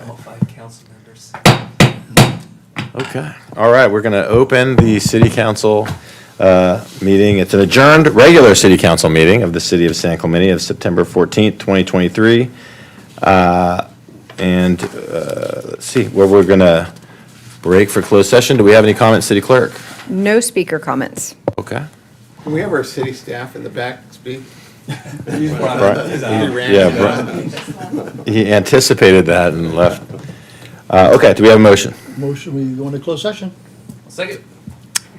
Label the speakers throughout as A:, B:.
A: All 5 council members.
B: Okay. All right, we're going to open the city council meeting. It's an adjourned regular city council meeting of the city of San Clemente of September 14th, 2023. Let's see, where we're going to break for closed session. Do we have any comments, city clerk?
C: No speaker comments.
B: Okay.
D: Can we have our city staff in the back speak?
B: He anticipated that and left. Okay, do we have a motion?
E: Motion, we go into closed session.
A: Second.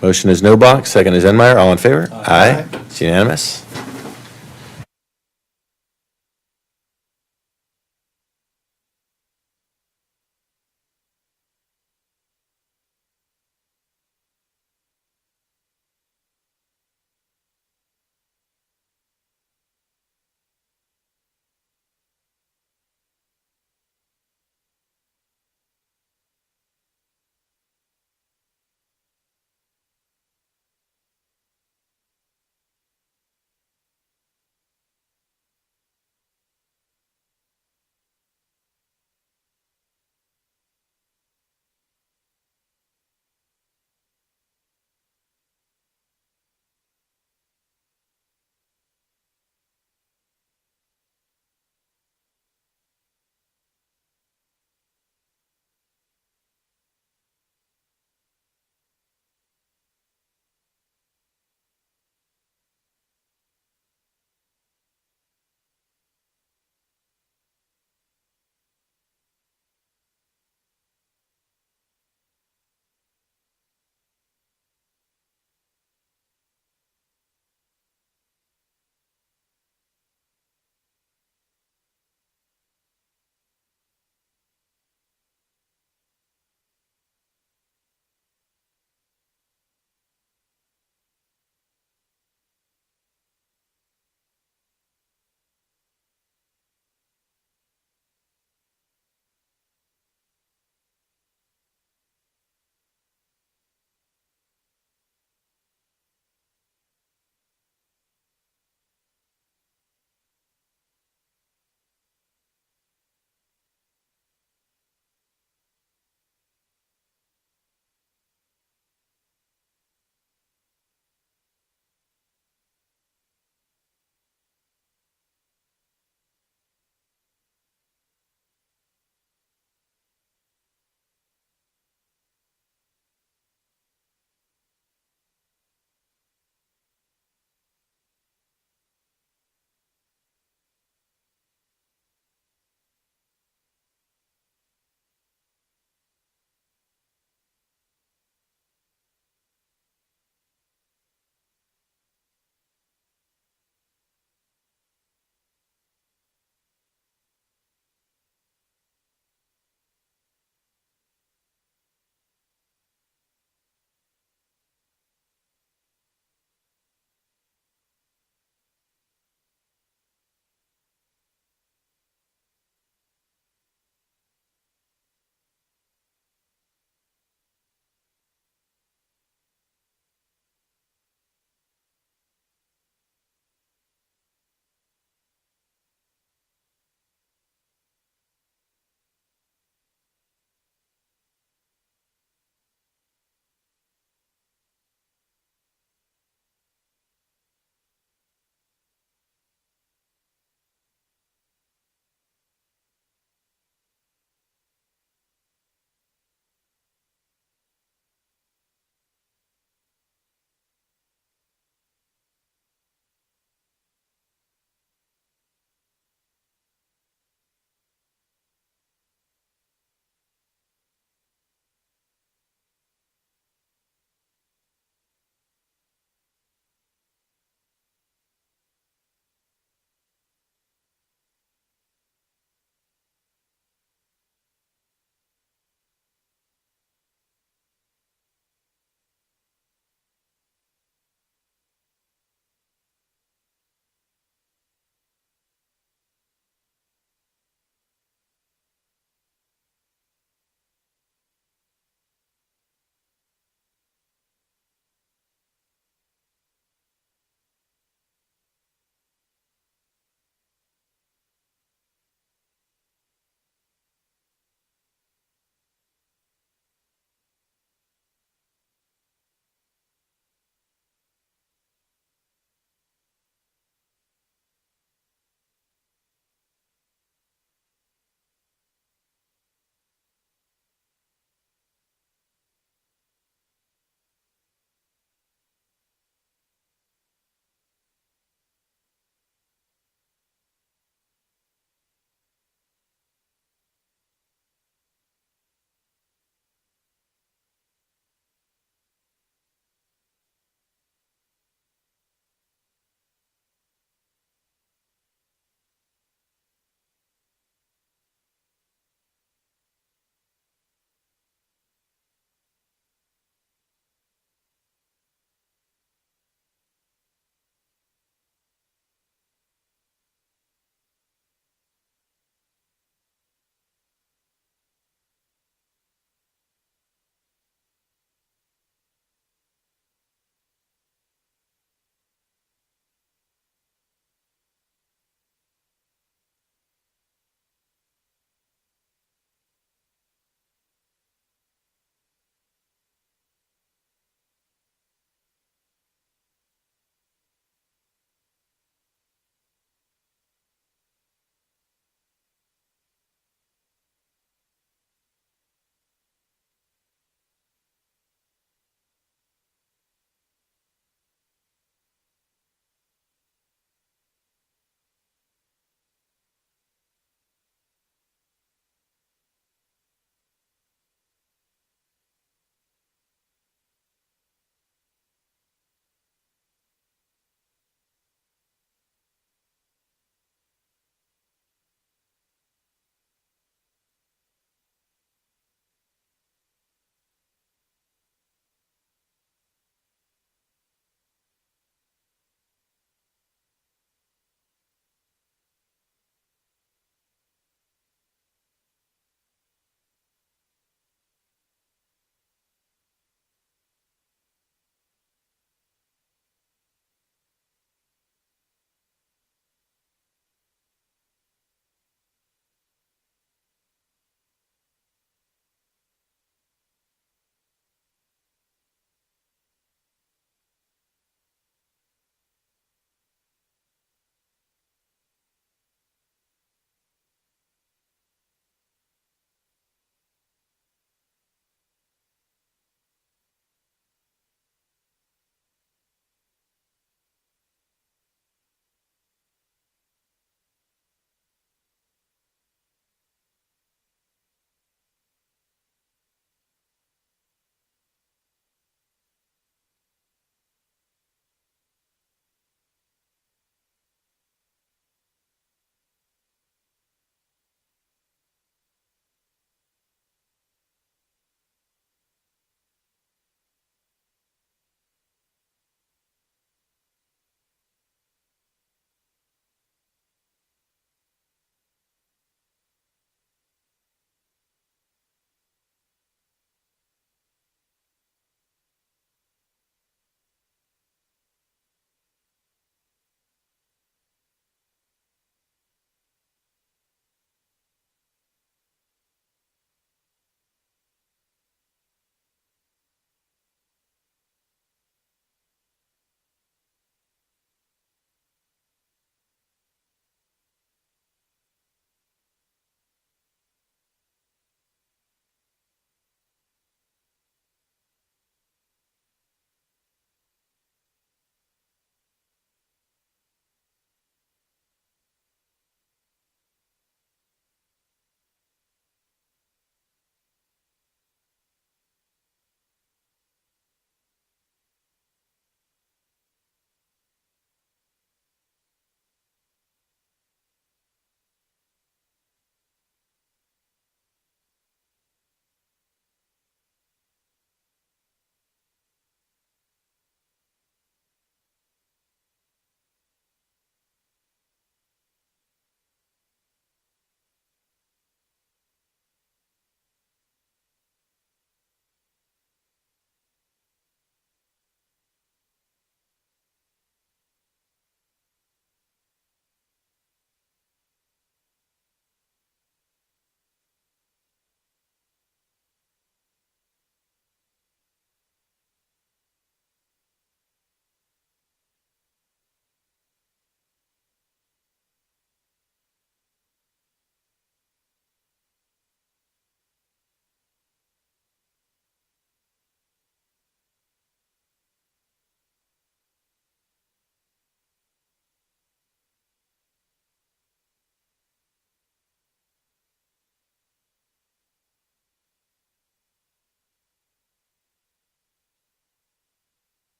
B: Motion is Nobach, second is Enmeyer. All in favor? Aye. It's unanimous.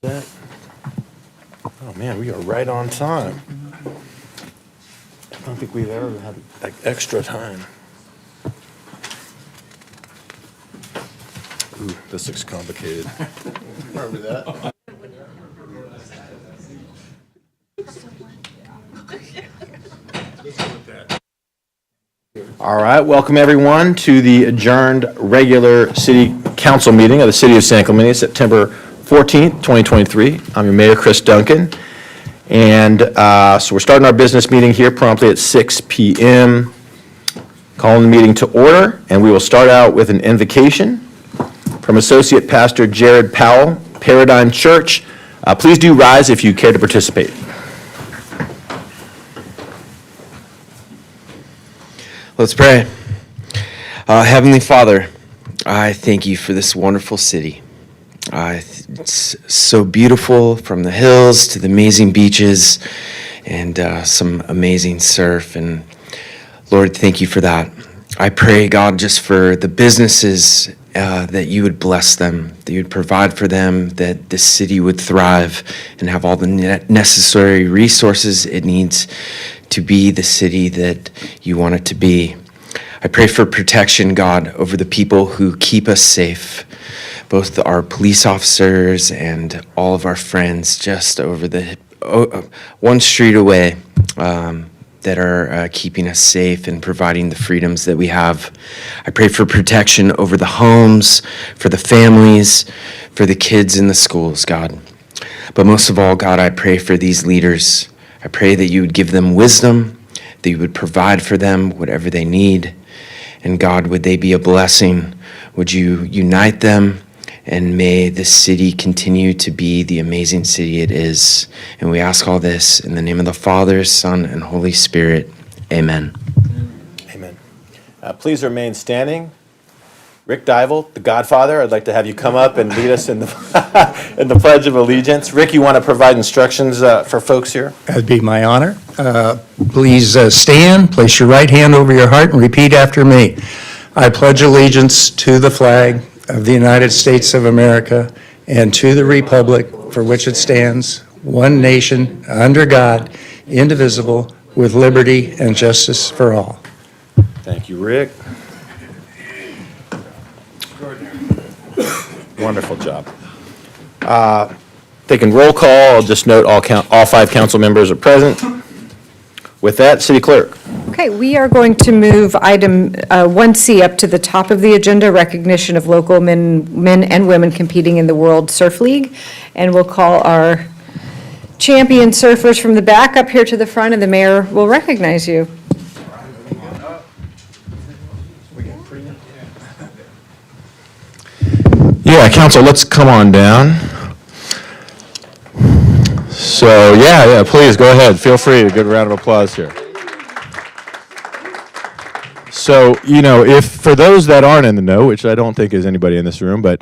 B: Oh, man, we are right on time. I don't think we've ever had like extra time. Ooh, this looks complicated.
D: Remember that?
B: All right, welcome everyone to the adjourned regular city council meeting of the city of San Clemente, September 14th, 2023. I'm your mayor, Chris Duncan. And so we're starting our business meeting here promptly at 6 p.m. Calling the meeting to order, and we will start out with an invocation from Associate Pastor Jared Powell, Paradigm Church. Please do rise if you care to participate.
F: Let's pray. Heavenly Father, I thank you for this wonderful city. It's so beautiful, from the hills to the amazing beaches and some amazing surf. And Lord, thank you for that. I pray, God, just for the businesses, that you would bless them, that you would provide for them, that the city would thrive and have all the necessary resources it needs to be the city that you want it to be. I pray for protection, God, over the people who keep us safe, both our police officers and all of our friends just over the one street away, that are keeping us safe and providing the freedoms that we have. I pray for protection over the homes, for the families, for the kids in the schools, God. But most of all, God, I pray for these leaders. I pray that you would give them wisdom, that you would provide for them whatever they need. And God, would they be a blessing? Would you unite them? And may this city continue to be the amazing city it is. And we ask all this in the name of the Father, Son, and Holy Spirit. Amen.
B: Amen. Please remain standing. Rick Dival, the Godfather, I'd like to have you come up and lead us in the in the Pledge of Allegiance. Rick, you want to provide instructions for folks here?
E: That'd be my honor. Please stand, place your right hand over your heart, and repeat after me. I pledge allegiance to the flag of the United States of America and to the republic for which it stands, one nation, under God, indivisible, with liberty and justice for all.
B: Thank you, Rick. Wonderful job. Taking roll call, I'll just note all 5 council members are present. With that, City Clerk.
C: Okay, we are going to move item 1C up to the top of the agenda, recognition of local men and women competing in the World Surf League. And we'll call our champion surfers from the back up here to the front, and the mayor will recognize you.
B: Yeah, council, let's come on down. So, yeah, please, go ahead. Feel free. A good round of applause here. So, if for those that aren't in the know, which I don't think is anybody in this room, but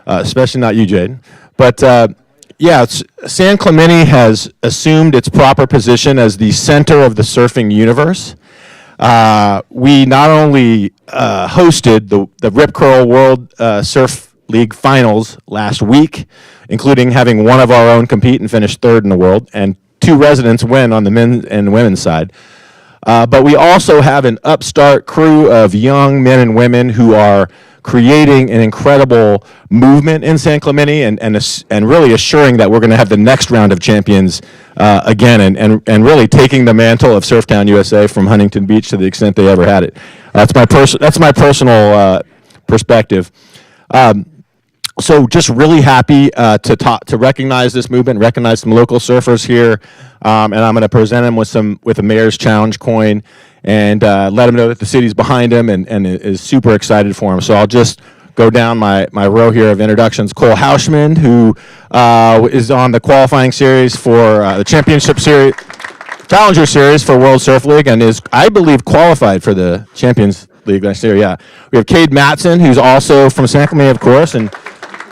B: especially not you, Jaden, but San Clemente has assumed its proper position as the center of the surfing universe. We not only hosted the Rip Curl World Surf League finals last week, including having one of our own compete and finish 3rd in the world, and 2 residents win on the men's and women's side. But we also have an upstart crew of young men and women who are creating an incredible movement in San Clemente and really assuring that we're going to have the next round of champions again and really taking the mantle of Surftown, USA from Huntington Beach to the extent they ever had it. That's my personal perspective. So just really happy to recognize this movement, recognize some local surfers here, and I'm going to present them with a Mayor's Challenge coin and let them know that the city's behind them and is super excited for them. So I'll just go down my row here of introductions. Cole Hauschman, who is on the qualifying series for the championship series, Challenger series for World Surf League, and is, I believe, qualified for the Champions League next year. Yeah, we have Cade Matson, who's also from San Clemente, of course, and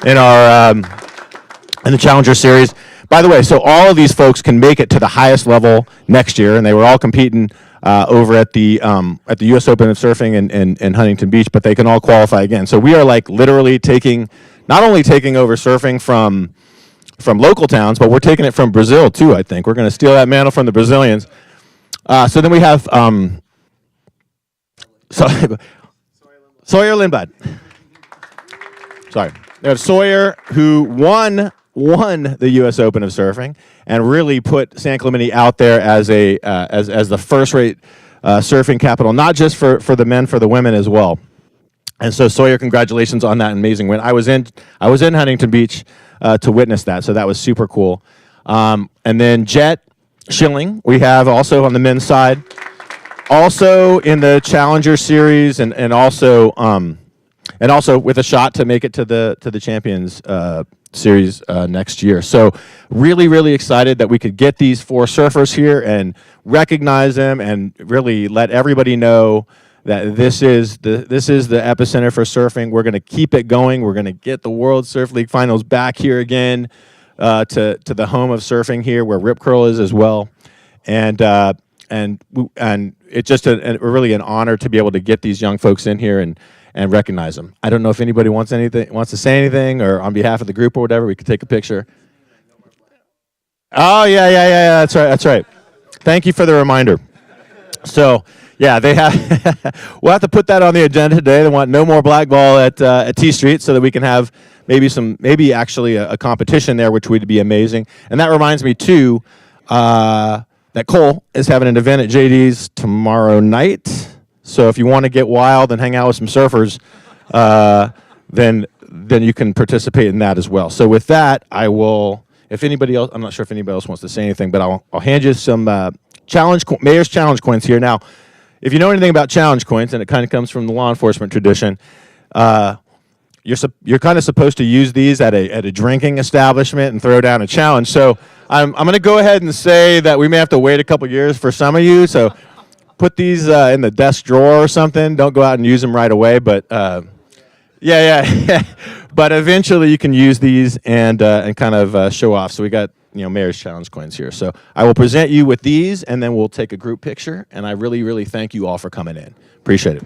B: in our in the Challenger Series. By the way, so all of these folks can make it to the highest level next year, and they were all competing over at the U.S. Open of Surfing in Huntington Beach, but they can all qualify again. So we are like literally not only taking over surfing from from local towns, but we're taking it from Brazil too, I think. We're going to steal that mantle from the Brazilians. So then we have Sawyer Lindblad. Sorry. We have Sawyer, who won the U.S. Open of surfing and really put San Clemente out there as as the first-rate surfing capital, not just for the men, for the women as well. And so Sawyer, congratulations on that amazing win. I was in Huntington Beach to witness that, so that was super cool. And then Jet Schilling, we have also on the men's side, also in the Challenger Series, and also with a shot to make it to the Champions Series next year. So really, really excited that we could get these 4 surfers here and recognize them and really let everybody know that this is the epicenter for surfing. We're going to keep it going. We're going to get the World Surf League Finals back here again to the home of surfing here, where Rip Curl is as well, and it's just really an honor to be able to get these young folks in here and recognize them. I don't know if anybody wants to say anything, or on behalf of the group or whatever, we could take a picture. Oh yeah. That's right. Thank you for the reminder. So yeah, they have. We'll have to put that on the agenda today. They want no more blackball at T Street, so that we can have maybe actually a competition there, which would be amazing. And that reminds me too that Cole is having an event at JD's tomorrow night. So if you want to get wild and hang out with some surfers, then you can participate in that as well. So with that, I will. If anybody else, I'm not sure if anybody else wants to say anything, but I'll hand you some Mayor's Challenge coins here. Now, if you know anything about challenge coins, and it kind of comes from the law enforcement tradition, you're kind of supposed to use these at a drinking establishment and throw down a challenge. So I'm going to go ahead and say that we may have to wait a couple years for some of you. So put these in the desk drawer or something. Don't go out and use them right away. But yeah. But eventually you can use these and kind of show off. So we got Mayor's Challenge coins here. So I will present you with these, and then we'll take a group picture. And I really, really thank you all for coming in. Appreciate it.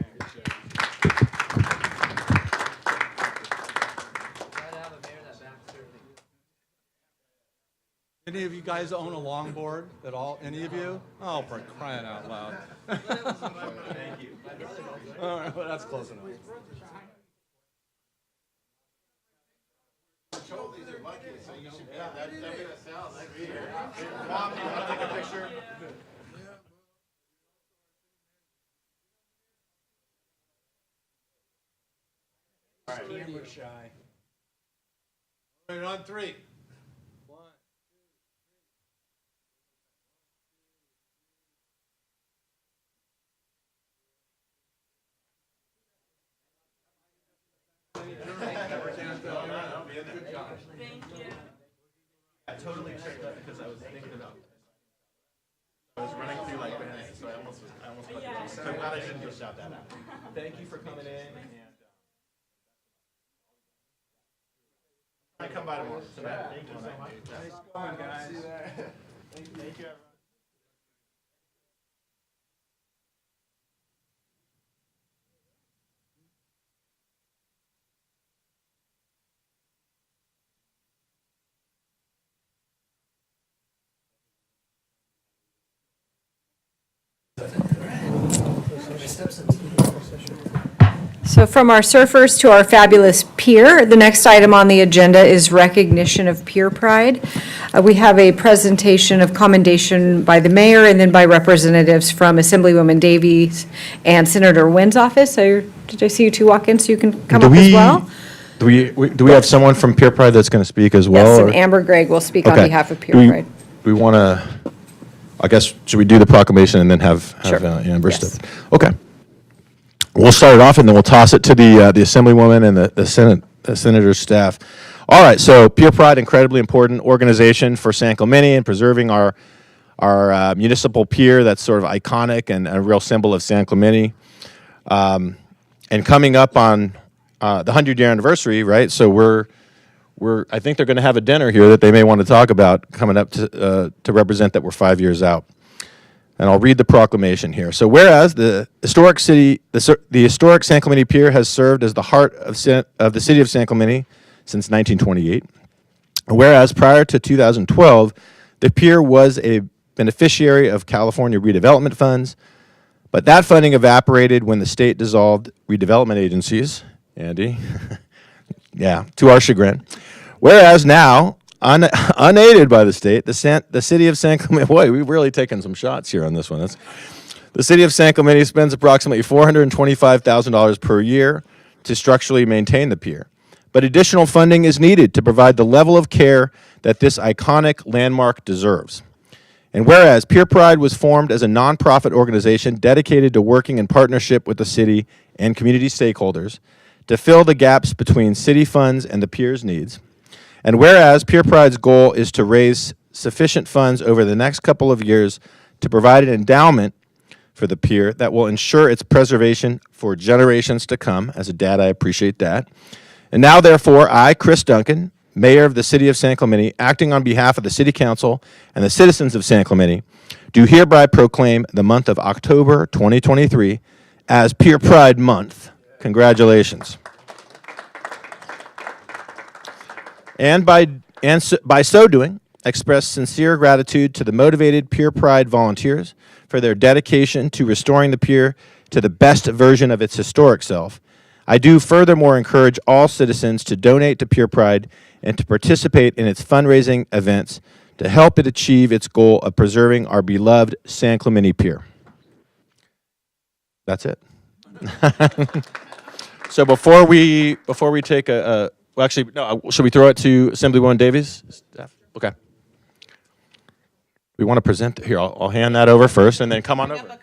G: Any of you guys own a longboard at all? Any of you? Oh, for crying out loud. Thank you. All right, well, that's close enough.
B: Mom, do you want to take a picture?
G: Camera shy. All right, on 3.
B: I totally checked that because I was thinking about it. I was running through like bananas, so I almost put it wrong. So I'm glad I didn't just shout that out. Thank you for coming in. I come by tomorrow. Thank you so much. Nice going, guys. See you there. Thank you, everyone.
C: So from our surfers to our fabulous pier, the next item on the agenda is recognition of Pier Pride. We have a presentation of commendation by the mayor and then by representatives from Assemblywoman Davies and Senator Wynn's office. So did I see you two walk in, so you can come up as well?
B: Do we have someone from Pier Pride that's going to speak as well?
C: Yes,
B: or-
C: and Amber Gregg will speak on
B: Okay.
C: behalf of Pier
B: Do
C: Pride.
B: we want to, I guess, should we do the proclamation and then have
C: Sure.
B: Amber
C: Yes.
B: step? Okay. We'll start it off, and then we'll toss it to the Assemblywoman and the Senator's staff. All right, so Pier Pride, incredibly important organization for San Clemente and preserving our municipal pier that's sort of iconic and a real symbol of San Clemente. And coming up on the 100-year anniversary, right? So I think they're going to have a dinner here that they may want to talk about coming up to represent that we're 5 years out. And I'll read the proclamation here. So whereas the historic San Clemente Pier has served as the heart of the city of San Clemente since 1928, Whereas prior to 2012, the pier was a beneficiary of California redevelopment funds, but that funding evaporated when the state dissolved redevelopment agencies. Andy? Yeah, to our chagrin. Whereas now, unaided by the state, the city of San Clemente, boy, we've really taken some shots here on this one. The city of San Clemente spends approximately $425,000 per year to structurally maintain the pier. But additional funding is needed to provide the level of care that this iconic landmark deserves. And whereas Pier Pride was formed as a nonprofit organization dedicated to working in partnership with the city and community stakeholders to fill the gaps between city funds and the pier's needs, and whereas Pier Pride's goal is to raise sufficient funds over the next couple of years to provide an endowment for the pier that will ensure its preservation for generations to come. As a dad, I appreciate that. And now, therefore, I, Chris Duncan, Mayor of the City of San Clemente, acting on behalf of the City Council and the citizens of San Clemente, do hereby proclaim the month of October 2023 as Pier Pride Month. Congratulations. And by so doing, express sincere gratitude to the motivated Pier Pride volunteers for their dedication to restoring the pier to the best version of its historic self. I do furthermore encourage all citizens to donate to Pier Pride and to participate in its fundraising events to help it achieve its goal of preserving our beloved San Clemente Pier. That's it. So before we take well, actually, no, should we throw it to Assemblywoman Davies? Okay. We want to present, here, I'll hand that over first, and then come on over.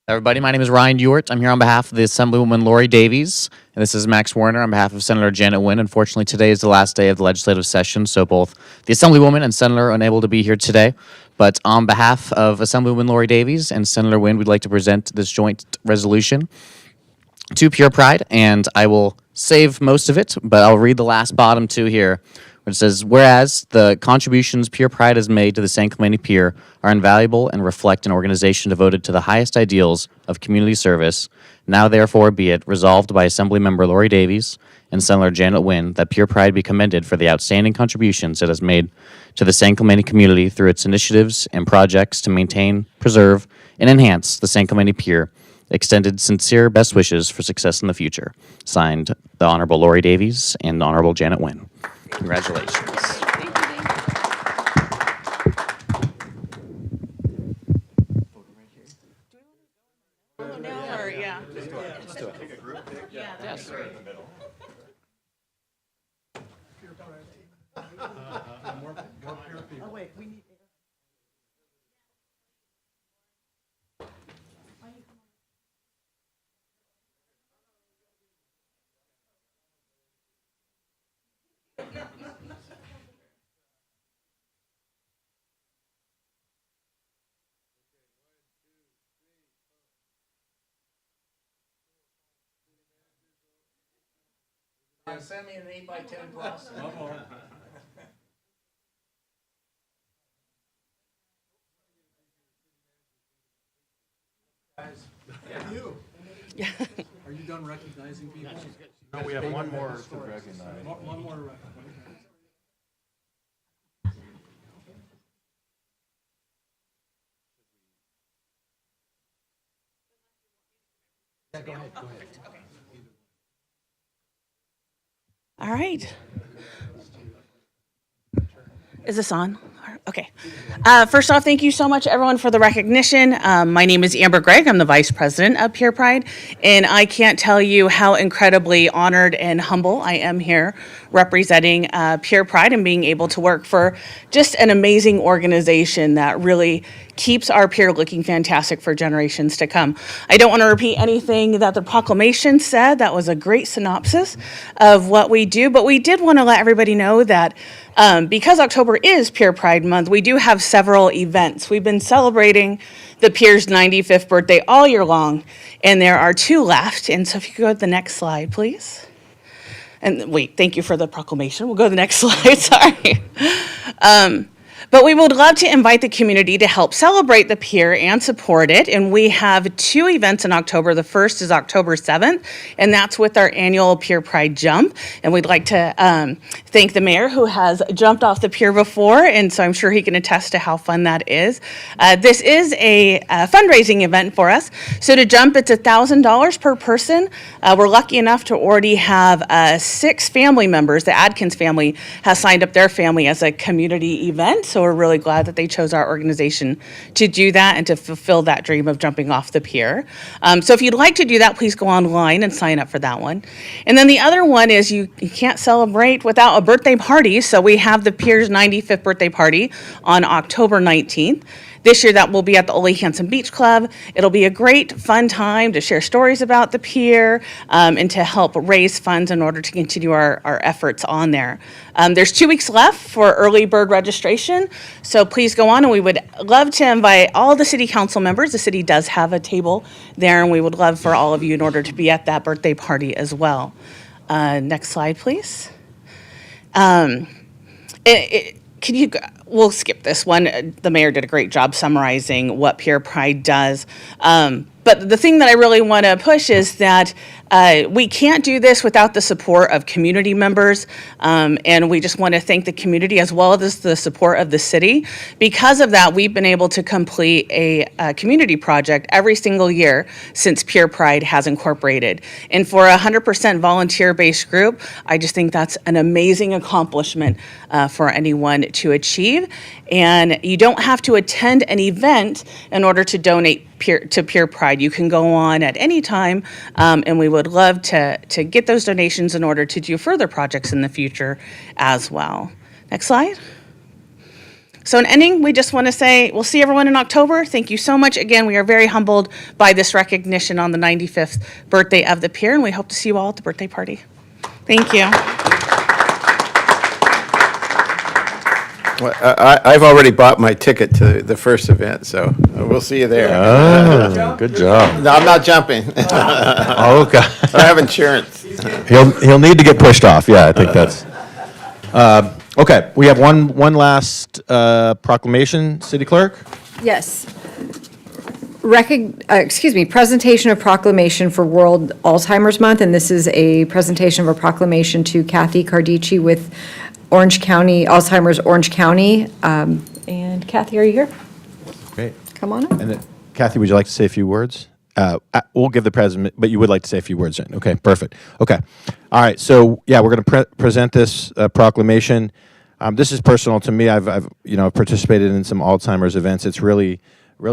H: Everybody, my name is Ryan Ewart. I'm here on behalf of the Assemblywoman Lori Davies, and this is Max Warner on behalf of Senator Janet Wynn. Unfortunately, today is the last day of the legislative session, so both the Assemblywoman and Senator are unable to be here today. But on behalf of Assemblywoman Lori Davies and Senator Wynn, we'd like to present this joint resolution to Pier Pride, and I will save most of it, but I'll read the last bottom two here, which says, whereas the contributions Pier Pride has made to the San Clemente Pier are invaluable and reflect an organization devoted to the highest ideals of community service, now therefore be it resolved by Assemblymember Lori Davies and Senator Janet Wynn that Pier Pride be commended for the outstanding contributions it has made to the San Clemente community through its initiatives and projects to maintain, preserve, and enhance the San Clemente Pier. Extended sincere best wishes for success in the future. Signed, the Honorable Lori Davies and the Honorable Janet Wynn. Congratulations.
D: Send me an 8x10 glass. One more.
G: You. Are you done recognizing people?
B: No, we have one more to recognize.
G: One more to recognize.
B: Yeah, go ahead.
I: All right. Is this on? Okay. First off, thank you so much, everyone, for the recognition. My name is Amber Gregg. I'm the Vice President of Pier Pride, and I can't tell you how incredibly honored and humble I am here representing Pier Pride and being able to work for just an amazing organization that really keeps our pier looking fantastic for generations to come. I don't want to repeat anything that the proclamation said. That was a great synopsis of what we do, but we did want to let everybody know that because October is Pier Pride Month, we do have several events. We've been celebrating the Pier's 95th birthday all year long, and there are two left. And so if you could go to the next slide, please. And wait, thank you for the proclamation. We'll go to the next slide, sorry. But we would love to invite the community to help celebrate the pier and support it. And we have 2 events in October. The first is October 7th, and that's with our annual Pier Pride jump. And we'd like to thank the mayor who has jumped off the pier before, and so I'm sure he can attest to how fun that is. This is a fundraising event for us. So to jump, it's $1,000 per person. We're lucky enough to already have 6 family members. The Adkins family has signed up their family as a community event. So we're really glad that they chose our organization to do that and to fulfill that dream of jumping off the pier. So if you'd like to do that, please go online and sign up for that one. And then the other one is you can't celebrate without a birthday party. So we have the Pier's 95th birthday party on October 19th. This year, that will be at the Ole Hansen Beach Club. It'll be a great, fun time to share stories about the pier and to help raise funds in order to continue our efforts on there. There's 2 weeks left for early bird registration, so please go on, and we would love to invite all the city council members. The city does have a table there, and we would love for all of you in order to be at that birthday party as well. Next slide, please. We'll skip this one. The mayor did a great job summarizing what Pier Pride does. But the thing that I really want to push is that we can't do this without the support of community members. And we just want to thank the community as well as the support of the city. Because of that, we've been able to complete a community project every single year since Pier Pride has incorporated. And for a 100% volunteer-based group, I just think that's an amazing accomplishment for anyone to achieve. And you don't have to attend an event in order to donate to Pier Pride. You can go on at any time, and we would love to get those donations in order to do further projects in the future as well. Next slide. So in ending, we just want to say we'll see everyone in October. Thank you so much. Again, we are very humbled by this recognition on the 95th birthday of the pier, and we hope to see you all at the birthday party. Thank you.
J: Well, I've already bought my ticket to the first event, so we'll see you there.
B: Oh, good job.
J: No, I'm not jumping.
B: Oh, okay.
J: I have insurance.
B: He'll need to get pushed off. Yeah, I think that's. Okay, we have one last proclamation, City Clerk.
C: Yes. Presentation of proclamation for World Alzheimer's Month, and this is a presentation of a proclamation to Kathy Cardici with Orange County, Alzheimer's Orange County. And Kathy, are you here?
B: Great.
C: Come on up.
B: And then, Kathy, would you like to say a few words? We'll give the president, but you would like to say a few words. Okay, perfect. Okay. All right, so, yeah, we're going to present this proclamation. This is personal to me. I've participated in some Alzheimer's events. It's really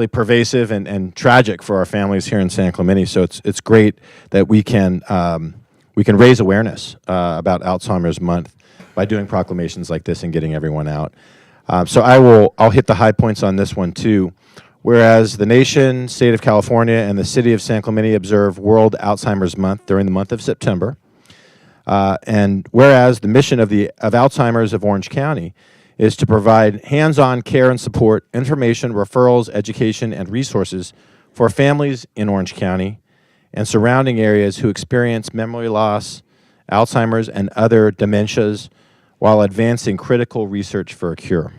B: pervasive and tragic for our families here in San Clemente. So it's great that we can raise awareness about Alzheimer's Month by doing proclamations like this and getting everyone out. So I'll hit the high points on this one too. Whereas the nation, state of California, and the city of San Clemente observe World Alzheimer's Month during the month of September. And whereas the mission of Alzheimer's of Orange County is to provide hands-on care and support, information, referrals, education, and resources for families in Orange County and surrounding areas who experience memory loss, Alzheimer's, and other dementias while advancing critical research for a cure.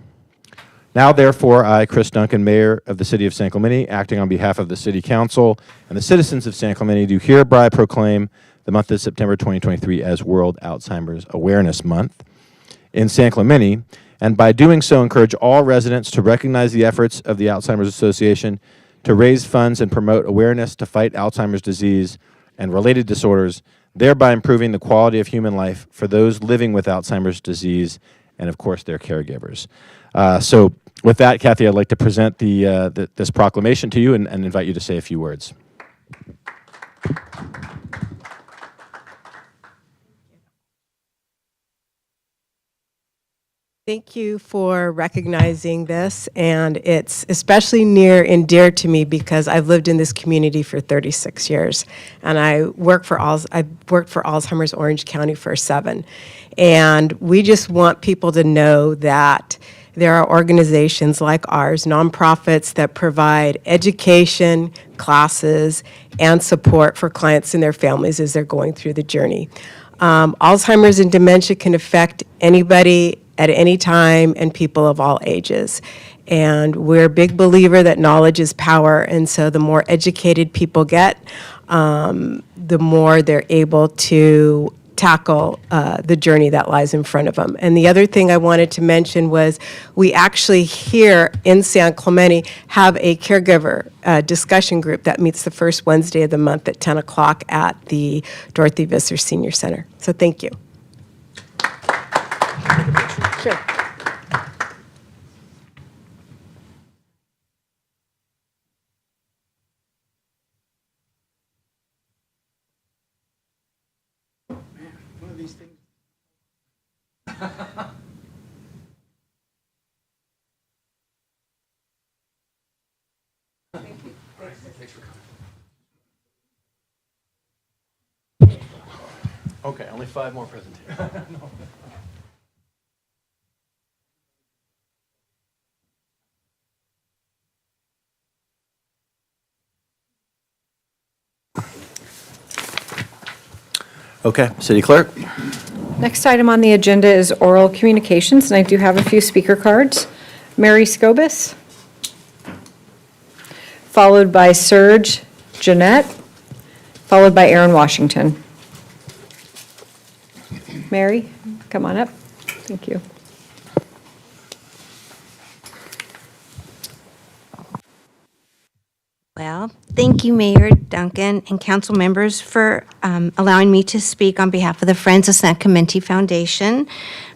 B: Now, therefore, I, Chris Duncan, Mayor of the City of San Clemente, acting on behalf of the City Council and the citizens of San Clemente, do hereby proclaim the month of September 2023 as World Alzheimer's Awareness Month in San Clemente, and by doing so encourage all residents to recognize the efforts of the Alzheimer's Association to raise funds and promote awareness to fight Alzheimer's disease and related disorders, thereby improving the quality of human life for those living with Alzheimer's disease and, of course, their caregivers. So with that, Kathy, I'd like to present this proclamation to you and invite you to say a few words.
K: Thank you for recognizing this, and it's especially near and dear to me because I've lived in this community for 36 years, and I worked for Alzheimer's Orange County for 7. And we just want people to know that there are organizations like ours, nonprofits, that provide education, classes, and support for clients and their families as they're going through the journey. Alzheimer's and dementia can affect anybody at any time and people of all ages. And we're a big believer that knowledge is power, and so the more educated people get, the more they're able to tackle the journey that lies in front of them. And the other thing I wanted to mention was we actually here in San Clemente have a caregiver discussion group that meets the first Wednesday of the month at 10 o'clock at the Dorothy Visser Senior Center. So thank you. Sure.
B: Okay, only 5 more presentations. Okay, City Clerk?
C: Next item on the agenda is oral communications, and I do have a few speaker cards. Mary Scobus, followed by Serge Jeanette, followed by Aaron Washington. Mary, come on up. Thank you.
L: Well, thank you, Mayor Duncan and council members for allowing me to speak on behalf of the Friends of San Clemente Foundation.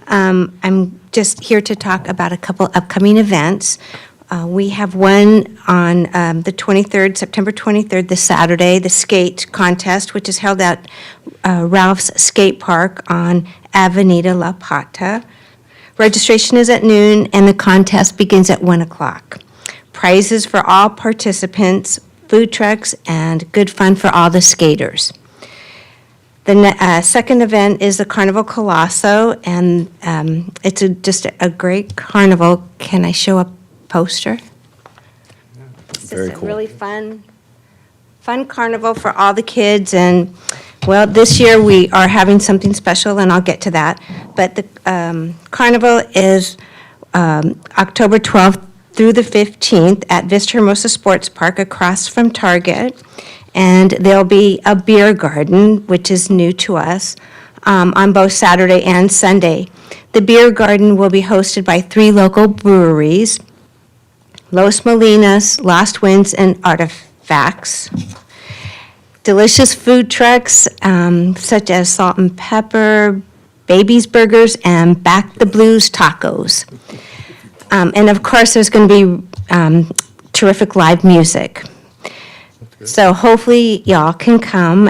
L: I'm just here to talk about a couple upcoming events. We have one on the 23rd, September 23rd, this Saturday, the skate contest, which is held at Ralph's Skate Park on Avenida La Plata. Registration is at noon, and the contest begins at 1 o'clock. Prizes for all participants, food trucks, and good fun for all the skaters. The second event is the Carnival Colosso, and it's just a great carnival. Can I show a poster? It's
B: Very
L: just
B: cool.
L: a really fun carnival for all the kids, and well, this year we are having something special, and I'll get to that. But the carnival is October 12th through the 15th at Vista Hermosa Sports Park across from Target. And there'll be a beer garden, which is new to us, on both Saturday and Sunday. The beer garden will be hosted by 3 local breweries, Los Molinas, Lost Winds, and Artifacts. Delicious food trucks such as Salt and Pepper, Baby's Burgers, and Back the Blues Tacos. And of course, there's going to be terrific live music. So hopefully y'all can come.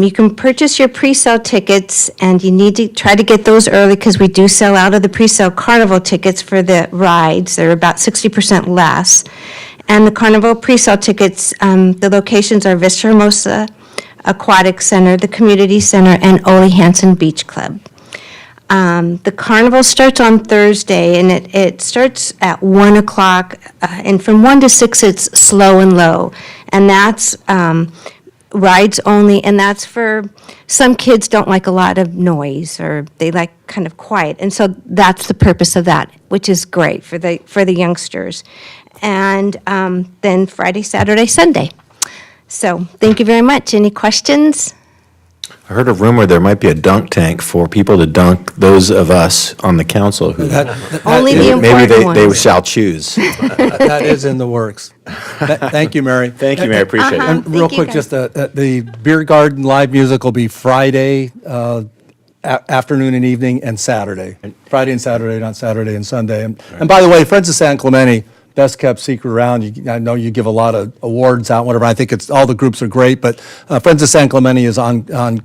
L: You can purchase your pre-sale tickets, and you need to try to get those early because we do sell out of the pre-sale carnival tickets for the rides. They're about 60% less. And the carnival pre-sale tickets, the locations are Vista Hermosa Aquatic Center, the Community Center, and Ole Hansen Beach Club. The carnival starts on Thursday, and it starts at 1 o'clock, and from 1 to 6, it's slow and low. And that's rides only, and that's for, some kids don't like a lot of noise, or they like kind of quiet. And so that's the purpose of that, which is great for the youngsters. And then Friday, Saturday, Sunday. So thank you very much. Any questions?
B: I heard a rumor there might be a dunk tank for people to dunk those of us on the council who
L: Only the
B: maybe
L: important
B: they
L: ones.
B: shall choose.
G: That is in the works. Thank you, Mary.
B: Thank you, Mayor. Appreciate it.
G: And real
L: Thank you,
G: quick,
L: guys.
G: just the beer garden live music will be Friday afternoon and evening, and Saturday. Friday and Saturday, not Saturday and Sunday. And by the way, Friends of San Clemente, best kept secret around. I know you give a lot of awards out, whatever. I think all the groups are great, but Friends of San Clemente is on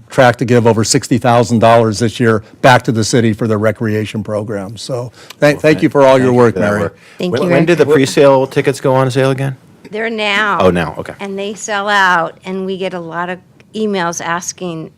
G: track to give over $60,000 this year back to the city for their recreation program. So thank you for all your work,
B: for that
G: Mary.
B: work.
L: Thank
B: When-
L: you,
B: When
L: Rick.
B: did the pre-sale tickets go on sale again?
L: They're now.
B: Oh, now, okay.
L: And they sell out, and we get a lot of emails asking.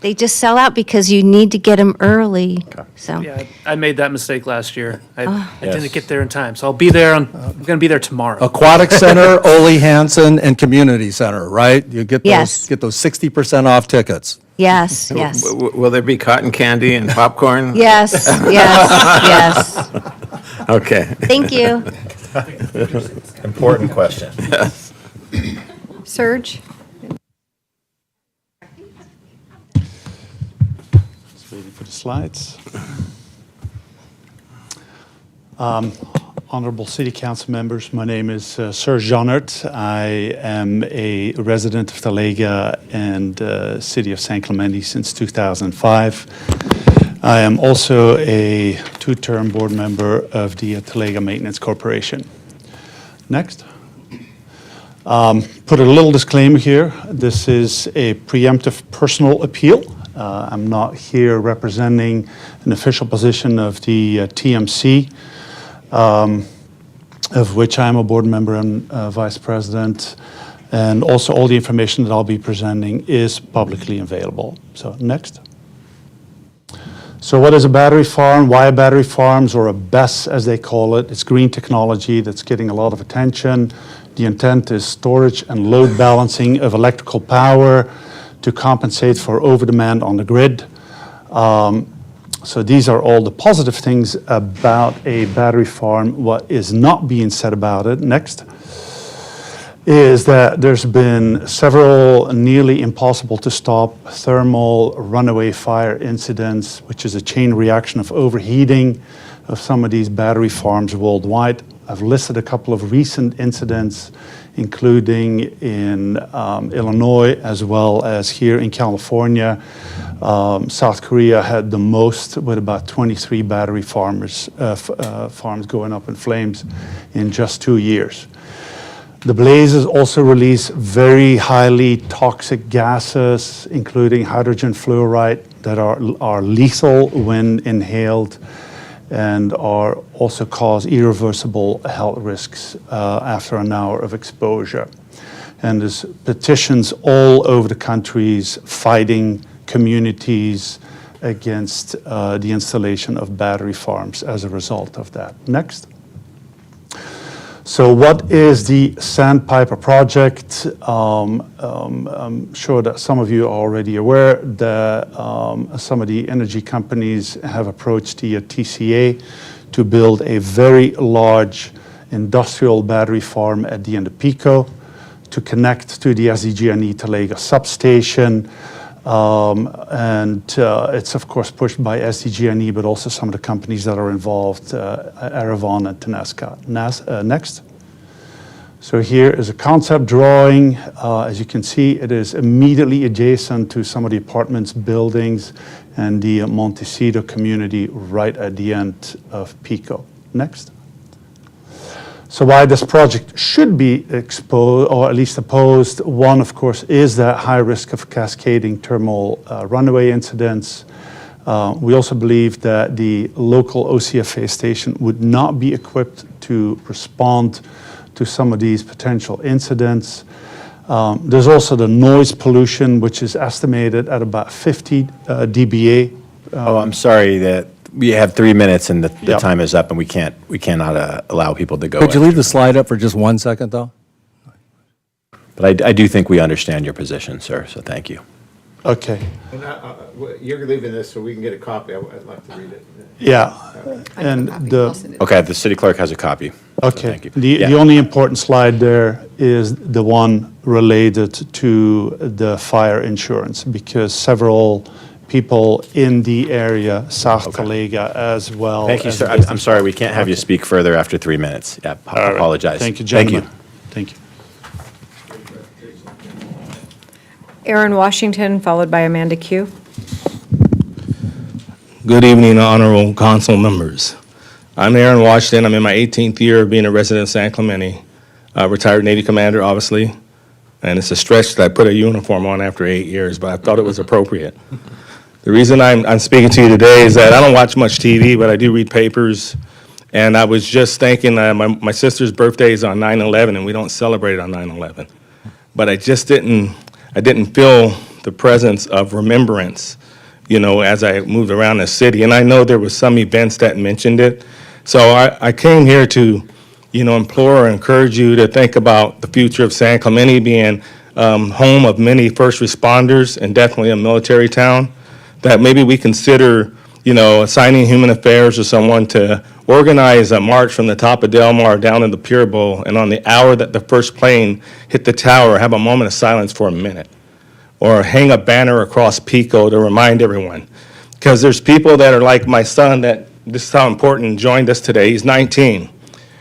L: They just sell out because you need to get them early, so.
A: Yeah, I made that mistake last year. I
B: Yes.
A: didn't get there in time, so I'll be there I'm going to be there tomorrow.
G: Aquatic Center, Ole Hansen, and Community Center, right? You get
L: Yes.
G: those 60% off tickets.
L: Yes, yes.
J: Will there be cotton candy and popcorn?
L: Yes, yes, yes.
J: Okay.
L: Thank you.
B: Important question.
C: Serge?
M: Waiting for the slides. Honorable City Council members, my name is Serge Jeannert. I am a resident of Talega and City of San Clemente since 2005. I am also a two-term board member of the Talega Maintenance Corporation. Next. Put a little disclaimer here. This is a preemptive personal appeal. I'm not here representing an official position of the TMC, of which I'm a board member and vice president. And also all the information that I'll be presenting is publicly available. So next. So what is a battery farm? Why battery farms, or a BESS as they call it? It's green technology that's getting a lot of attention. The intent is storage and load balancing of electrical power to compensate for overdemand on the grid. So these are all the positive things about a battery farm. What is not being said about it, next, is that there's been several nearly impossible to stop thermal runaway fire incidents, which is a chain reaction of overheating of some of these battery farms worldwide. I've listed a couple of recent incidents, including in Illinois as well as here in California. South Korea had the most, with about 23 battery farms going up in flames in just 2 years. The blazes also release very highly toxic gases, including hydrogen fluoride, that are lethal when inhaled, and are also cause irreversible health risks after an hour of exposure. And there's petitions all over the countries fighting communities against the installation of battery farms as a result of that. Next. So what is the Sandpiper project? I'm sure that some of you are already aware that some of the energy companies have approached the TCA to build a very large industrial battery farm at the end of Pico to connect to the SDG&E Talega substation. It's of course pushed by SDG&E, but also some of the companies that are involved, Aravon and Tenesca. Next. So here is a concept drawing. As you can see, it is immediately adjacent to some of the apartments, buildings, and the Montecito community right at the end of Pico. Next. So why this project should be exposed, or at least opposed, one, of course, is that high risk of cascading thermal runaway incidents. We also believe that the local OCFA station would not be equipped to respond to some of these potential incidents. There's also the noise pollution, which is estimated at about 50 dBA.
B: I'm sorry that we have 3 minutes and the
M: Yep.
B: time is up, and we cannot allow people to go.
G: Could you
B: in.
G: leave the slide up for just 1 second, though?
B: But I do think we understand your position, sir, so thank you.
M: Okay.
J: And you're leaving this so we can get a copy. I'd like to read it.
M: Yeah. And the
B: Okay, the city clerk has a copy. So
M: Okay.
B: thank you.
M: The only important slide there is the one related to the fire insurance, because several people in the area, South Talega as well.
B: Thank you,
M: as
B: sir.
M: business-
B: I'm sorry, we can't have you speak further after 3 minutes. Yeah, I
M: All right.
B: apologize.
M: Thank you, gentlemen. Thank you.
C: Aaron Washington, followed by Amanda Q.
N: Good evening, honorable council members. I'm Aaron Washington. I'm in my 18th year of being a resident of San Clemente. Retired Navy commander, obviously. And it's a stretch that I put a uniform on after 8 years, but I thought it was appropriate. The reason I'm speaking to you today is that I don't watch much TV, but I do read papers. And I was just thinking, my sister's birthday is on 9/11, and we don't celebrate it on 9/11. But I didn't feel the presence of remembrance, as I moved around the city. And I know there was some events that mentioned it. So I came here to, implore or encourage you to think about the future of San Clemente being home of many first responders and definitely a military town, that maybe we consider, assigning Human Affairs or someone to organize a march from the top of Del Mar down to the Pier Bowl, and on the hour that the first plane hit the tower, have a moment of silence for a minute, or hang a banner across Pico to remind everyone. Because there's people that are like my son that this is how important joined us today. He's 19.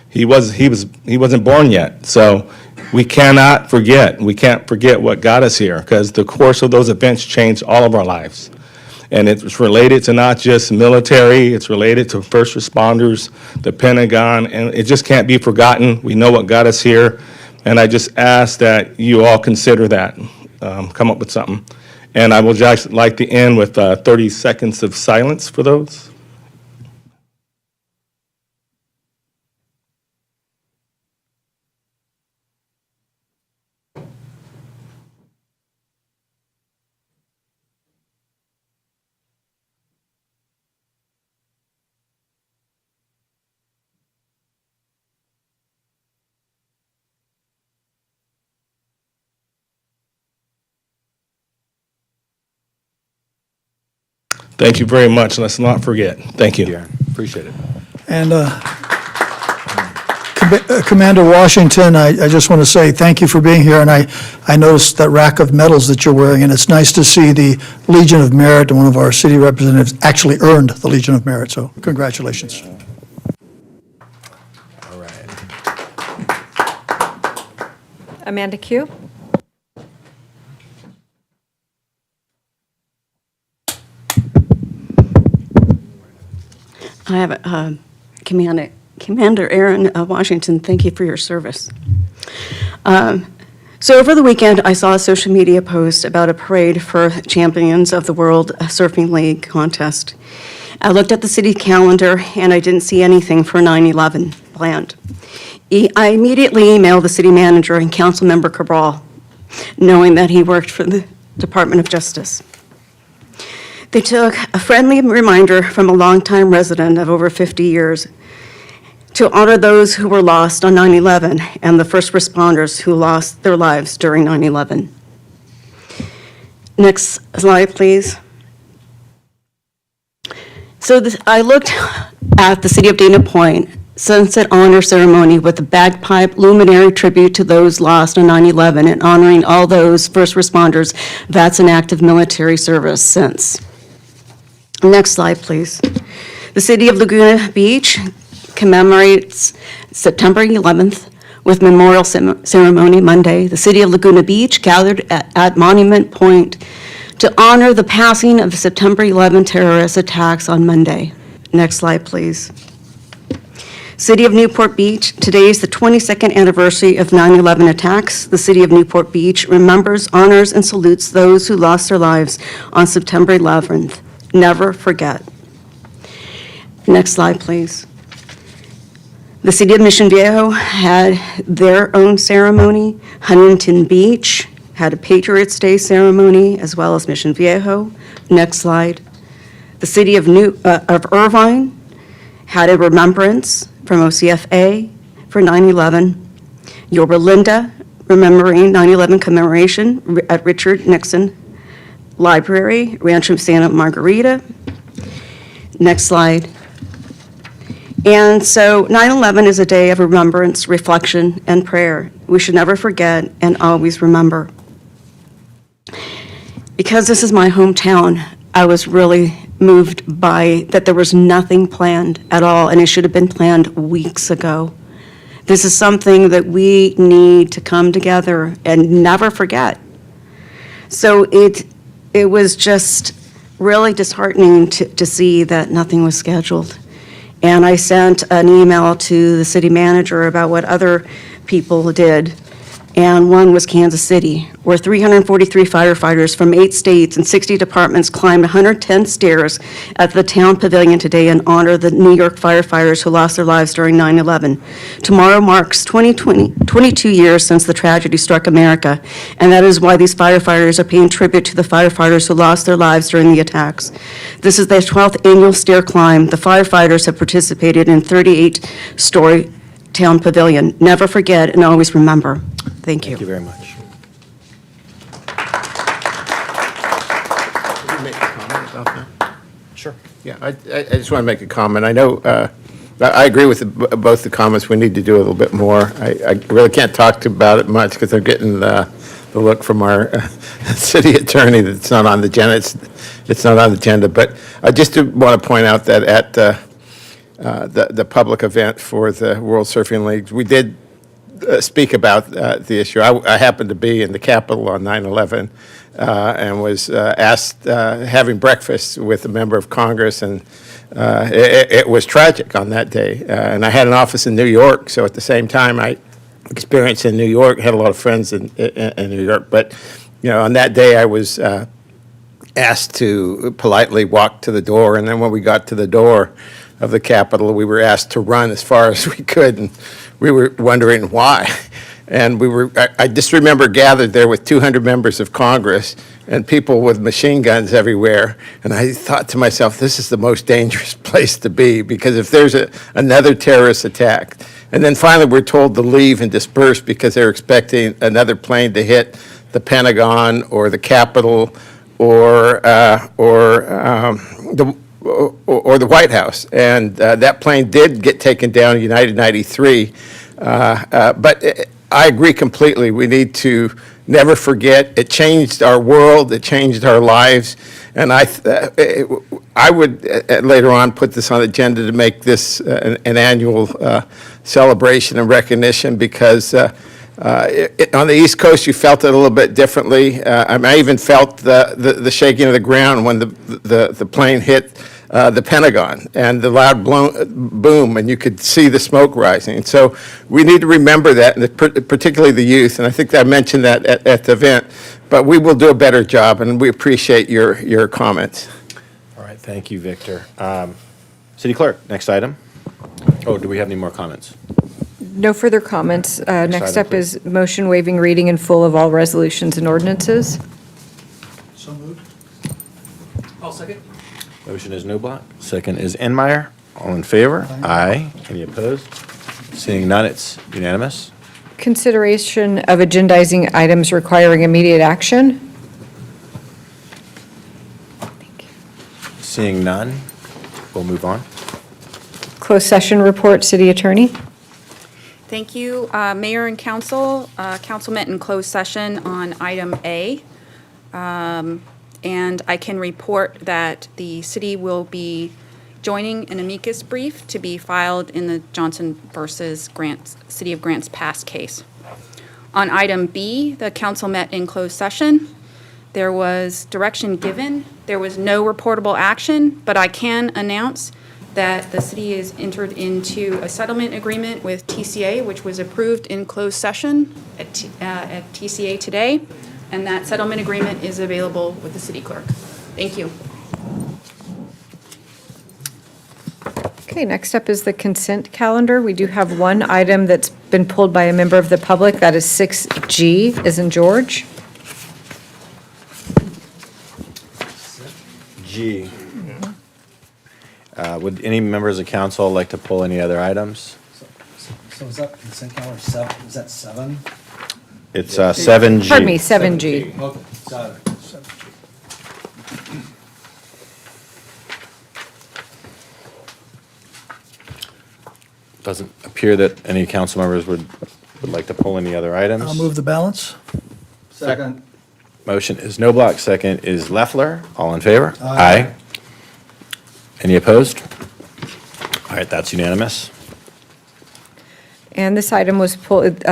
N: He wasn't born yet. So we cannot forget. We can't forget what got us here, because the course of those events changed all of our lives. And it's related to not just military, it's related to first responders, the Pentagon, and it just can't be forgotten. We know what got us here. And I just ask that you all consider that, come up with something. And I will just like to end with 30 seconds of silence for those. Thank you very much. Let's not forget. Thank you.
B: Appreciate it.
O: And Commander Washington, I just want to say thank you for being here, and I noticed that rack of medals that you're wearing, and it's nice to see the Legion of Merit, and one of our city representatives actually earned the Legion of Merit, so congratulations.
B: All right.
C: Amanda Q.
P: I have Commander Aaron Washington, thank you for your service. So over the weekend, I saw a social media post about a parade for champions of the World Surfing League contest. I looked at the city calendar and I didn't see anything for 9/11 planned. I immediately emailed the city manager and Councilmember Cabral, knowing that he worked for the Department of Justice. They took a friendly reminder from a longtime resident of over 50 years to honor those who were lost on 9/11 and the first responders who lost their lives during 9/11. Next slide, please. So I looked at the City of Dana Point Sunset Honor Ceremony with a bagpipe luminary tribute to those lost on 9/11 and honoring all those first responders that's in active military service since. Next slide, please. The City of Laguna Beach commemorates September 11th with memorial ceremony Monday. The City of Laguna Beach gathered at Monument Point to honor the passing of the September 11 terrorist attacks on Monday. Next slide, please. City of Newport Beach, today is the 22nd anniversary of 9/11 attacks. The City of Newport Beach remembers, honors, and salutes those who lost their lives on September 11th. Never forget. Next slide, please. The City of Mission Viejo had their own ceremony. Huntington Beach had a Patriots Day ceremony, as well as Mission Viejo. Next slide. The City of Irvine had a remembrance from OCFA for 9/11. Yorba Linda, remembering 9/11 commemoration at Richard Nixon Library, Rancho Santa Margarita. Next slide. And so 9/11 is a day of remembrance, reflection, and prayer. We should never forget and always remember. Because this is my hometown, I was really moved by that there was nothing planned at all, and it should have been planned weeks ago. This is something that we need to come together and never forget. So it was just really disheartening to see that nothing was scheduled. And I sent an email to the city manager about what other people did. And one was Kansas City, where 343 firefighters from 8 states and 60 departments climbed 110 stairs at the town pavilion today in honor of the New York firefighters who lost their lives during 9/11. Tomorrow marks 22 years since the tragedy struck America, and that is why these firefighters are paying tribute to the firefighters who lost their lives during the attacks. This is their 12th annual stair climb. The firefighters have participated in 38-story town pavilion. Never forget and always remember. Thank you.
B: Thank you very much. Sure.
J: Yeah, I just want to make a comment. I know, I agree with both the comments. We need to do a little bit more. I really can't talk about it much because I'm getting the look from our city attorney that it's not on the agenda. It's not on the agenda. But I just want to point out that at the public event for the World Surfing League, we did speak about the issue. I happened to be in the Capitol on 9/11 and was asked having breakfast with a member of Congress, and it was tragic on that day. And I had an office in New York, so at the same time I experienced in New York, had a lot of friends in New York. But on that day I was asked to politely walk to the door, and then when we got to the door of the Capitol, we were asked to run as far as we could, and we were wondering why. And I just remember gathered there with 200 members of Congress and people with machine guns everywhere. And I thought to myself, this is the most dangerous place to be, because if there's another terrorist attack, and then finally we're told to leave and disperse because they're expecting another plane to hit the Pentagon or the Capitol or the White House. And that plane did get taken down in United 93. But I agree completely. We need to never forget. It changed our world. It changed our lives. And I would later on put this on the agenda to make this an annual celebration and recognition, because on the East Coast you felt it a little bit differently. I even felt the shaking of the ground when the plane hit the Pentagon, and the loud boom, and you could see the smoke rising. And so we need to remember that, and particularly the youth, and I think I mentioned that at the event, but we will do a better job, and we appreciate your comments.
B: All right, thank you, Victor. City Clerk, next item. Oh, do we have any more comments?
C: No further comments. Next
B: item,
C: up is motion waiving reading in full of all resolutions and ordinances.
O: So moved. I'll second.
B: Motion is Noblock, second is Enmeyer. All in favor? Aye. Any opposed? Seeing none, it's unanimous.
C: Consideration of agendizing items requiring immediate action.
B: Seeing none, we'll move on.
C: Closed session report, City Attorney.
Q: Thank you, Mayor and Council. Council met in closed session on item A. And I can report that the city will be joining an amicus brief to be filed in the Johnson versus City of Grants Pass case. On item B, the council met in closed session. There was direction given. There was no reportable action, but I can announce that the city has entered into a settlement agreement with TCA, which was approved in closed session at TCA today. And that settlement agreement is available with the city clerk. Thank you.
C: Okay, next up is the consent calendar. We do have one item that's been pulled by a member of the public. That is 6G, as in George.
B: G. Would any members of council like to pull any other items?
G: So is that consent calendar 7? Is that 7?
B: It's 7G.
C: Pardon me, 7G.
G: Okay, got it.
B: Doesn't appear that any council members would like to pull any other items.
O: I'll move the balance.
G: Second.
B: Motion is Noblock, second is Leffler. All in favor?
G: Aye.
B: Any opposed? All right, that's unanimous.
C: And this item was pulled,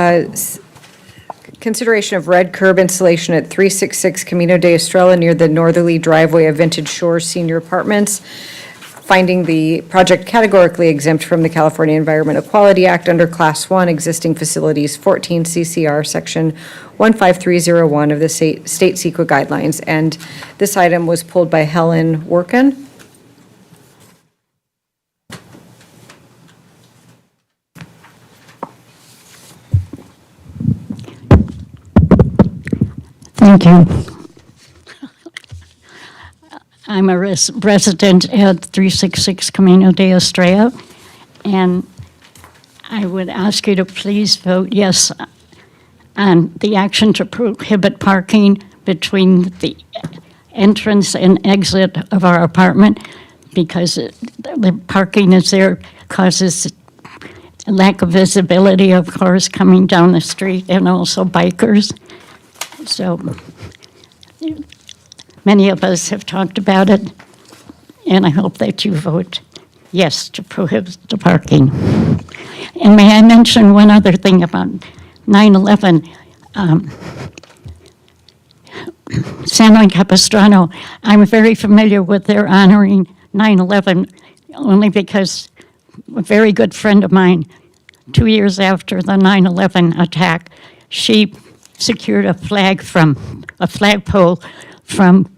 C: consideration of red curb installation at 366 Camino de Estrella near the northerly driveway of Vintage Shores Senior Apartments, finding the project categorically exempt from the California Environmental Quality Act under Class 1 Existing Facilities 14 CCR Section 15301 of the state CEQA guidelines. And this item was pulled by Helen Workin.
R: Thank you. I'm a resident at 366 Camino de Estrella, and I would ask you to please vote yes on the action to prohibit parking between the entrance and exit of our apartment because the parking is there, causes a lack of visibility of cars coming down the street and also bikers. So many of us have talked about it, and I hope that you vote yes to prohibit the parking. And may I mention one other thing about 9/11? San Juan Capistrano, I'm very familiar with their honoring 9/11 only because a very good friend of mine, 2 years after the 9/11 attack, she secured a flagpole from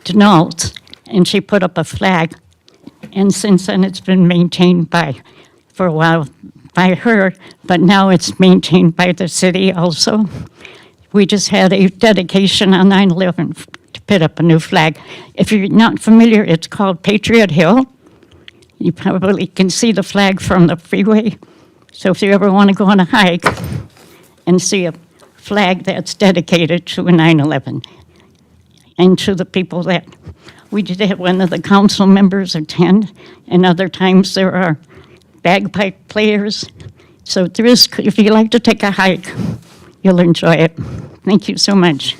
R: Denalt, and she put up a flag. And since then, it's been maintained for a while by her, but now it's maintained by the city also. We just had a dedication on 9/11 to put up a new flag. If you're not familiar, it's called Patriot Hill. You probably can see the flag from the freeway. So if you ever want to go on a hike and see a flag that's dedicated to 9/11 and to the people that we did have one of the council members attend, and other times there are bagpipe players. So there is, if you like to take a hike, you'll enjoy it. Thank you so much.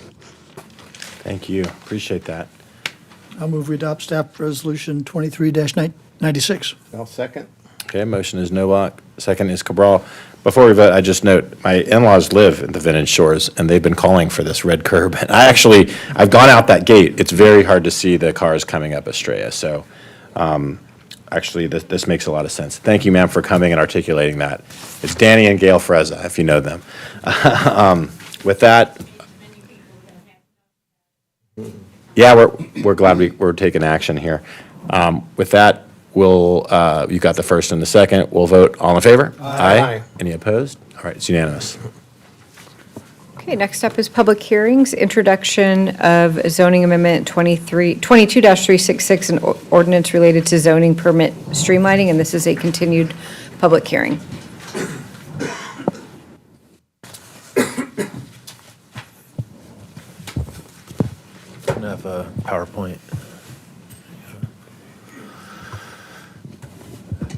B: Thank you. Appreciate that.
O: I'll move we adopt staff resolution 23-96.
J: I'll second.
B: Okay, motion is Nowak, second is Cabral. Before we vote, I just note, my in-laws live in the Vintage Shores, and they've been calling for this red curb. And I've gone out that gate. It's very hard to see the cars coming up Estrella. So actually, this makes a lot of sense. Thank you, ma'am, for coming and articulating that. It's Danny and Gail Frezza, if you know them. With that, yeah, we're glad we're taking action here. With that, you got the first and the second. We'll vote. All in favor?
J: Aye.
B: Any opposed? All right, it's unanimous.
C: Okay, next up is public hearings, introduction of zoning amendment 22-366, an ordinance related to zoning permit streamlining, and this is a continued public hearing.
S: I have a PowerPoint.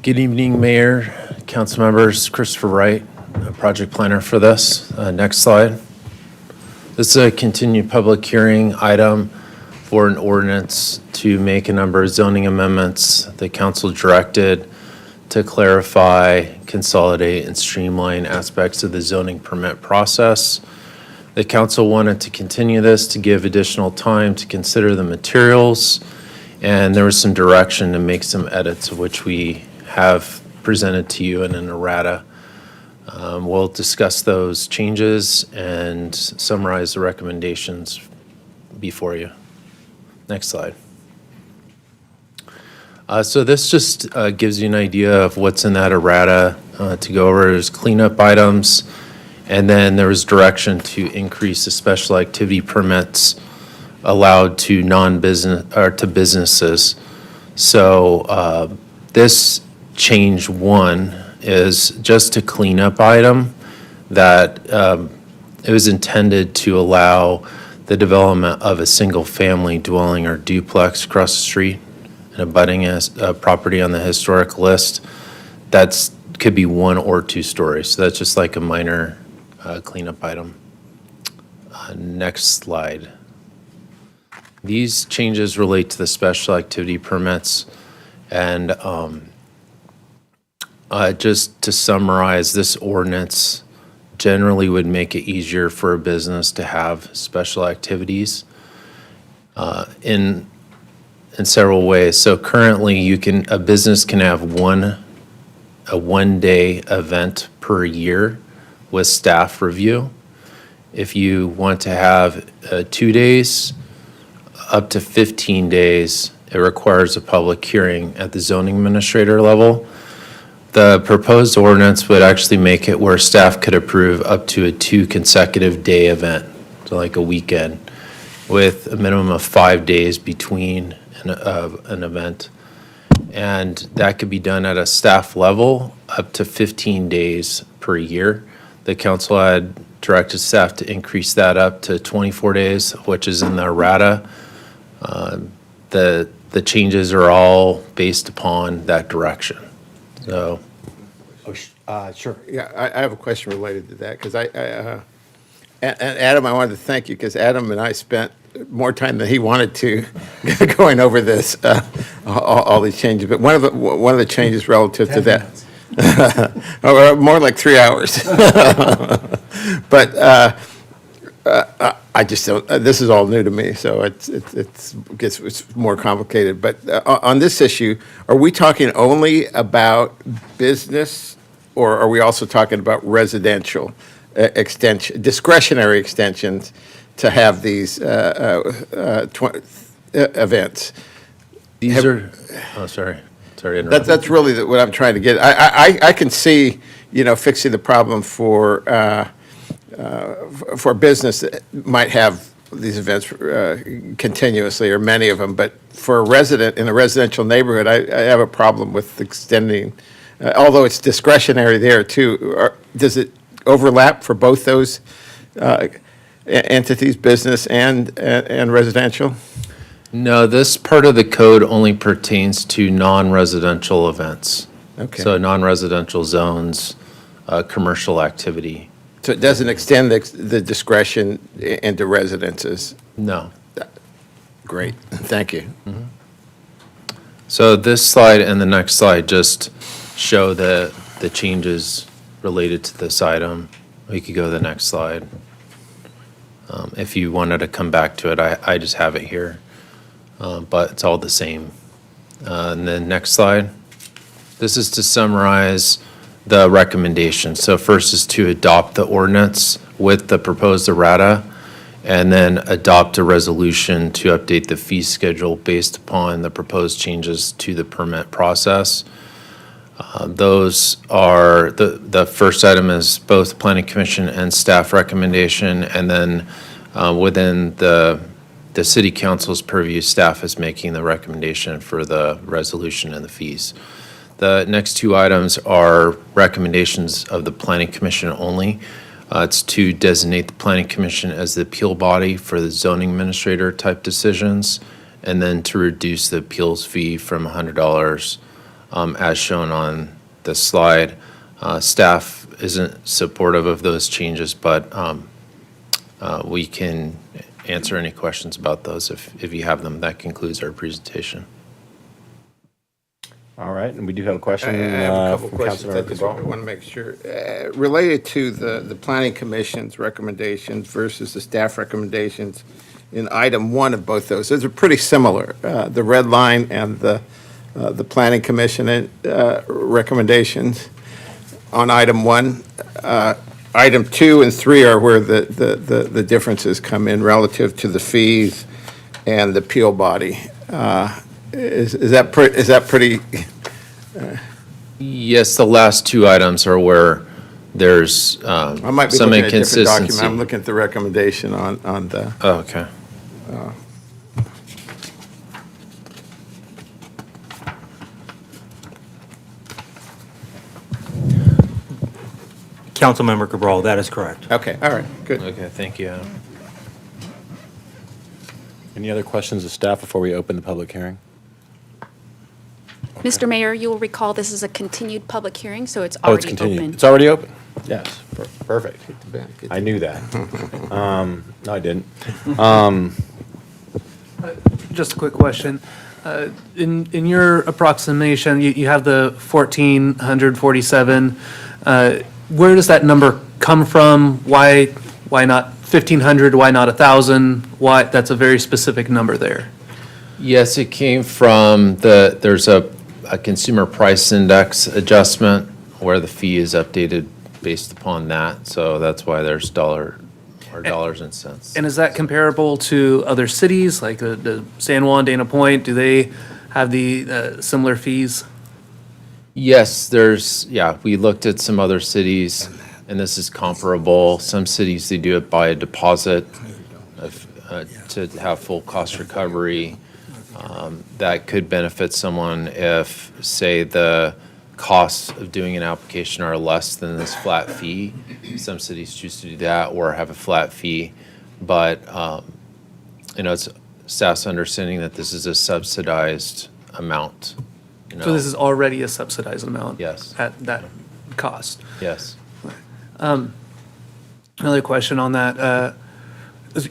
S: Good evening, Mayor, council members. Christopher Wright, project planner for this. Next slide. This is a continued public hearing item for an ordinance to make a number of zoning amendments the council directed to clarify, consolidate, and streamline aspects of the zoning permit process. The council wanted to continue this to give additional time to consider the materials, and there was some direction to make some edits, of which we have presented to you in an errata. We'll discuss those changes and summarize the recommendations before you. Next slide. So this just gives you an idea of what's in that errata to go over. There's cleanup items, and then there was direction to increase the special activity permits allowed to non-business or to businesses. So this change one is just a cleanup item that it was intended to allow the development of a single-family dwelling or duplex across the street and abutting a property on the historic list. That's could be 1 or 2 stories. So that's just like a minor cleanup item. Next slide. These changes relate to the special activity permits, and just to summarize, this ordinance generally would make it easier for a business to have special activities in several ways. So currently, a business can have a one-day event per year with staff review. If you want to have 2 days, up to 15 days, it requires a public hearing at the zoning administrator level. The proposed ordinance would actually make it where staff could approve up to a 2 consecutive day event, so like a weekend, with a minimum of 5 days between an event. And that could be done at a staff level up to 15 days per year. The council had directed staff to increase that up to 24 days, which is in the errata. The changes are all based upon that direction. So,
B: Sure.
J: Yeah, I have a question related to that, because and Adam, I wanted to thank you, because Adam and I spent more time than he wanted to going over this, all these changes. But one of the changes relative to that, or more like 3 hours. But I just don't, this is all new to me, so it's more complicated. But on this issue, are we talking only about business, or are we also talking about residential extension, discretionary extensions to have these events?
S: these are, oh, sorry to interrupt.
J: That's really what I'm trying to get. I can see, fixing the problem for business that might have these events continuously, or many of them, but for a resident in a residential neighborhood, I have a problem with extending, although it's discretionary there too. Does it overlap for both those entities, business and residential?
S: No, this part of the code only pertains to non-residential events.
J: Okay.
S: So non-residential zones, commercial activity.
J: So it doesn't extend the discretion into residences?
S: No.
J: Great, thank you.
S: So this slide and the next slide just show the changes related to this item. We could go to the next slide. If you wanted to come back to it, I just have it here. But it's all the same. And then next slide. This is to summarize the recommendations. So first is to adopt the ordinance with the proposed errata, and then adopt a resolution to update the fee schedule based upon the proposed changes to the permit process. Those are, the first item is both Planning Commission and staff recommendation, and then within the City Council's purview, staff is making the recommendation for the resolution and the fees. The next two items are recommendations of the Planning Commission only. It's to designate the Planning Commission as the appeal body for the zoning administrator type decisions, and then to reduce the appeals fee from $100 as shown on the slide. Staff isn't supportive of those changes, but we can answer any questions about those if you have them. That concludes our presentation.
B: All right, and we do have a question.
J: I have a couple
B: from
J: questions. I
B: Councilmember
J: just
B: Cabral.
J: want to make sure. Related to the Planning Commission's recommendations versus the staff recommendations in item one of both those are pretty similar. The red line and the Planning Commission recommendations on item one. Item 2 and 3 are where the differences come in relative to the fees and the appeal body. Is that pretty?
S: Yes, the last two items are where there's
J: I might be
S: some
J: looking at a different document.
S: inconsistency.
J: I'm looking at the recommendation on the.
S: Oh, okay.
T: Councilmember Cabral, that is correct.
J: Okay, all right, good.
S: Okay, thank you, Adam.
B: Any other questions of staff before we open the public hearing?
Q: Mr. Mayor, you will recall this is a continued public hearing, so it's
B: Oh, it's
Q: already
B: continued.
Q: open.
B: It's already open? Yes, perfect.
J: Get
B: I knew that. No, I didn't.
A: Just a quick question. In your approximation, you have the 1,447. Where does that number come from? Why not 1,500? Why not 1,000? Why, that's a very specific number there.
S: Yes, it came from there's a consumer price index adjustment where the fee is updated based upon that. So that's why there's dollars and cents.
A: And is that comparable to other cities, like the San Juan, Dana Point? Do they have the similar fees?
S: Yes, we looked at some other cities, and this is comparable. Some cities, they do it by a deposit to have full cost recovery. That could benefit someone if, say, the costs of doing an application are less than this flat fee. Some cities choose to do that or have a flat fee. But, staff's understanding that this is a subsidized amount. you
A: So
S: know?
A: this is already a subsidized amount?
S: Yes.
A: At that cost?
S: Yes.
A: Another question on that.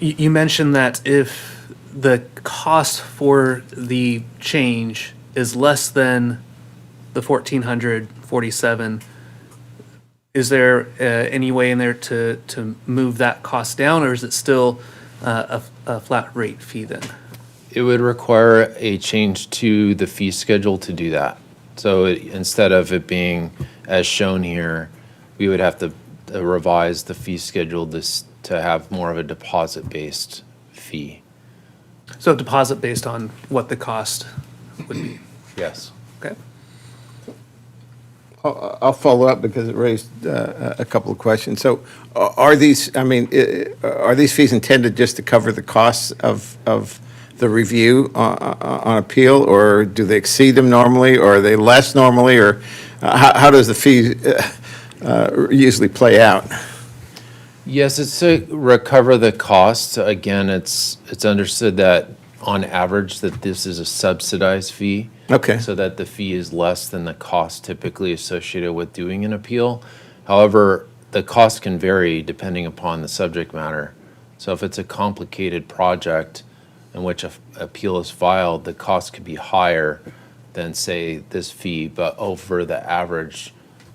A: You mentioned that if the cost for the change is less than the 1,447, is there any way in there to move that cost down, or is it still a flat rate fee then?
S: It would require a change to the fee schedule to do that. So instead of it being as shown here, we would have to revise the fee schedule to have more of a deposit-based fee.
A: So deposit based on what the cost would be?
S: Yes.
A: Okay.
J: I'll follow up because it raised a couple of questions. So are these, are these fees intended just to cover the costs of the review on appeal, or do they exceed them normally, or are they less normally, or how does the fee usually play out?
S: Yes, it's to recover the cost. Again, it's understood that on average that this is a subsidized fee.
J: Okay.
S: So that the fee is less than the cost typically associated with doing an appeal. However, the cost can vary depending upon the subject matter. So if it's a complicated project in which an appeal is filed, the cost could be higher than, say, this fee, but over the average,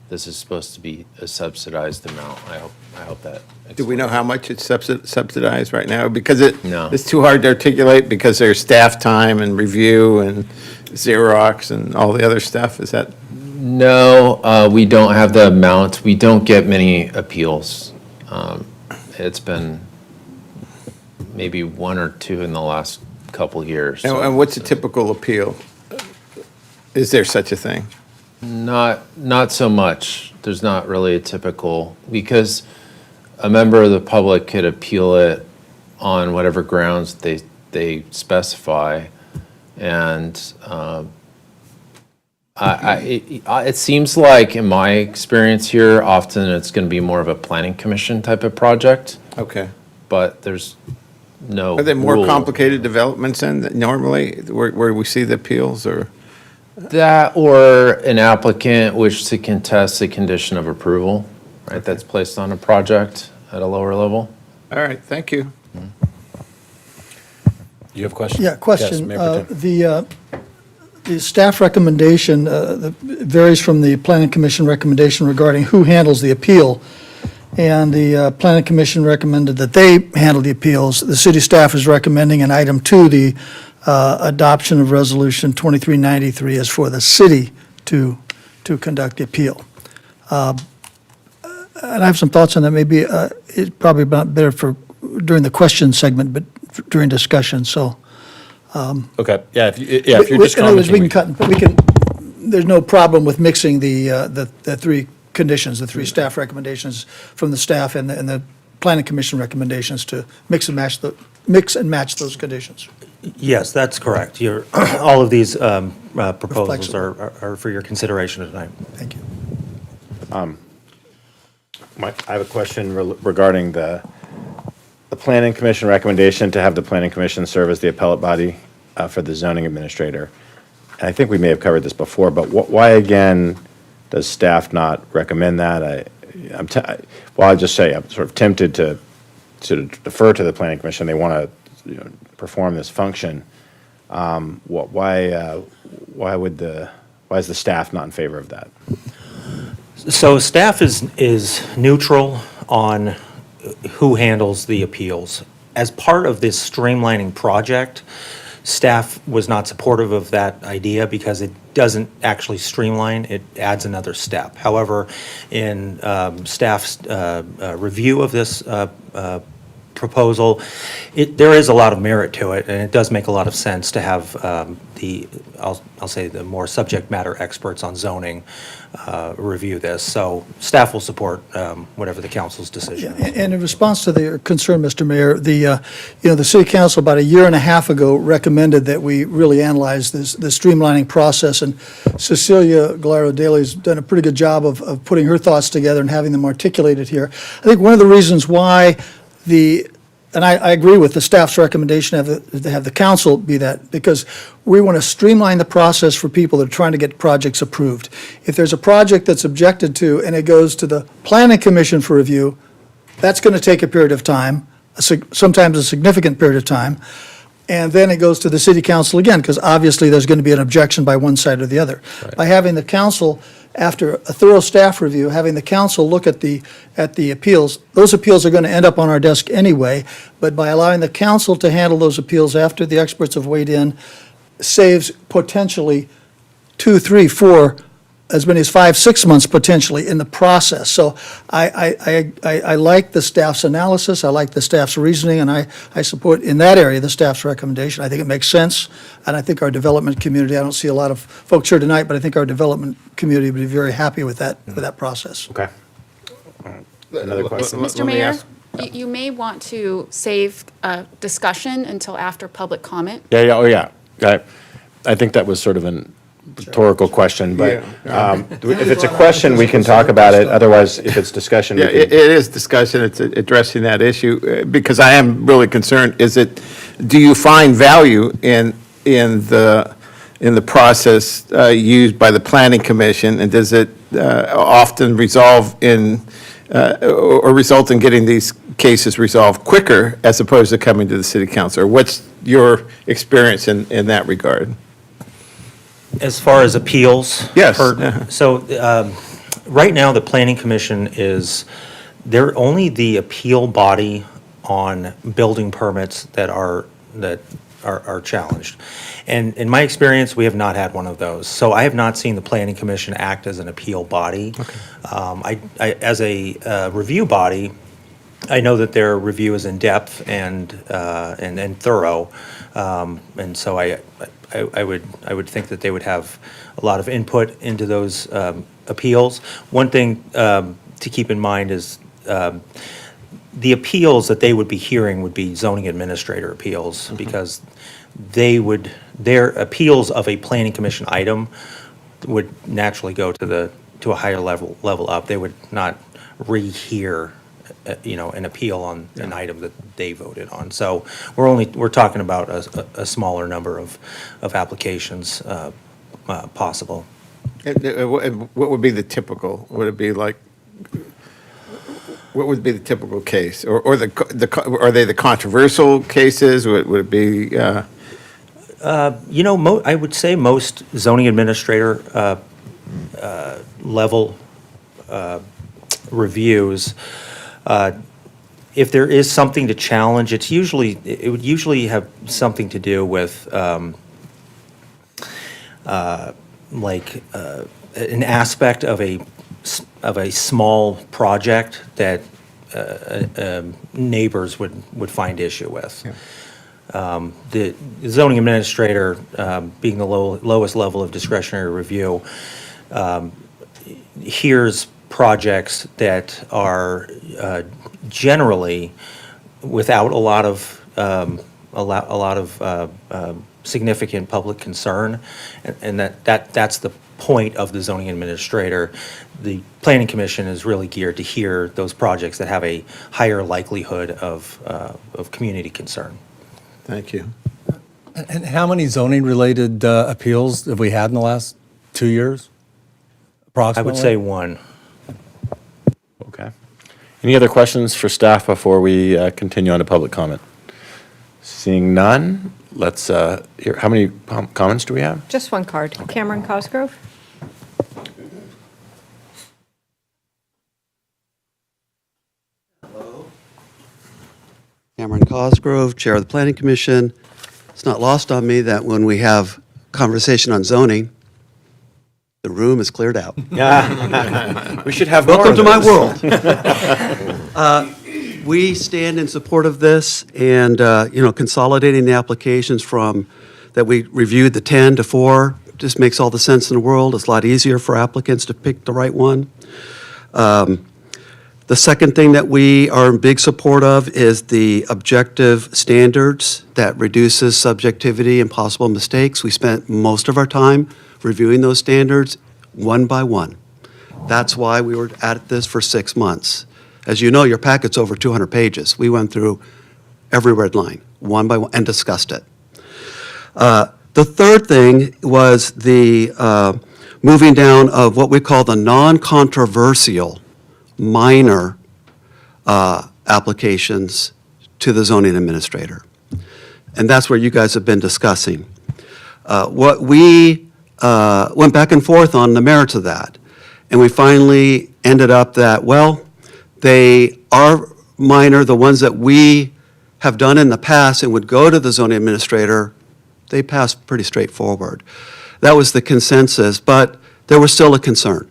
S: this is supposed to be a subsidized amount. I hope that.
J: Do we know how much it's subsidized right now? Because
S: No.
J: it's too hard to articulate because there's staff time and review and Xerox and all the other stuff. Is that?
S: No, we don't have the amount. We don't get many appeals. It's been maybe one or two in the last couple years.
J: And what's a typical appeal? Is there such a thing?
S: Not so much. There's not really a typical, because a member of the public could appeal it on whatever grounds they specify. And it seems like, in my experience here, often it's going to be more of a planning commission type of project.
J: Okay.
S: But there's no
J: Are there more
S: rule.
J: complicated developments than normally where we see the appeals, or?
S: That, or an applicant wish to contest the condition of approval, right, that's placed on a project at a lower level.
J: All right, thank you.
B: You have a question?
O: Yeah, question.
B: Yes, Mayor Pro Tem.
O: The staff recommendation varies from the planning commission recommendation regarding who handles the appeal. And the planning commission recommended that they handle the appeals. The city staff is recommending in item 2, the adoption of resolution 2393 is for the city to conduct the appeal. And I have some thoughts on that. Maybe it's probably not better for during the question segment, but during discussion, so.
B: Okay, yeah, if you're just
O: In other words,
B: commenting.
O: we can, there's no problem with mixing the three conditions, the three staff recommendations from the staff and the planning commission recommendations to mix and match those conditions.
T: Yes, that's correct. All of these proposals
O: flexible.
T: are for your consideration tonight.
O: Thank you.
B: I have a question regarding the planning commission recommendation to have the planning commission serve as the appellate body for the zoning administrator. And I think we may have covered this before, but why again does staff not recommend that? I'll just say I'm sort of tempted to defer to the planning commission. They want to perform this function. Why is the staff not in favor of that?
T: So staff is neutral on who handles the appeals. As part of this streamlining project, staff was not supportive of that idea because it doesn't actually streamline, it adds another step. However, in staff's review of this proposal, there is a lot of merit to it, and it does make a lot of sense to have I'll say the more subject matter experts on zoning review this. So staff will support whatever the council's decision is.
O: And in response to the concern, Mr. Mayor, the city council about a year and a half ago recommended that we really analyze the streamlining process, and Cecilia Gallardo-Daly's done a pretty good job of putting her thoughts together and having them articulated here. I think one of the reasons why the and I agree with the staff's recommendation to have the council be that, because we want to streamline the process for people that are trying to get projects approved. If there's a project that's objected to and it goes to the planning commission for review, that's going to take a period of time, sometimes a significant period of time, and then it goes to the city council again, because obviously there's going to be an objection by one side or the other. By having the council, after a thorough staff review, having the council look at the appeals, those appeals are going to end up on our desk anyway, but by allowing the council to handle those appeals after the experts have weighed in, saves potentially 2, 3, 4, as many as 5, 6 months potentially in the process. So I like the staff's analysis, I like the staff's reasoning, and I support in that area the staff's recommendation. I think it makes sense, and I think our development community, I don't see a lot of folks here tonight, but I think our development community would be very happy with that process.
B: Okay. Another question?
Q: Mr. Mayor, you may want to save discussion until after public comment.
B: Yeah. I think that was sort of an rhetorical question, but if it's a question, we can talk about it. Otherwise, if it's discussion, we
J: Yeah,
B: can.
J: it is discussion, it's addressing that issue, because I am really concerned, do you find value in the process used by the planning commission, and does it often resolve or result in getting these cases resolved quicker as opposed to coming to the city council? Or what's your experience in that regard?
T: As far as appeals?
J: Yes.
T: So right now, the Planning Commission they're only the appeal body on building permits that are challenged. And in my experience, we have not had one of those. So I have not seen the Planning Commission act as an appeal body. As a review body, I know that their review is in depth and thorough, and so I would think that they would have a lot of input into those appeals. One thing to keep in mind is the appeals that they would be hearing would be zoning administrator appeals, because their appeals of a planning commission item would naturally go to a higher level up. They would not rehear an appeal on an item that they voted on. So we're talking about a smaller number of applications possible.
J: And what would be the typical? Would it be like? What would be the typical case, or are they the controversial cases? Would it be?
T: I would say most zoning administrator level reviews. If there is something to challenge, it would usually have something to do with an aspect of a small project that neighbors would find issue with. The zoning administrator, being the lowest level of discretionary review, hears projects that are generally without a lot of significant public concern, and that's the point of the zoning administrator. The planning commission is really geared to hear those projects that have a higher likelihood of community concern.
J: Thank you.
G: And how many zoning-related appeals have we had in the last 2 years,
T: I
G: approximately?
T: would say one.
B: Okay. Any other questions for staff before we continue on to public comment? Seeing none, let's hear, how many comments do we have?
C: Just one card. Cameron Cosgrove?
U: Cameron Cosgrove, Chair of the Planning Commission. It's not lost on me that when we have conversation on zoning, the room is cleared out.
B: We should have more
U: Welcome
B: of
U: to my
B: those.
U: world. We stand in support of this and, consolidating the applications from, that we reviewed the 10 to 4, just makes all the sense in the world. It's a lot easier for applicants to pick the right one. The second thing that we are in big support of is the objective standards that reduces subjectivity and possible mistakes. We spent most of our time reviewing those standards one by one. That's why we were at this for 6 months. As you know, your packet's over 200 pages. We went through every red line, one by one, and discussed it. The third thing was the moving down of what we call the non-controversial minor applications to the zoning administrator. And that's where you guys have been discussing. What we went back and forth on the merits of that. And we finally ended up that, well, they are minor, the ones that we have done in the past and would go to the zoning administrator, they passed pretty straightforward. That was the consensus, but there was still a concern.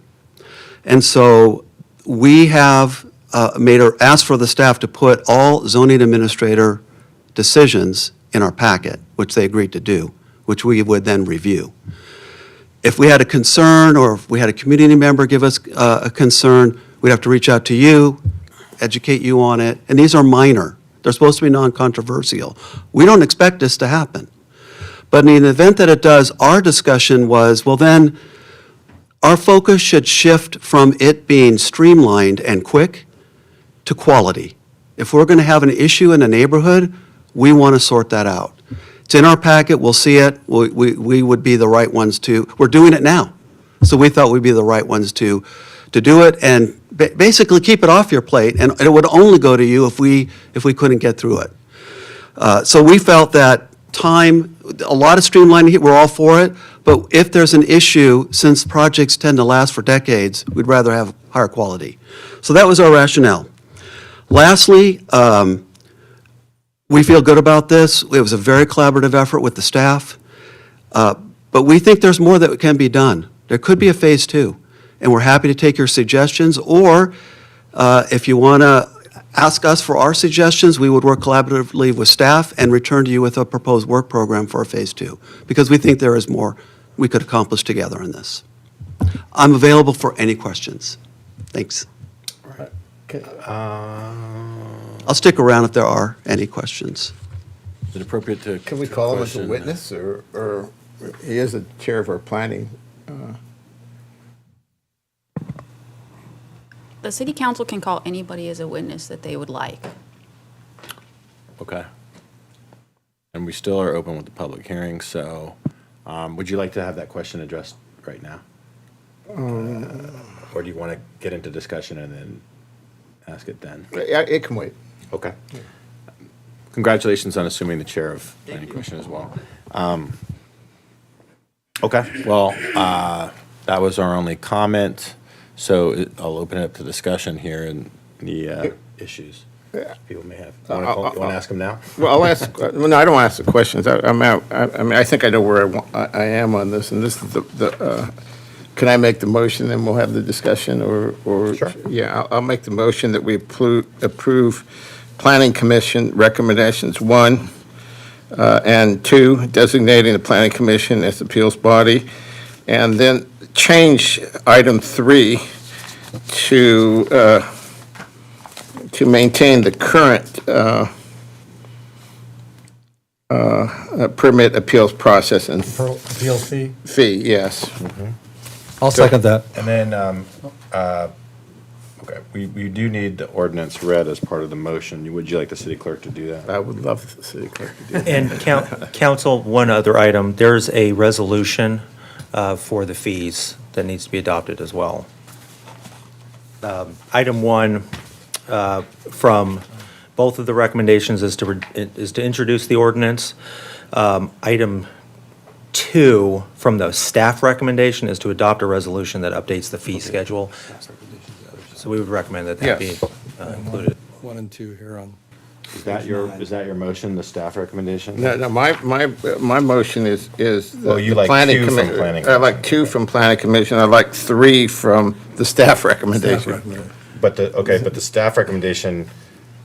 U: And so we have asked for the staff to put all zoning administrator decisions in our packet, which they agreed to do, which we would then review. If we had a concern, or if we had a community member give us a concern, we'd have to reach out to you, educate you on it, and these are minor. They're supposed to be non-controversial. We don't expect this to happen. But in the event that it does, our discussion was, well then, our focus should shift from it being streamlined and quick to quality. If we're going to have an issue in a neighborhood, we want to sort that out. It's in our packet, we'll see it, we would be the right ones to, we're doing it now. So we thought we'd be the right ones to do it and basically keep it off your plate, and it would only go to you if we couldn't get through it. So we felt that time, a lot of streamlining, we're all for it, but if there's an issue, since projects tend to last for decades, we'd rather have higher quality. So that was our rationale. Lastly, we feel good about this. It was a very collaborative effort with the staff, but we think there's more that can be done. There could be a phase 2, and we're happy to take your suggestions, or if you want to ask us for our suggestions, we would work collaboratively with staff and return to you with a proposed work program for a phase 2, because we think there is more we could accomplish together in this. I'm available for any questions. Thanks. I'll stick around if there are any questions.
B: Is it appropriate to?
J: Can we call him as a witness, or he is the chair of our planning?
Q: The city council can call anybody as a witness that they would like.
B: Okay. And we still are open with the public hearing, so would you like to have that question addressed right now? Or do you want to get into discussion and then ask it then?
J: It can wait.
B: Okay. Congratulations on assuming the chair of planning commission as well. Okay, well, that was our only comment, so I'll open it up to discussion here and the issues people may have. You want to ask them now?
J: Well, I'll ask, well, no, I don't want to ask the questions. I'm out. I mean, I think I know where I am on this, and this is can I make the motion and we'll have the discussion, or?
B: Sure.
J: Yeah, I'll make the motion that we approve Planning Commission recommendations 1 and 2, designating the Planning Commission as appeals body, and then change item 3 to maintain the current permit appeals process and
G: Appeal fee?
J: fee, yes.
G: I'll second that.
B: And then, okay, we do need the ordinance read as part of the motion. Would you like the city clerk to do that?
J: I would love the city clerk to do that.
T: And council, one other item, there's a resolution for the fees that needs to be adopted as well. Item 1 from both of the recommendations is to introduce the ordinance. Item 2 from the staff recommendation is to adopt a resolution that updates the fee schedule. So we would recommend that that be included.
G: 1 and 2 here on.
B: Is that your motion, the staff recommendation?
J: No, my motion is
B: Oh, you like 2 from planning.
J: I like 2 from planning commission. I like 3 from the staff recommendation.
B: But the staff recommendation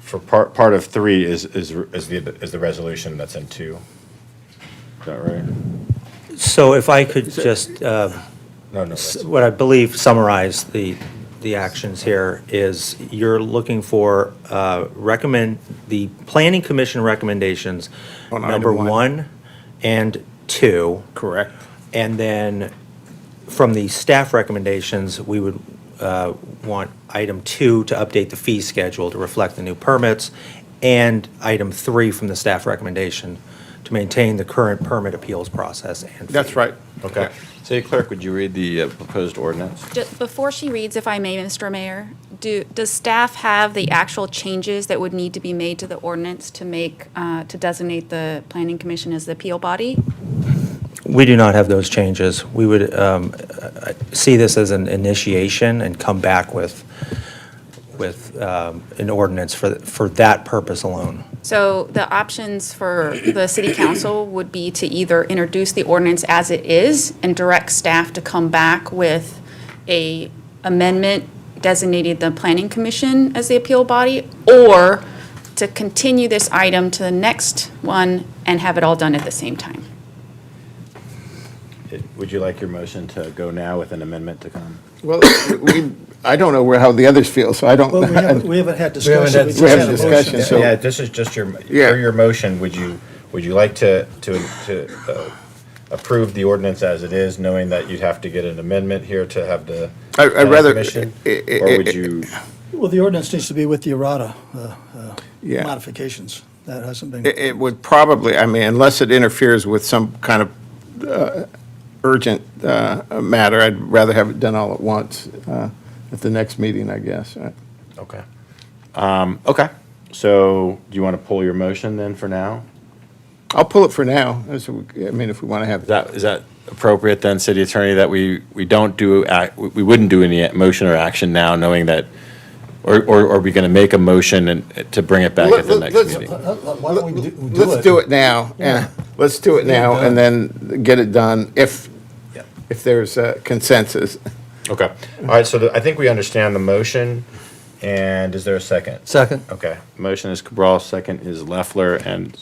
B: for part of 3 is the resolution that's in 2. Is that right?
T: So if I could just, what I believe summarize the actions here is you're looking for the planning commission recommendations,
J: On
T: number
J: item
T: 1 and 2.
J: Correct.
T: And then from the staff recommendations, we would want item 2 to update the fee schedule to reflect the new permits, and item 3 from the staff recommendation to maintain the current permit appeals process and fee.
J: That's right.
B: Okay. City Clerk, would you read the proposed ordinance?
Q: Before she reads, if I may, Mr. Mayor, does staff have the actual changes that would need to be made to the ordinance to make, to designate the Planning Commission as the appeal body?
T: We do not have those changes. We would see this as an initiation and come back with an ordinance for that purpose alone.
Q: So the options for the city council would be to either introduce the ordinance as it is and direct staff to come back with a amendment designating the planning commission as the appeal body, or to continue this item to the next one and have it all done at the same time.
B: Would you like your motion to go now with an amendment to come?
J: Well, I don't know how the others feel, so I don't.
O: Well, we haven't had
J: We haven't
O: discussion.
J: had-
O: just
J: we haven't
O: had a
J: discussion,
O: motion.
J: so-
B: Yeah, this is just your,
J: Yeah.
B: for your motion, would you like to approve the ordinance as it is, knowing that you'd have to get an amendment here to have the
J: I'd
B: planning
J: rather-
B: commission? Or would you,
O: Well, the ordinance needs to be with the errata
J: Yeah.
O: modifications. That hasn't been.
J: It would probably, I mean, unless it interferes with some kind of urgent matter, I'd rather have it done all at once at the next meeting, I guess.
B: okay. Okay, so do you want to pull your motion then for now?
J: I'll pull it for now. I mean, if we want to have.
B: Is that appropriate then, City Attorney, that we don't do, we wouldn't do any motion or action now, knowing that, or are we going to make a motion and to bring it back at the next meeting?
O: Why don't we do it?
J: Let's do it now. Yeah, let's do it now and then get it done if there's a consensus.
B: Okay, all right, so I think we understand the motion, and is there a second?
G: Second.
B: Okay, motion is Cabral, second is Leffler, and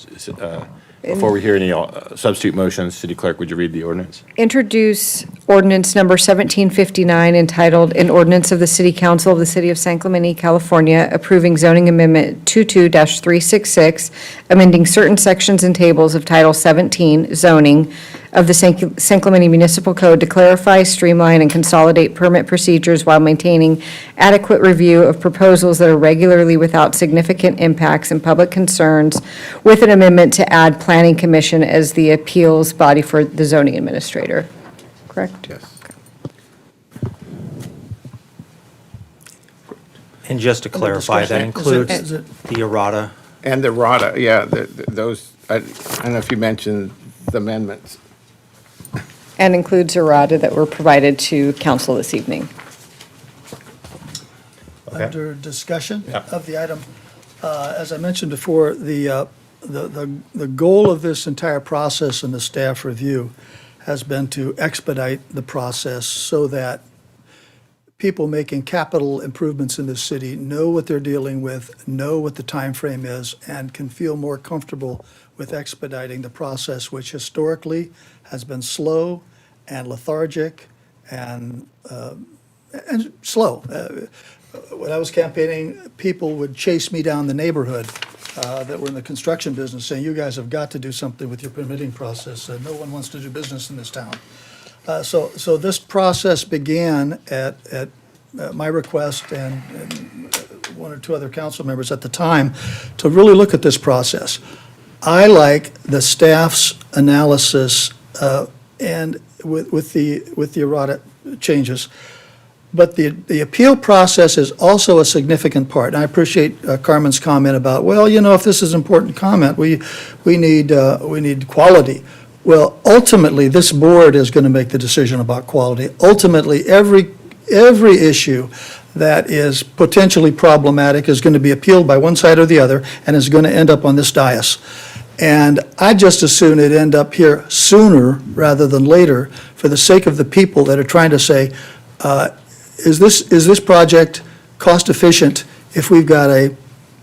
B: before we hear any substitute motions, City Clerk, would you read the ordinance?
C: Introduce ordinance number 1759 entitled, "An Ordinance of the City Council of the City of San Clemente, California, approving zoning amendment 22-366, amending certain sections and tables of Title 17 zoning of the San Clemente Municipal Code to clarify, streamline, and consolidate permit procedures while maintaining adequate review of proposals that are regularly without significant impacts and public concerns, with an amendment to add Planning Commission as the appeals body for the zoning administrator." Correct?
J: Yes.
T: And just to clarify, that includes
O: Is it-
T: the errata.
J: And the RADA, yeah, those, I don't know if you mentioned the amendments.
C: And includes errata that were provided to council this evening.
B: Okay.
O: Under discussion
B: Yeah.
O: of the item, as I mentioned before, the goal of this entire process and the staff review has been to expedite the process so that people making capital improvements in the city know what they're dealing with, know what the time frame is, and can feel more comfortable with expediting the process, which historically has been slow and lethargic and slow. When I was campaigning, people would chase me down the neighborhood that were in the construction business, saying, "You guys have got to do something with your permitting process. No one wants to do business in this town." So this process began at my request and one or two other council members at the time to really look at this process. I like the staff's analysis and with the errata changes. But the appeal process is also a significant part. And I appreciate Carmen's comment about, well, you know, if this is an important comment, we need quality. Well, ultimately, this board is going to make the decision about quality. Ultimately, every issue that is potentially problematic is going to be appealed by one side or the other and is going to end up on this dais. And I'd just as soon it end up here sooner rather than later for the sake of the people that are trying to say, is this project cost efficient if we've got a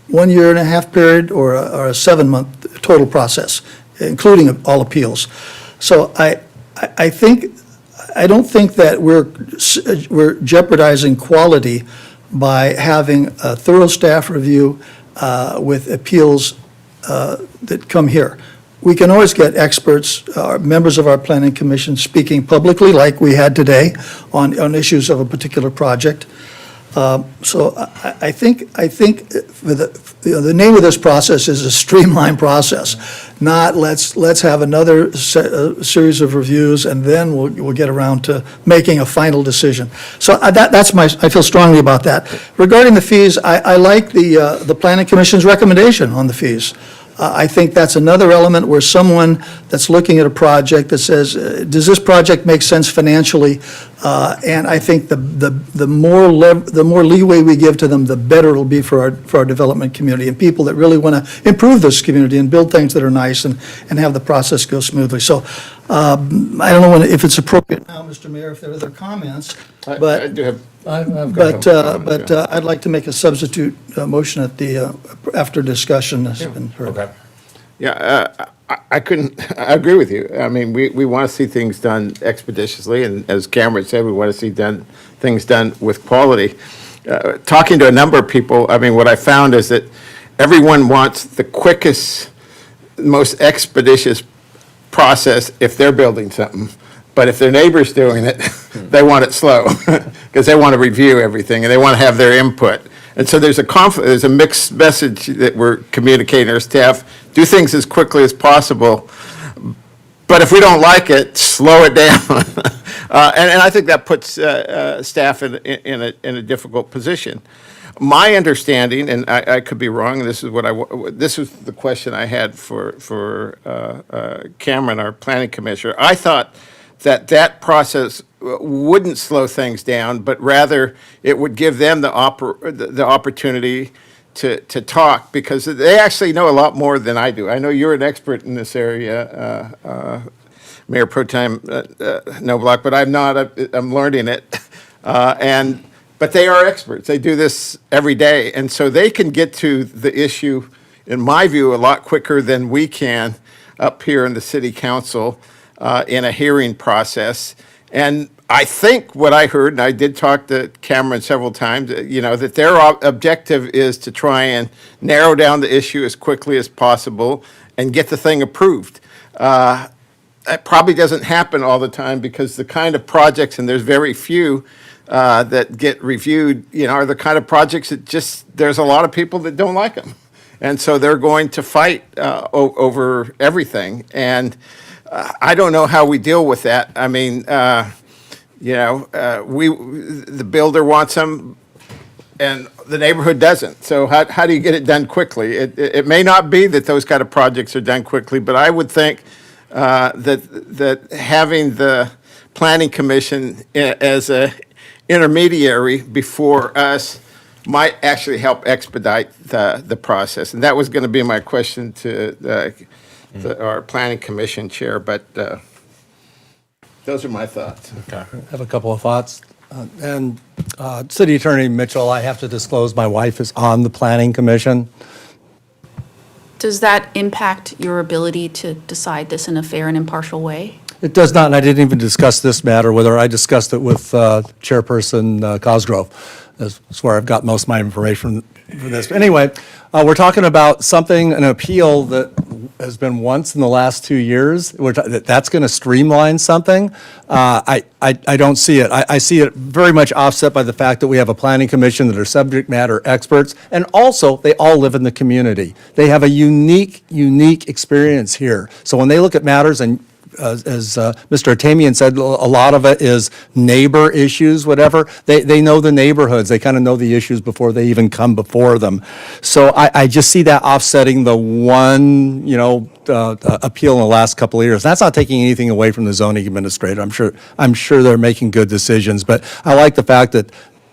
O: 1 year and a half period or a 7-month total process, including all appeals? So I don't think that we're jeopardizing quality by having a thorough staff review with appeals that come here. We can always get experts, members of our planning commission speaking publicly like we had today on issues of a particular project. So I think for the name of this process is a streamlined process, not let's have another series of reviews and then we'll get around to making a final decision. So I feel strongly about that. Regarding the fees, I like the Planning Commission's recommendation on the fees. I think that's another element where someone that's looking at a project that says, does this project make sense financially? And I think the more leeway we give to them, the better it'll be for our development community and people that really want to improve this community and build things that are nice and have the process go smoothly. So I don't know if it's appropriate now, Mr. Mayor, if there are other comments, but
J: I do have.
O: but I'd like to make a substitute motion at after discussion has been heard.
J: Okay. Yeah, I I agree with you. I mean, we want to see things done expeditiously, and as Cameron said, we want to see things done with quality. Talking to a number of people, I mean, what I found is that everyone wants the quickest, most expeditious process if they're building something. But if their neighbor's doing it, they want it slow, because they want to review everything, and they want to have their input. And so there's a conflict, there's a mixed message that we're communicating to our staff, do things as quickly as possible, but if we don't like it, slow it down. And I think that puts staff in a difficult position. My understanding, and I could be wrong, this is the question I had for Cameron, our planning commissioner. I thought that process wouldn't slow things down, but rather it would give them the opportunity to talk, because they actually know a lot more than I do. I know you're an expert in this area, Mayor Pro Tem Noblock, but I'm not. I'm learning it, but they are experts. They do this every day, and so they can get to the issue, in my view, a lot quicker than we can up here in the city council. In a hearing process. And I think what I heard, and I did talk to Cameron several times, that their objective is to try and narrow down the issue as quickly as possible and get the thing approved. That probably doesn't happen all the time, because the kind of projects, and there's very few that get reviewed, are the kind of projects that there's a lot of people that don't like them. And so they're going to fight over everything. And I don't know how we deal with that. I mean, the builder wants them and the neighborhood doesn't. So how do you get it done quickly? It may not be that those kind of projects are done quickly, but I would think that having the Planning Commission as a intermediary before us might actually help expedite the process. And that was going to be my question to our Planning Commission chair, but those are my thoughts.
G: Okay. I have a couple of thoughts. City Attorney Mitchell, I have to disclose my wife is on the Planning Commission.
Q: Does that impact your ability to decide this in a fair and impartial way?
G: It does not, and I didn't even discuss this matter with her. I discussed it with Chairperson Cosgrove. That's where I've got most of my information for this. But anyway, we're talking about an appeal that has been once in the last 2 years. That's going to streamline something. I don't see it. I see it very much offset by the fact that we have a planning commission that are subject matter experts, and also they all live in the community. They have a unique experience here. So when they look at matters, and as Mr. Atamian said, a lot of it is neighbor issues, whatever. They know the neighborhoods. They kind of know the issues before they even come before them. So I just see that offsetting the one, appeal in the last couple of years. That's not taking anything away from the zoning administrator. I'm sure they're making good decisions. But I like the fact that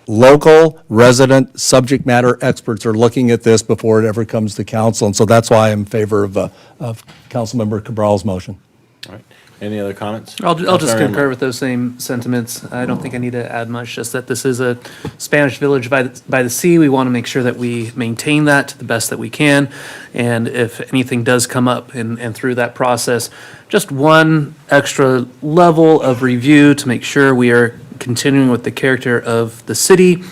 G: local, resident, subject matter experts are looking at this before it ever comes to council. And so that's why I'm in favor of Councilmember Cabral's motion.
B: All right. Any other comments?
A: I'll just concur with those same sentiments. I don't think I need to add much, just that this is a Spanish village by the sea. We want to make sure that we maintain that to the best that we can. And if anything does come up and through that process, just one extra level of review to make sure we are continuing with the character of the city.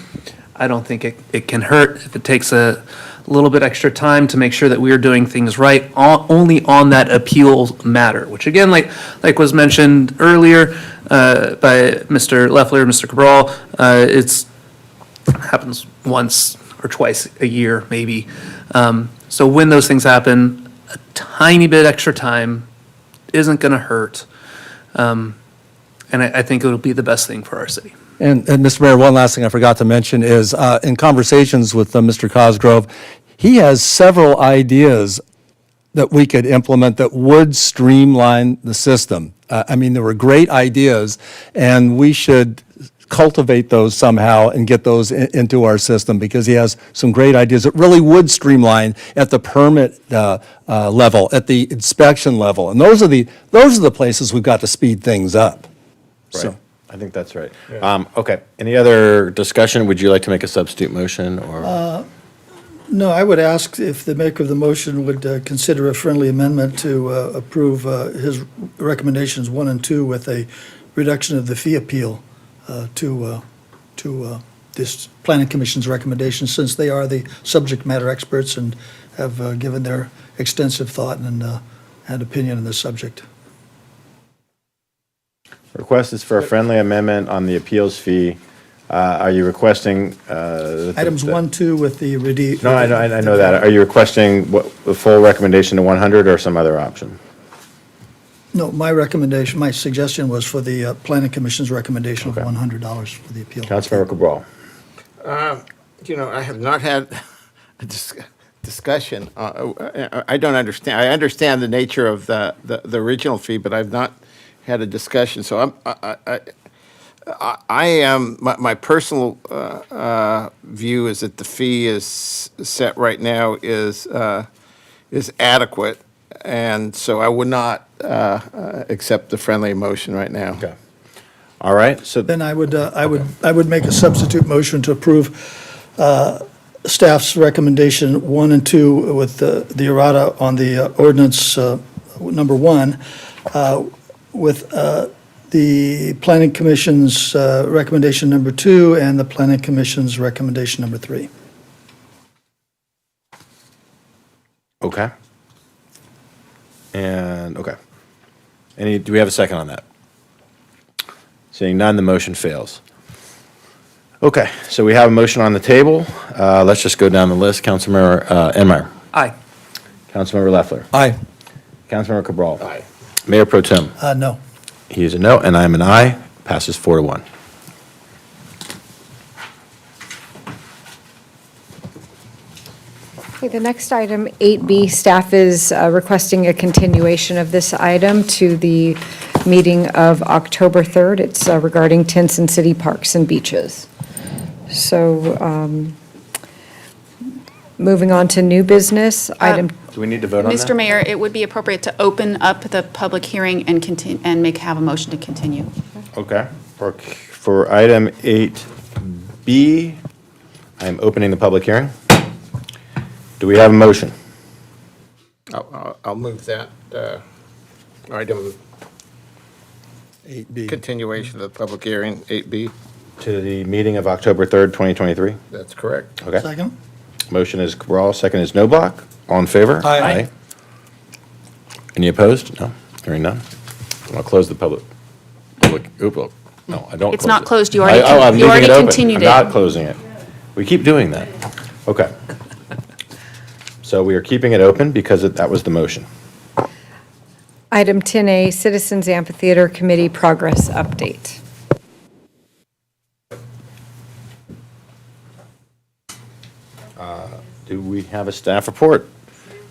A: I don't think it can hurt if it takes a little bit extra time to make sure that we are doing things right only on that appeal matter, which again, like was mentioned earlier by Mr. Leffler, Mr. Cabral, happens once or twice a year, maybe. So when those things happen, a tiny bit extra time isn't going to hurt. And I think it'll be the best thing for our city.
G: And Mr. Mayor, one last thing I forgot to mention is, in conversations with Mr. Cosgrove, he has several ideas that we could implement that would streamline the system. I mean, there were great ideas, and we should cultivate those somehow and get those into our system, because he has some great ideas that really would streamline at the permit level, at the inspection level. And those are the places we've got to speed things up.
B: Right. I think that's right. Okay. Any other discussion? Would you like to make a substitute motion or?
O: No, I would ask if the maker of the motion would consider a friendly amendment to approve his recommendations 1 and 2 with a reduction of the fee appeal to this Planning Commission's recommendations, since they are the subject matter experts and have given their extensive thought and opinion on this subject.
B: Request is for a friendly amendment on the appeals fee. Are you requesting?
O: Items 1, 2 with the
B: No, I know that. Are you requesting the full recommendation to 100 or some other option?
O: No, my suggestion was for the Planning Commission's recommendation of $100 for the appeal.
B: Councilmember Cabral.
J: I have not had a discussion. I don't understand. I understand the nature of the original fee, but I've not had a discussion. So I am, my personal view is that the fee is set right now is adequate, and so I would not accept the friendly motion right now.
B: Okay. All right. So
O: then I would make a substitute motion to approve staff's recommendation 1 and 2 with the errata on the ordinance number 1, with the Planning Commission's recommendation number 2 and the Planning Commission's recommendation number 3.
B: Okay. Okay. Do we have a second on that? Seeing none, the motion fails. Okay, so we have a motion on the table. Let's just go down the list. Councilmember Enmeyer.
A: Aye.
B: Councilmember Leffler.
G: Aye.
B: Councilmember Cabral. Aye. Mayor Pro Tem.
O: No.
B: He is a no, and I'm an aye. Passes 4-1.
C: Okay, the next item, 8B, staff is requesting a continuation of this item to the meeting of October 3rd. It's regarding tents in city parks and beaches. So, moving on to new business, item.
B: Do we need to vote on that?
Q: Mr. Mayor, it would be appropriate to open up the public hearing and have a motion to continue.
B: Okay. For item 8B, I'm opening the public hearing. Do we have a motion?
J: I'll move that item,
G: 8B.
J: continuation of the public hearing, 8B.
B: To the meeting of October 3rd, 2023?
J: That's correct.
B: Okay.
O: Second?
B: Motion is Cabral, second is Noblock. All in favor?
G: Aye.
B: Any opposed? No. Hearing none. I'll close the public. No, I don't.
Q: It's
B: close
Q: not
B: it.
Q: closed. You
B: I'm
Q: already
B: leaving it open.
Q: continued it.
B: I'm not closing it. We keep doing that. Okay. So we are keeping it open because that was the motion.
C: Item 10A, Citizens Amphitheater Committee Progress Update.
B: Do we have a staff report?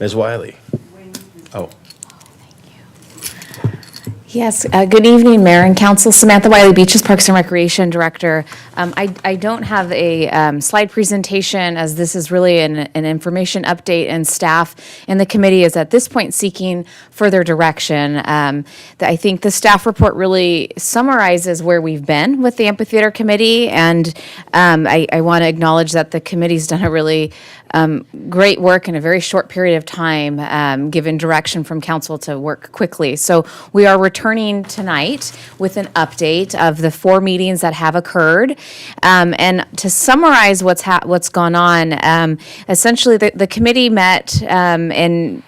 B: Ms. Wiley? Oh.
F: Yes, good evening, Mayor and Council. Samantha Wiley, Beaches, Parks and Recreation Director. I don't have a slide presentation, as this is really an information update, and staff and the committee is at this point seeking further direction. I think the staff report really summarizes where we've been with the Amphitheater Committee, and I want to acknowledge that the committee's done a really great work in a very short period of time, given direction from council to work quickly. So we are returning tonight with an update of the 4 meetings that have occurred. And to summarize what's gone on, essentially the committee met and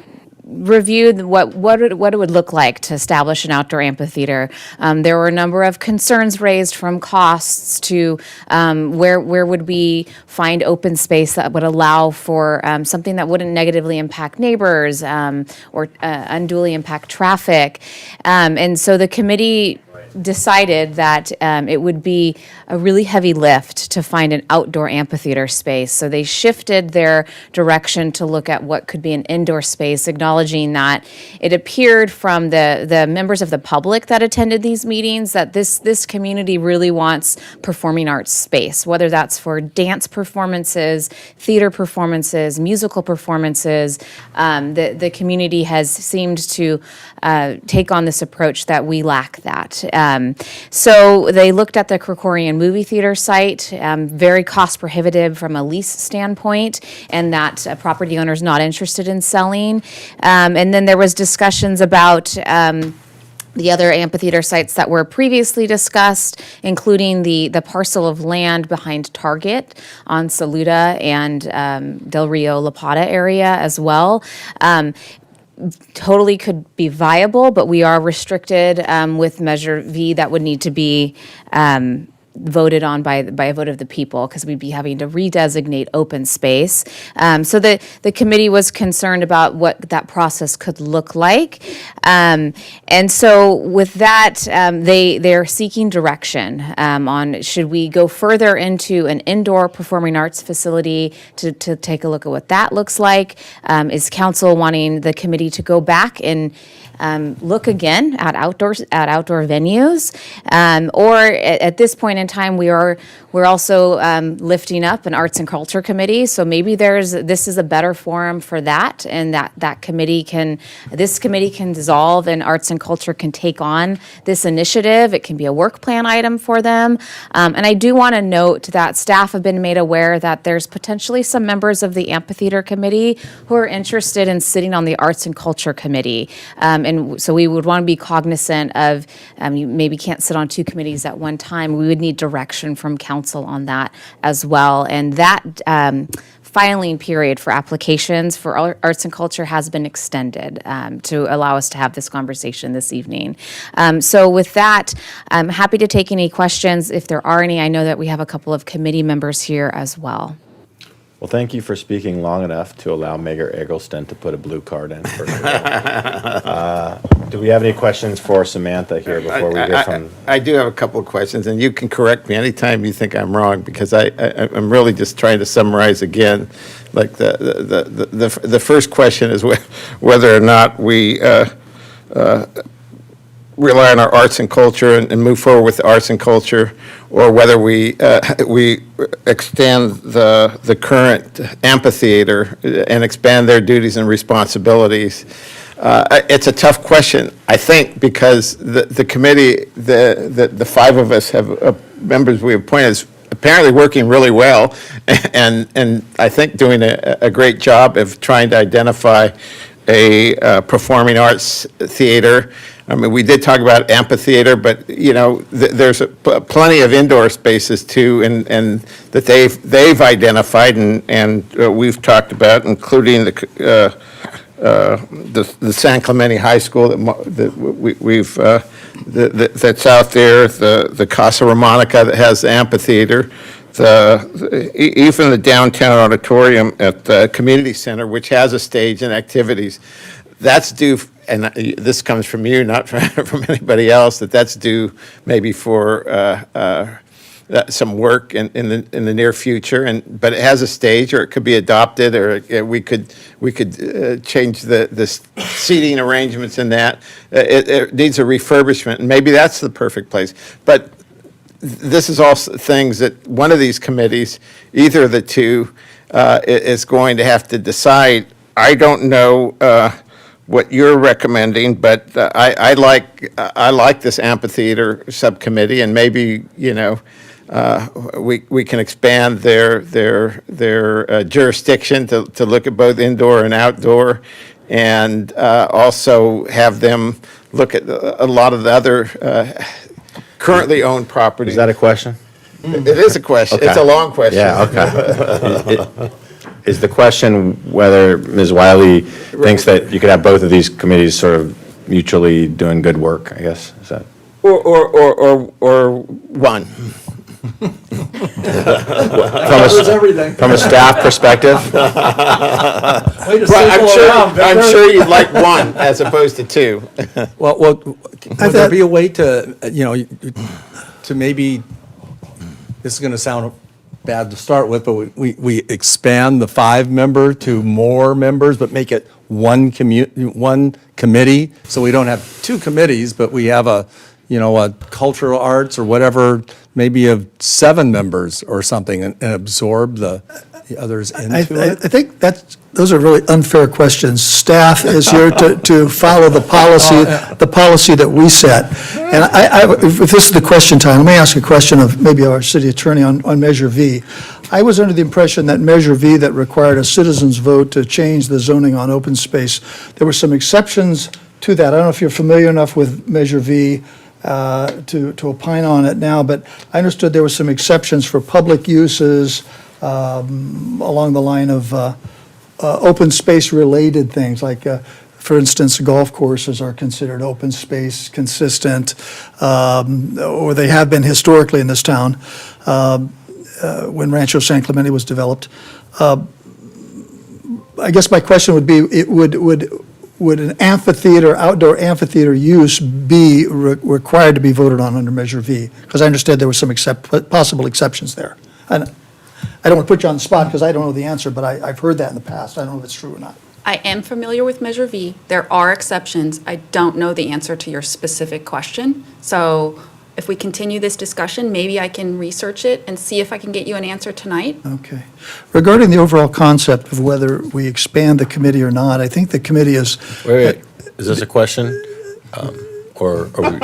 F: reviewed what it would look like to establish an outdoor amphitheater. There were a number of concerns raised, from costs to where would we find open space that would allow for something that wouldn't negatively impact neighbors or unduly impact traffic. And so the committee decided that it would be a really heavy lift to find an outdoor amphitheater space. So they shifted their direction to look at what could be an indoor space, acknowledging that it appeared from the members of the public that attended these meetings that this community really wants performing arts space, whether that's for dance performances, theater performances, musical performances. The community has seemed to take on this approach that we lack that. So they looked at the Krikorian movie theater site, very cost prohibitive from a lease standpoint, and that property owner's not interested in selling. And then there was discussions about the other amphitheater sites that were previously discussed, including the parcel of land behind Target on Saluda and Del Rio La Plata area as well. Totally could be viable, but we are restricted with Measure V that would need to be voted on by a vote of the people, because we'd be having to redesignate open space. So the committee was concerned about what that process could look like. And so with that, they're seeking direction on should we go further into an indoor performing arts facility to take a look at what that looks like. Is council wanting the committee to go back and look again at outdoor venues, or at this point in time, we're also lifting up an arts and culture committee. So maybe this is a better forum for that, and this committee can dissolve, and arts and culture can take on this initiative. It can be a work plan item for them. And I do want to note that staff have been made aware that there's potentially some members of the amphitheater committee who are interested in sitting on the arts and culture committee. And so we would want to be cognizant of, you maybe can't sit on two committees at one time. We would need direction from council on that as well. And that filing period for applications for arts and culture has been extended to allow us to have this conversation this evening. So with that, I'm happy to take any questions if there are any. I know that we have a couple of committee members here as well.
B: Well, thank you for speaking long enough to allow Mayor Eggleston to put a blue card in. Do we have any questions for Samantha here before we hear from?
J: I do have a couple of questions, and you can correct me anytime you think I'm wrong, because I'm really just trying to summarize again. Like the first question is whether or not we rely on our arts and culture and move forward with the arts and culture, or whether we extend the current amphitheater and expand their duties and responsibilities. It's a tough question, I think, because the committee, the five of us have members we appointed is apparently working really well, and I think doing a great job of trying to identify a performing arts theater. I mean, we did talk about amphitheater, but, you know, there's plenty of indoor spaces too, and that they've identified and we've talked about, including the San Clemente High School that's out there, the Casa Romanica that has the amphitheater, even the downtown auditorium at the community center, which has a stage and activities. That's due, and this comes from you, not from anybody else, that's due maybe for some work in the near future, but it has a stage, or it could be adopted, or we could change the seating arrangements in that. It needs a refurbishment, and maybe that's the perfect place. But this is all things that one of these committees, either of the two, is going to have to decide. I don't know what you're recommending, but I like this amphitheater subcommittee, and maybe, you know, we can expand their jurisdiction to look at both indoor and outdoor, and also have them look at a lot of the other currently owned properties.
B: Is that a question?
J: It is a question.
B: Okay.
J: It's a long question.
B: Yeah, okay. is the question whether Ms. Wiley thinks that you could have both of these committees sort of mutually doing good work, I guess, is that?
J: Or one.
B: From a staff perspective?
J: I'm sure you'd like one as opposed to two.
G: Well, would there be a way to, to maybe, this is going to sound bad to start with, but we expand the 5-member to more members, but make it one committee, so we don't have 2 committees, but we have a cultural arts or whatever, maybe of 7 members or something, and absorb the others into
O: I
G: it?
O: think those are really unfair questions. Staff is here to follow the policy that we set. And if this is the question time, let me ask a question of maybe our city attorney on Measure V. I was under the impression that Measure V that required a citizens vote to change the zoning on open space, there were some exceptions to that. I don't know if you're familiar enough with Measure V to opine on it now, but I understood there were some exceptions for public uses along the line of open space-related things, like, for instance, golf courses are considered open space consistent, or they have been historically in this town when Rancho San Clemente was developed. I guess my question would be, would an amphitheater, outdoor amphitheater use be required to be voted on under Measure V? Because I understand there were some possible exceptions there. And I don't want to put you on the spot because I don't know the answer, but I've heard that in the past. I don't know if it's true or not.
Q: I am familiar with Measure V. There are exceptions. I don't know the answer to your specific question. So if we continue this discussion, maybe I can research it and see if I can get you an answer tonight.
O: Okay. Regarding the overall concept of whether we expand the committee or not, I think the committee is.
B: Wait. Is this a question? Or are we?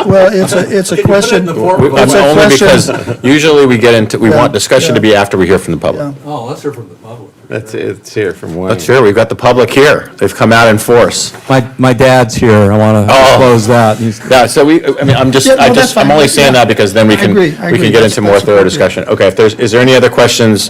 O: Well, it's a question.
B: Only because usually we want discussion to be after we hear from the public.
G: Oh, let's hear from the public.
J: It's here from Wayne.
B: Let's hear, we've got the public here. They've come out in force.
G: My dad's here, I want to disclose that.
B: Yeah, so I'm only saying that because then we can get into more thorough discussion. Okay, is there any other questions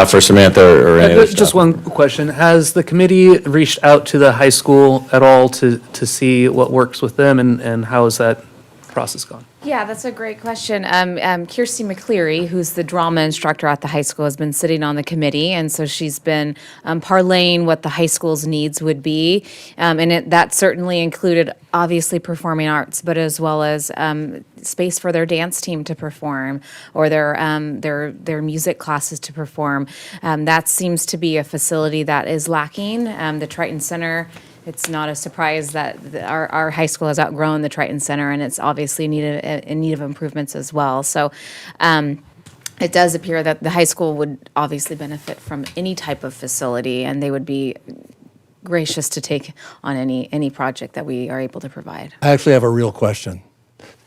B: for Samantha or any other
A: Just
B: staff?
A: one question. Has the committee reached out to the high school at all to see what works with them, and how has that process gone?
F: Yeah, that's a great question. Kirsty McCleary, who's the drama instructor at the high school, has been sitting on the committee, and so she's been parlaying what the high school's needs would be. That certainly included, obviously, performing arts, but as well as space for their dance team to perform, or their music classes to perform. That seems to be a facility that is lacking. The Triton Center, it's not a surprise that our high school has outgrown the Triton Center, and it's obviously in need of improvements as well. So it does appear that the high school would obviously benefit from any type of facility, and they would be gracious to take on any project that we are able to provide.
G: I actually have a real question.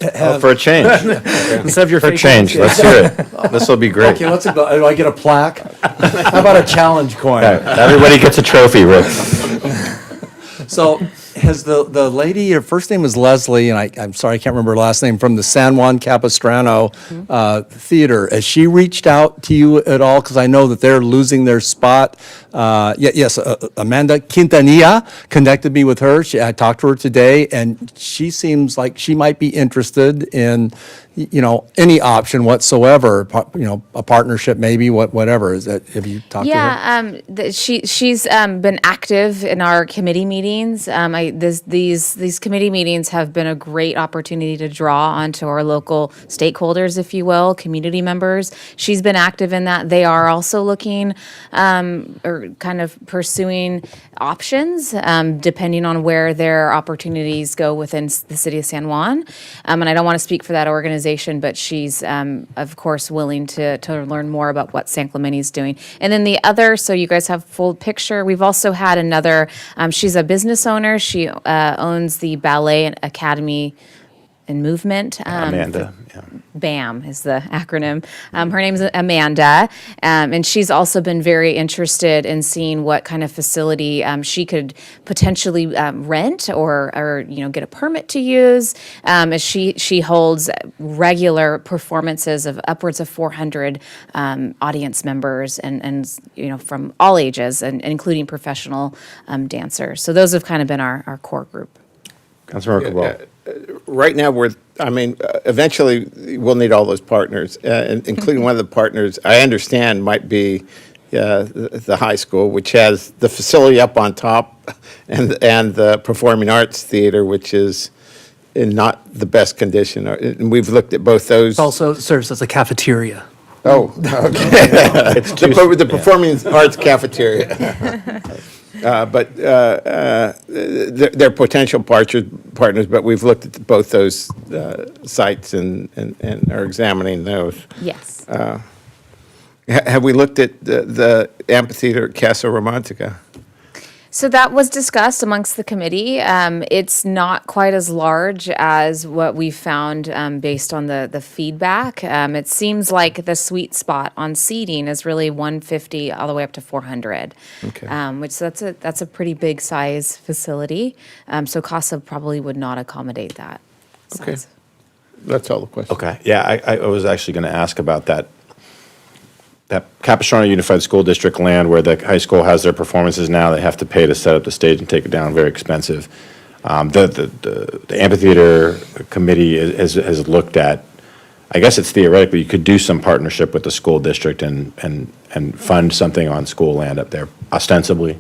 B: For a change.
A: Let's have your
B: For a
A: fake
B: change,
A: ones,
B: let's hear it. This will be great.
G: Okay, do I get a plaque? How about a challenge coin?
B: Everybody gets a trophy, Rick.
G: So has the lady, her first name is Leslie, and I'm sorry, I can't remember her last name, from the San Juan Capistrano Theater. Has she reached out to you at all? Because I know that they're losing their spot. Yes, Amanda Quintanilla connected me with her. I talked to her today, and she seems like she might be interested in, any option whatsoever, a partnership maybe, whatever. Have you talked to her?
F: Yeah, she's been active in our committee meetings. These committee meetings have been a great opportunity to draw onto our local stakeholders, if you will, community members. She's been active in that. They are also looking or kind of pursuing options depending on where their opportunities go within the city of San Juan. And I don't want to speak for that organization, but she's, of course, willing to learn more about what San Clemente is doing. And then the other, so you guys have full picture, we've also had another, she's a business owner. She owns the Ballet Academy and Movement.
B: Amanda, yeah.
F: BAM is the acronym. Her name's Amanda, and she's also been very interested in seeing what kind of facility she could potentially rent or get a permit to use. As she holds regular performances of upwards of 400 audience members and from all ages, and including professional dancers. So those have kind of been our core group.
B: Councilmember Cabral.
J: Right now, eventually, we'll need all those partners, including one of the partners, I understand, might be the high school, which has the facility up on top, and the Performing Arts Theater, which is in not the best condition. And we've looked at both those.
A: It also serves as a cafeteria.
J: Oh, okay. The Performing Arts Cafeteria. But they're potential partners, but we've looked at both those sites and are examining those.
F: Yes.
J: Have we looked at the amphitheater at Casa Romantica?
F: So that was discussed amongst the committee. It's not quite as large as what we found based on the feedback. It seems like the sweet spot on seating is really 150 all the way up to 400.
J: Okay.
F: Which that's a pretty big size facility. So CASA probably would not accommodate that
J: Okay.
F: size.
J: That's all the questions.
B: Okay, yeah, I was actually going to ask about that Capistrano Unified School District land where the high school has their performances now. They have to pay to set up the stage and take it down, very expensive. The amphitheater committee has looked at, I guess it's theoretical, you could do some partnership with the school district and fund something on school land up there, ostensibly.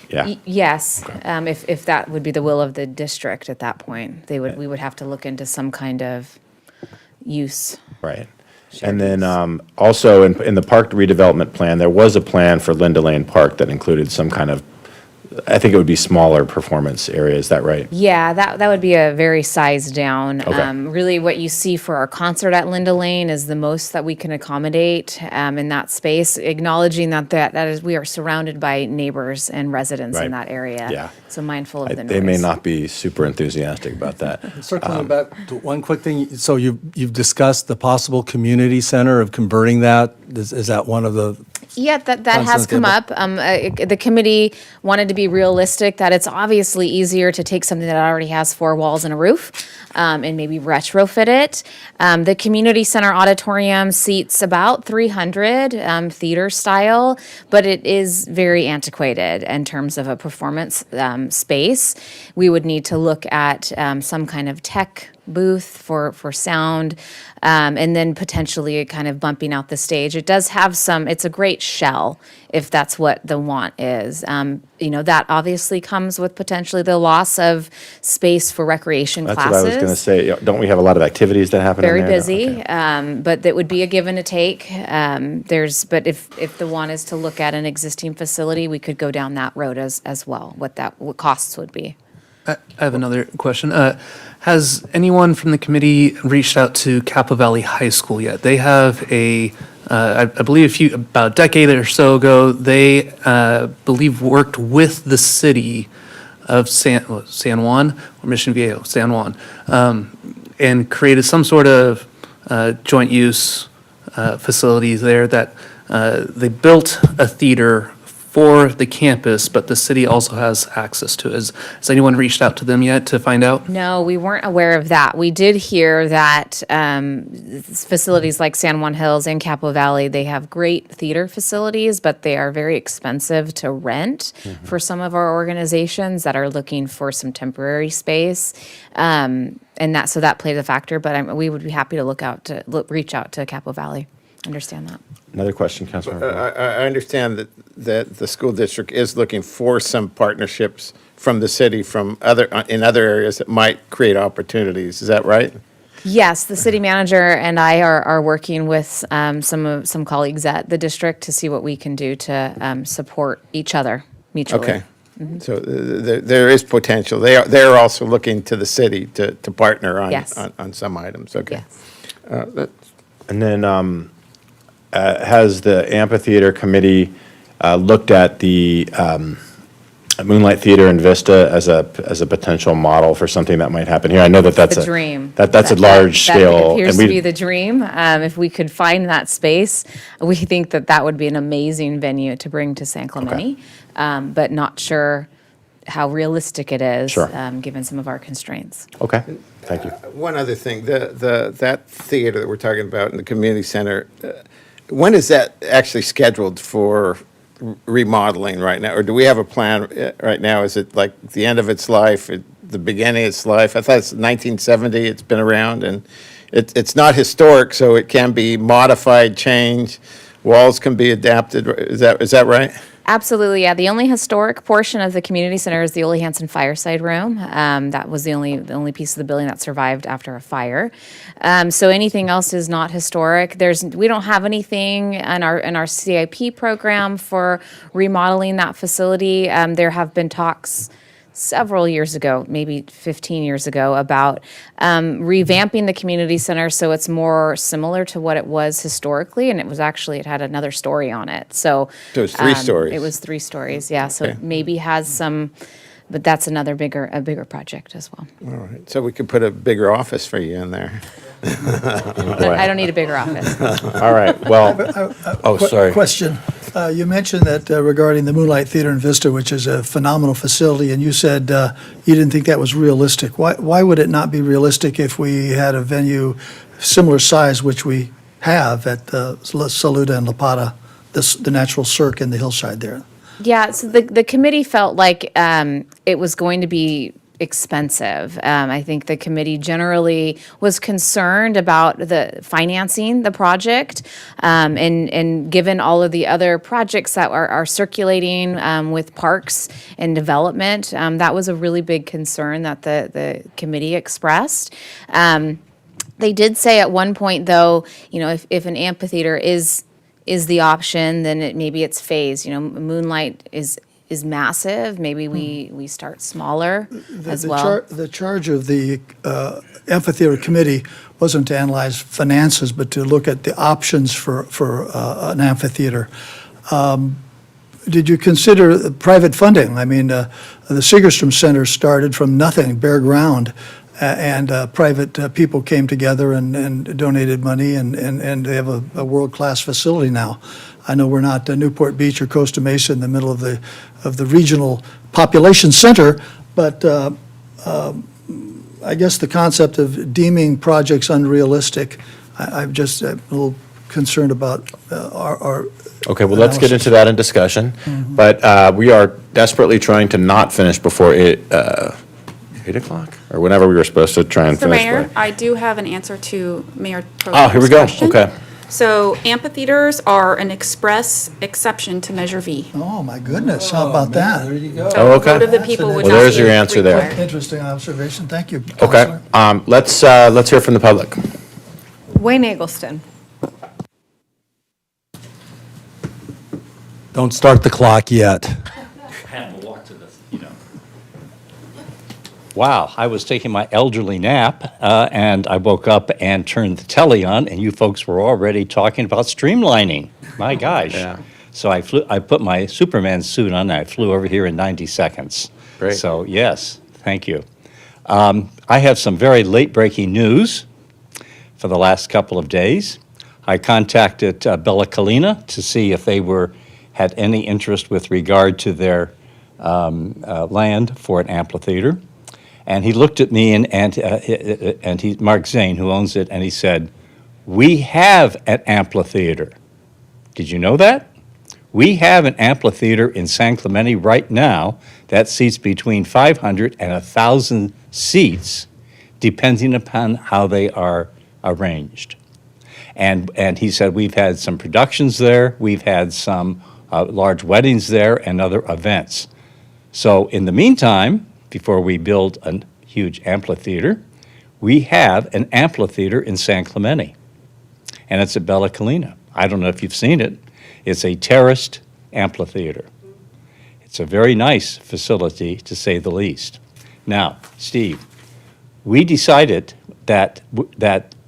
B: Yeah.
F: Yes, if that would be the will of the district at that point, we would have to look into some kind of use.
B: Right. And then also in the park redevelopment plan, there was a plan for Linda Lane Park that included some kind of, I think it would be smaller performance area, is that right?
F: Yeah, that would be a very sized down.
B: Okay.
F: Really what you see for our concert at Linda Lane is the most that we can accommodate in that space, acknowledging that is, we are surrounded by neighbors and residents in
B: Right.
F: that area.
B: Yeah.
F: So mindful of the noise.
B: They may not be super enthusiastic about that.
G: Circling back to one quick thing, so you've discussed the possible community center of converting that. Is that one of the?
F: Yeah, that
G: Points on
F: has
G: the
F: come
G: table.
F: up. The committee wanted to be realistic that it's obviously easier to take something that already has four walls and a roof and maybe retrofit it. The community center auditorium seats about 300 theater style, but it is very antiquated in terms of a performance space. We would need to look at some kind of tech booth for sound, and then potentially kind of bumping out the stage. It does have it's a great shell if that's what the want is. That obviously comes with potentially the loss of space for recreation
B: That's
F: classes.
B: what I was going to say. Don't we have a lot of activities that happen in
F: Very
B: there?
F: busy,
B: Okay.
F: but that would be a give and a take. But if the one is to look at an existing facility, we could go down that road as well, what costs would be.
A: I have another question. Has anyone from the committee reached out to Capo Valley High School yet? They have I believe about a decade or so ago, they believe worked with the city of San Juan or Mission Viejo, San Juan, and created some sort of joint use facilities there that they built a theater for the campus, but the city also has access to it. Has anyone reached out to them yet to find out?
F: No, we weren't aware of that. We did hear that facilities like San Juan Hills and Capo Valley, they have great theater facilities, but they are very expensive to rent for some of our organizations that are looking for some temporary space. And that played a factor, but we would be happy to reach out to Capo Valley. Understand that.
B: Another question, Councilmember.
J: I understand that the school district is looking for some partnerships from the city in other areas that might create opportunities. Is that right?
F: Yes, the city manager and I are working with some colleagues at the district to see what we can do to support each other mutually.
J: Okay. So there is potential. They're also looking to the city to partner on
F: Yes.
J: on some items. Okay.
F: Yes.
B: And then has the amphitheater committee looked at the Moonlight Theater and Vista as a potential model for something that might happen here? I know that's
F: The
B: a
F: dream.
B: That's a large scale.
F: That appears
B: and
F: to be the dream. If we could find that space, we think that that would be an amazing venue to bring to San Clemente, but not sure how realistic it is,
B: Sure.
F: Given some of our constraints.
B: Okay, thank you.
J: One other thing, that theater that we're talking about in the community center, when is that actually scheduled for remodeling right now? Or do we have a plan right now? Is it like the end of its life, the beginning of its life? I thought it's 1970, it's been around, and it's not historic, so it can be modified, changed, walls can be adapted. Is that right?
F: Absolutely, yeah. The only historic portion of the community center is the Ole Hansen Fireside Room. That was the only piece of the building that survived after a fire. So anything else is not historic. We don't have anything in our CIP program for remodeling that facility. There have been talks several years ago, maybe 15 years ago, about revamping the community center so it's more similar to what it was historically, and it had another story on it. So
J: it was 3 stories.
F: It was 3 stories, yeah. So
J: Okay.
F: it maybe has some, but that's a bigger project as well.
J: All right, so we could put a bigger office for you in there.
F: I don't need a bigger office.
B: All right, well, oh, sorry.
O: Question. You mentioned that regarding the Moonlight Theater and Vista, which is a phenomenal facility, and you said you didn't think that was realistic. Why would it not be realistic if we had a venue similar size, which we have at La Saluda and La Pata, the Natural Cirque in the hillside there?
F: Yeah, so the committee felt like it was going to be expensive. I think the committee generally was concerned about the financing the project, and given all of the other projects that are circulating with parks and development, that was a really big concern that the committee expressed. They did say at one point, though, if an amphitheater is the option, then maybe it's phased. Moonlight is massive. Maybe we start smaller as well.
O: The charge of the amphitheater committee wasn't to analyze finances, but to look at the options for an amphitheater. Did you consider private funding? I mean, the Segerstrom Center started from nothing, bare ground, and private people came together and donated money, and they have a world-class facility now. I know we're not Newport Beach or Costa Mesa in the middle of the regional population center, but I guess the concept of deeming projects unrealistic, I'm just a little concerned about our
B: Okay, well, let's get
O: analysis.
B: into that in discussion. But we are desperately trying to not finish before 8 o'clock, or whenever we were supposed to try and
Q: Mr.
B: finish.
Q: Mayor,
B: by.
Q: I do have an answer to Mayor Pro
B: Oh, here we
Q: Tem's
B: go.
Q: question.
B: Okay.
Q: So amphitheaters are an express exception to Measure V.
O: Oh, my goodness, how about that? There you go.
Q: So
B: Oh,
Q: a
B: okay.
Q: vote of the people would
B: Well,
Q: not
B: there's
Q: be
B: your answer there.
Q: required.
O: Interesting observation, thank you,
B: Okay,
O: Counselor.
B: let's hear from the public.
C: Wayne Eggleston.
G: Don't start the clock yet.
E: Wow, I was taking my elderly nap, and I woke up and turned the telly on, and you folks were already talking about streamlining. My gosh.
B: Yeah.
E: So I put my Superman suit on, and I flew over here in 90 seconds.
B: Great.
E: So, yes, thank you. I have some very late-breaking news for the last couple of days. I contacted Bella Collina to see if they had any interest with regard to their land for an amphitheater. And he looked at me and he, Mark Zane, who owns it, and he said, "We have an amphitheater." Did you know that? We have an amphitheater in San Clemente right now that seats between 500 and 1,000 seats, depending upon how they are arranged. And he said, we've had some productions there, we've had some large weddings there, and other events. So in the meantime, before we build a huge amphitheater, we have an amphitheater in San Clemente, and it's at Bella Collina. I don't know if you've seen it. It's a terraced amphitheater. It's a very nice facility, to say the least. Now, Steve, we decided that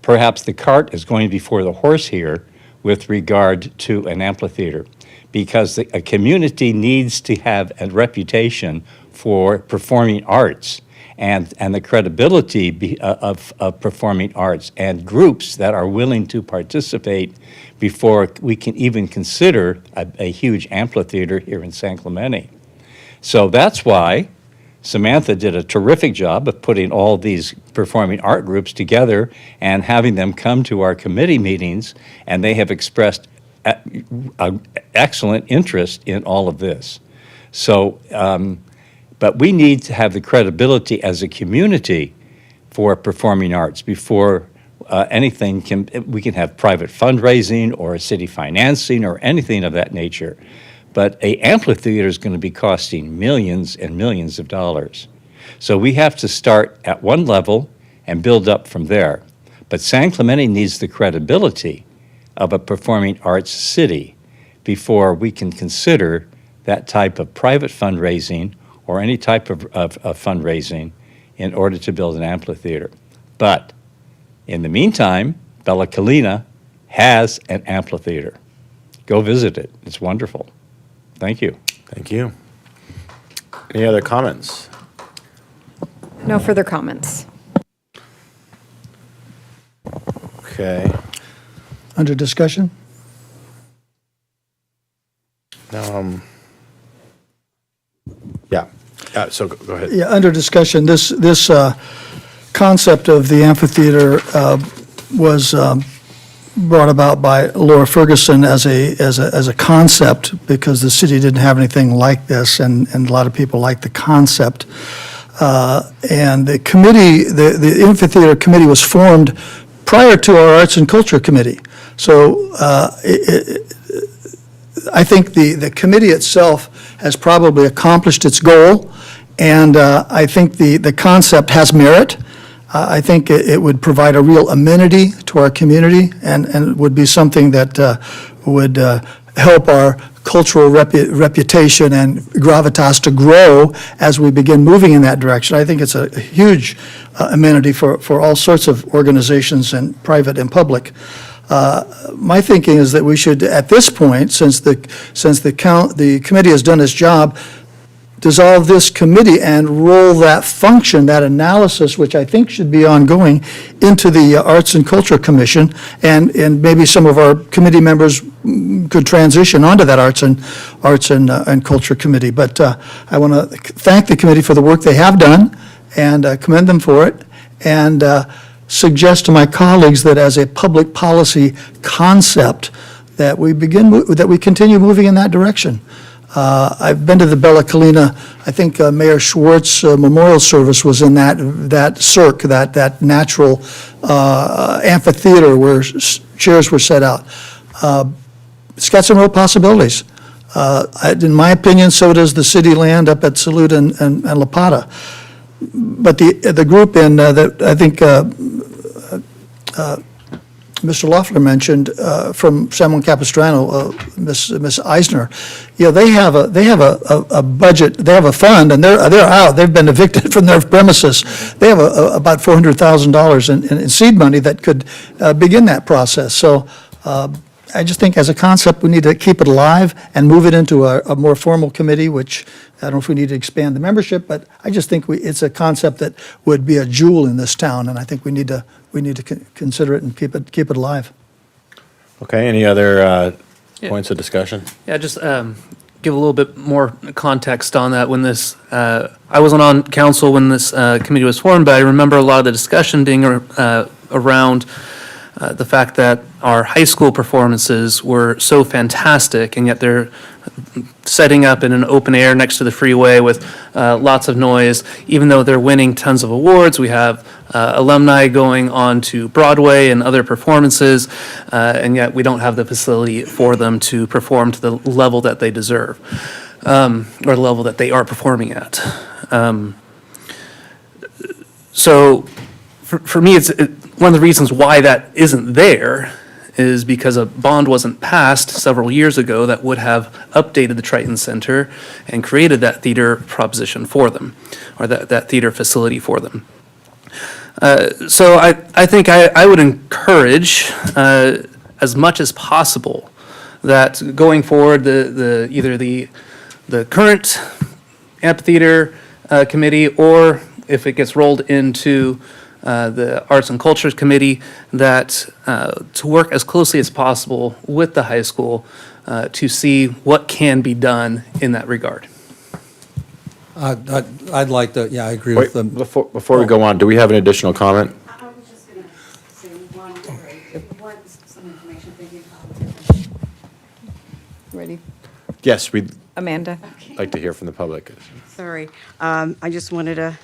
E: perhaps the cart is going before the horse here with regard to an amphitheater, because a community needs to have a reputation for performing arts and the credibility of performing arts and groups that are willing to participate before we can even consider a huge amphitheater here in San Clemente. So that's why Samantha did a terrific job of putting all these performing art groups together and having them come to our committee meetings, and they have expressed excellent interest in all of this. So, but we need to have the credibility as a community for performing arts before we can have private fundraising or city financing or anything of that nature. But an amphitheater is going to be costing millions and millions of dollars. So we have to start at one level and build up from there. But San Clemente needs the credibility of a performing arts city before we can consider that type of private fundraising or any type of fundraising in order to build an amphitheater. But in the meantime, Bella Collina has an amphitheater. Go visit it. It's wonderful. Thank you.
B: Thank you. Any other comments?
C: No further comments.
B: Okay.
O: Under discussion?
B: Yeah. So go ahead.
O: Yeah, under discussion, this concept of the amphitheater was brought about by Laura Ferguson as a concept because the city didn't have anything like this, and a lot of people like the concept. And the committee, the amphitheater committee was formed prior to our Arts and Culture Committee. So I think the committee itself has probably accomplished its goal, and I think the concept has merit. I think it would provide a real amenity to our community and would be something that would help our cultural reputation and gravitas to grow as we begin moving in that direction. I think it's a huge amenity for all sorts of organizations, and private and public. My thinking is that we should, at this point, since the committee has done its job, dissolve this committee and roll that function, that analysis, which I think should be ongoing, into the Arts and Culture Commission, and maybe some of our committee members could transition onto that Arts and Culture Committee. But I want to thank the committee for the work they have done and commend them for it, and suggest to my colleagues that as a public policy concept that we continue moving in that direction. I've been to the Bella Collina. I think Mayor Schwartz memorial service was in that cirque, that natural amphitheater where chairs were set out. It's got some real possibilities. In my opinion, so does the city land up at Salute and La Plata. But the group that I think Mr. Loeffler mentioned from San Juan Capistrano, Miss Eisner, they have a budget, they have a fund, and they're out. They've been evicted from their premises. They have about $400,000 in seed money that could begin that process. So I just think as a concept, we need to keep it alive and move it into a more formal committee, which I don't know if we need to expand the membership, but I just think it's a concept that would be a jewel in this town, and I think we need to consider it and keep it alive.
B: Okay, any other points of discussion?
A: Yeah, just give a little bit more context on that. When this, I wasn't on council when this committee was formed, but I remember a lot of the discussion being around the fact that our high school performances were so fantastic, and yet they're setting up in an open air next to the freeway with lots of noise. Even though they're winning tons of awards, we have alumni going on to Broadway and other performances, and yet we don't have the facility for them to perform to the level that they deserve, or the level that they are performing at. So for me, it's one of the reasons why that isn't there is because a bond wasn't passed several years ago that would have updated the Triton Center and created that theater proposition for them, or that theater facility for them. So I think I would encourage, as much as possible, that going forward, either the current amphitheater committee, or if it gets rolled into the Arts and Cultures Committee, that to work as closely as possible with the high school to see what can be done in that regard.
G: I'd like to, yeah, I agree
B: Wait,
G: with them.
B: before we go on, do we have an additional comment?
P: I was just going to say some information. Thank you.
C: Ready?
B: Yes, we'd
C: Amanda?
B: like to hear from the public.
P: Sorry. I just wanted to,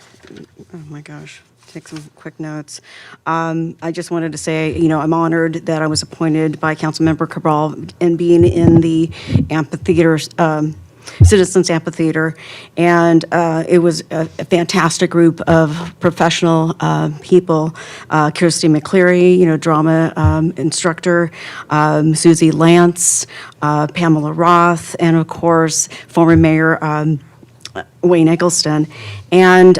P: oh my gosh, take some quick notes. I just wanted to say, I'm honored that I was appointed by Councilmember Cabral and being in the amphitheater, Citizens Amphitheater, and it was a fantastic group of professional people. Kirsty McCleary, drama instructor, Susie Lance, Pamela Roth, and of course, former Mayor Wayne Eggleston. And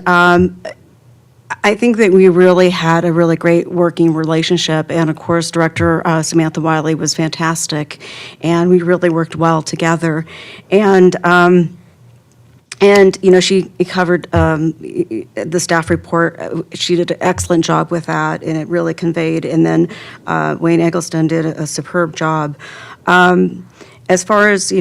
P: I think that we really had a really great working relationship, and of course, Director Samantha Wiley was fantastic, and we really worked well together. And she covered the staff report. She did an excellent job with that, and it really conveyed. And then Wayne Eggleston did a superb job. As far as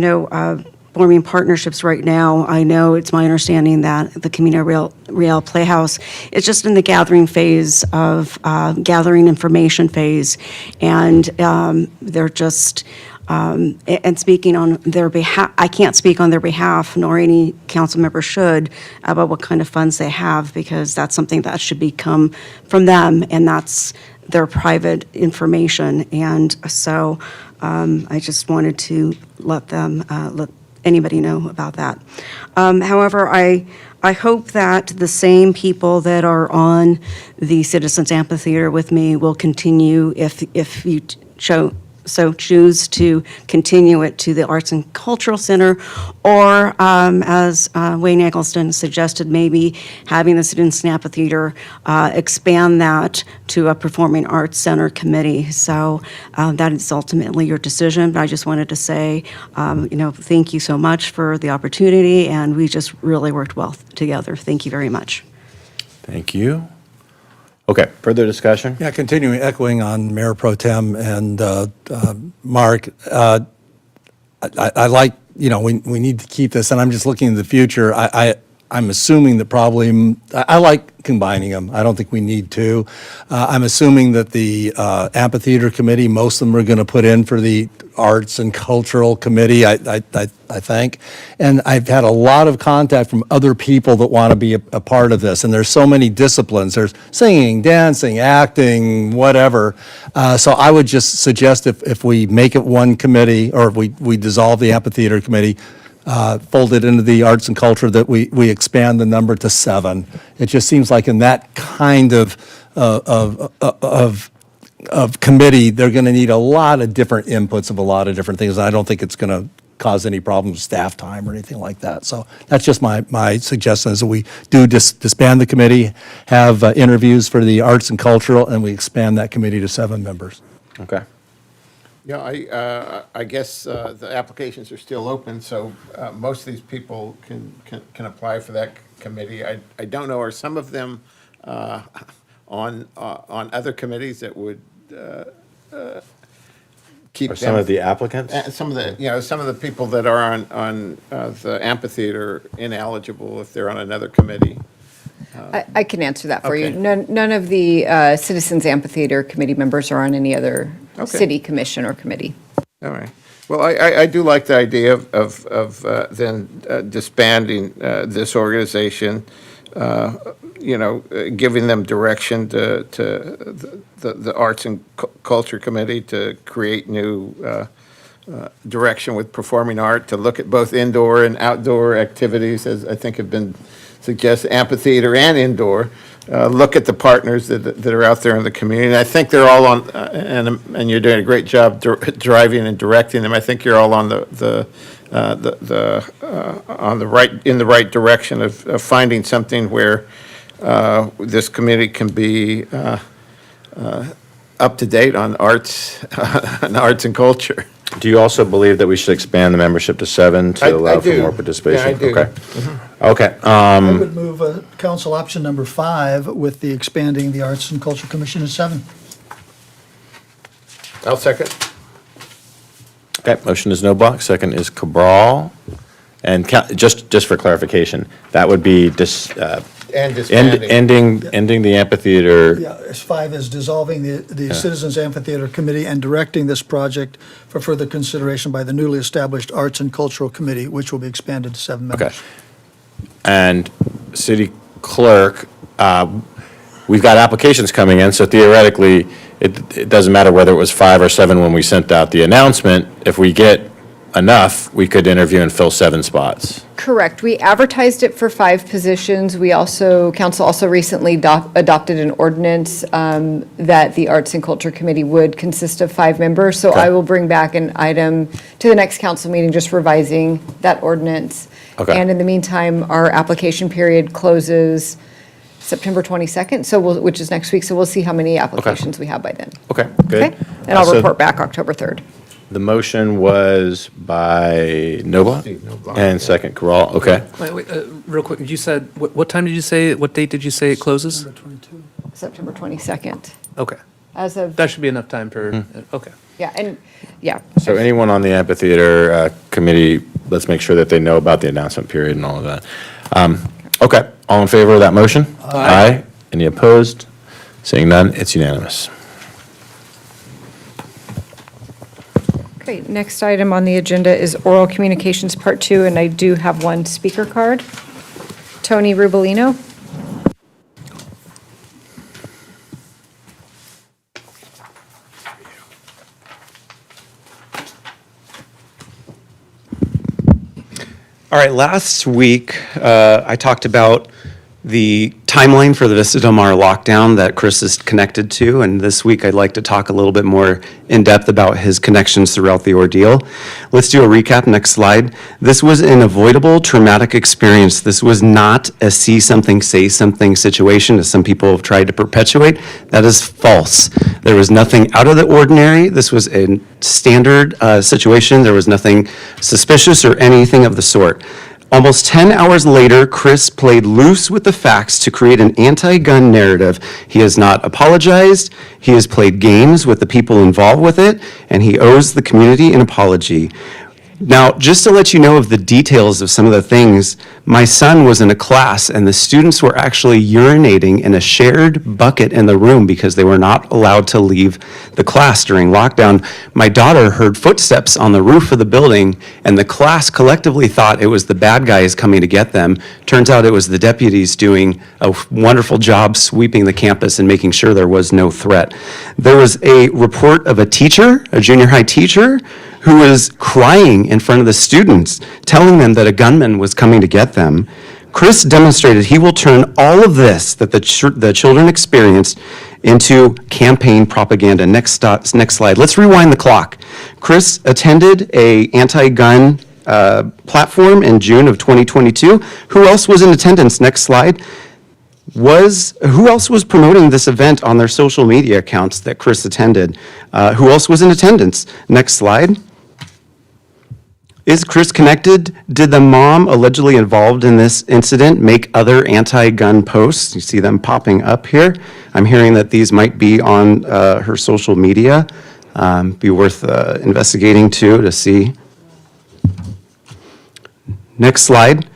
P: forming partnerships right now, I know it's my understanding that the Camino Real Playhouse is just in the gathering phase of gathering information phase, and they're just and speaking on their behalf. I can't speak on their behalf, nor any council member should, about what kind of funds they have, because that's something that should come from them, and that's their private information. And so I just wanted to let anybody know about that. However, I hope that the same people that are on the Citizens Amphitheater with me will continue, if you choose to continue it to the Arts and Cultural Center, or as Wayne Eggleston suggested, maybe having the Citizens Amphitheater expand that to a Performing Arts Center committee. So that is ultimately your decision, but I just wanted to say, thank you so much for the opportunity, and we just really worked well together. Thank you very much.
B: Thank you. Okay, further discussion?
G: Yeah, continuing, echoing on Mayor Pro Tem and Mark, I like, we need to keep this, and I'm just looking to the future. I'm assuming that probably, I like combining them. I don't think we need to. I'm assuming that the Amphitheater Committee, most of them are going to put in for the Arts and Cultural Committee, I think. And I've had a lot of contact from other people that want to be a part of this. And there's so many disciplines. There's singing, dancing, acting, whatever. So I would just suggest if we make it one committee, or if we dissolve the Amphitheater Committee, fold it into the arts and culture, that we expand the number to 7. It just seems like in that kind of committee, they're going to need a lot of different inputs of a lot of different things. I don't think it's going to cause any problems with staff time or anything like that. So that's just my suggestion, is that we do disband the committee, have interviews for the arts and cultural, and we expand that committee to 7 members.
B: Okay.
J: Yeah, I guess the applications are still open, so most of these people can apply for that committee. I don't know, are some of them on other committees that would keep
B: Or
J: them?
B: some of the applicants?
J: Some of the people that are on the amphitheater ineligible if they're on another committee.
C: I can answer that for you.
J: Okay.
C: None of the Citizens Amphitheater Committee members are on any other city commission or committee.
J: All right. Well, I do like the idea of then disbanding this organization, giving them direction to the Arts and Culture Committee to create new direction with performing art, to look at both indoor and outdoor activities, as I think have been suggested, amphitheater and indoor. Look at the partners that are out there in the community. And I think they're all on, and you're doing a great job driving and directing them. I think you're all on the right direction of finding something where this committee can be up to date on arts and culture.
B: Do you also believe that we should expand the membership to 7 to
J: I
B: allow for
J: do.
B: more participation?
J: Yeah, I do.
B: Okay. Okay.
O: I would move council option number 5 with the expanding the Arts and Culture Commission to 7.
J: I'll second.
B: Okay, motion is Noblock, second is Cabral. And just for clarification, that would be
J: And disbanding.
B: ending the amphitheater.
O: Yeah, as 5 is dissolving the Citizens Amphitheater Committee and directing this project for further consideration by the newly established Arts and Cultural Committee, which will be expanded to 7 members.
B: Okay. And city clerk, we've got applications coming in, so theoretically, it doesn't matter whether it was 5 or 7 when we sent out the announcement. If we get enough, we could interview and fill 7 spots.
C: Correct. We advertised it for 5 positions. Council also recently adopted an ordinance that the Arts and Culture Committee would consist of 5 members. So
B: Okay.
C: I will bring back an item to the next council meeting, just revising that ordinance.
B: Okay.
C: And in the meantime, our application period closes September 22nd, which is next week. So we'll see how many applications we have by then.
B: Okay, good.
C: Okay? And I'll
B: So
C: report back October 3rd.
B: The motion was by Noblock?
J: Steve Noblock,
B: And second Cabral, okay.
A: Wait, real quick, you said, what time did you say, what date did you say it closes?
C: September 22nd.
A: Okay.
C: As of,
A: That should be enough time for, okay.
C: yeah, and, yeah.
B: So anyone on the amphitheater committee, let's make sure that they know about the announcement period and all of that. Okay, all in favor of that motion? Aye. Any opposed? Seeing none, it's unanimous.
C: Okay, next item on the agenda is oral communications part 2, and I do have one speaker card. Tony Rubolino.
H: All right, last week, I talked about the timeline for the Vista Del Mar lockdown that Chris is connected to, and this week I'd like to talk a little bit more in depth about his connections throughout the ordeal. Let's do a recap. Next slide. This was an avoidable traumatic experience. This was not a see something, say something situation, as some people have tried to perpetuate. That is false. There was nothing out of the ordinary. This was a standard situation. There was nothing suspicious or anything of the sort. Almost 10 hours later, Chris played loose with the facts to create an anti-gun narrative. He has not apologized, he has played games with the people involved with it, and he owes the community an apology. Now, just to let you know of the details of some of the things, my son was in a class and the students were actually urinating in a shared bucket in the room because they were not allowed to leave the class during lockdown. My daughter heard footsteps on the roof of the building and the class collectively thought it was the bad guys coming to get them. Turns out it was the deputies doing a wonderful job sweeping the campus and making sure there was no threat. There was a report of a teacher, a junior high teacher, who was crying in front of the students, telling them that a gunman was coming to get them. Chris demonstrated he will turn all of this that the children experienced into campaign propaganda. Next slide. Let's rewind the clock. Chris attended a anti-gun platform in June of 2022. Who else was in attendance? Next slide. Who else was promoting this event on their social media accounts that Chris attended? Who else was in attendance? Next slide. Is Chris connected? Did the mom allegedly involved in this incident make other anti-gun posts? You see them popping up here. I'm hearing that these might be on her social media. Be worth investigating too to see. Next slide.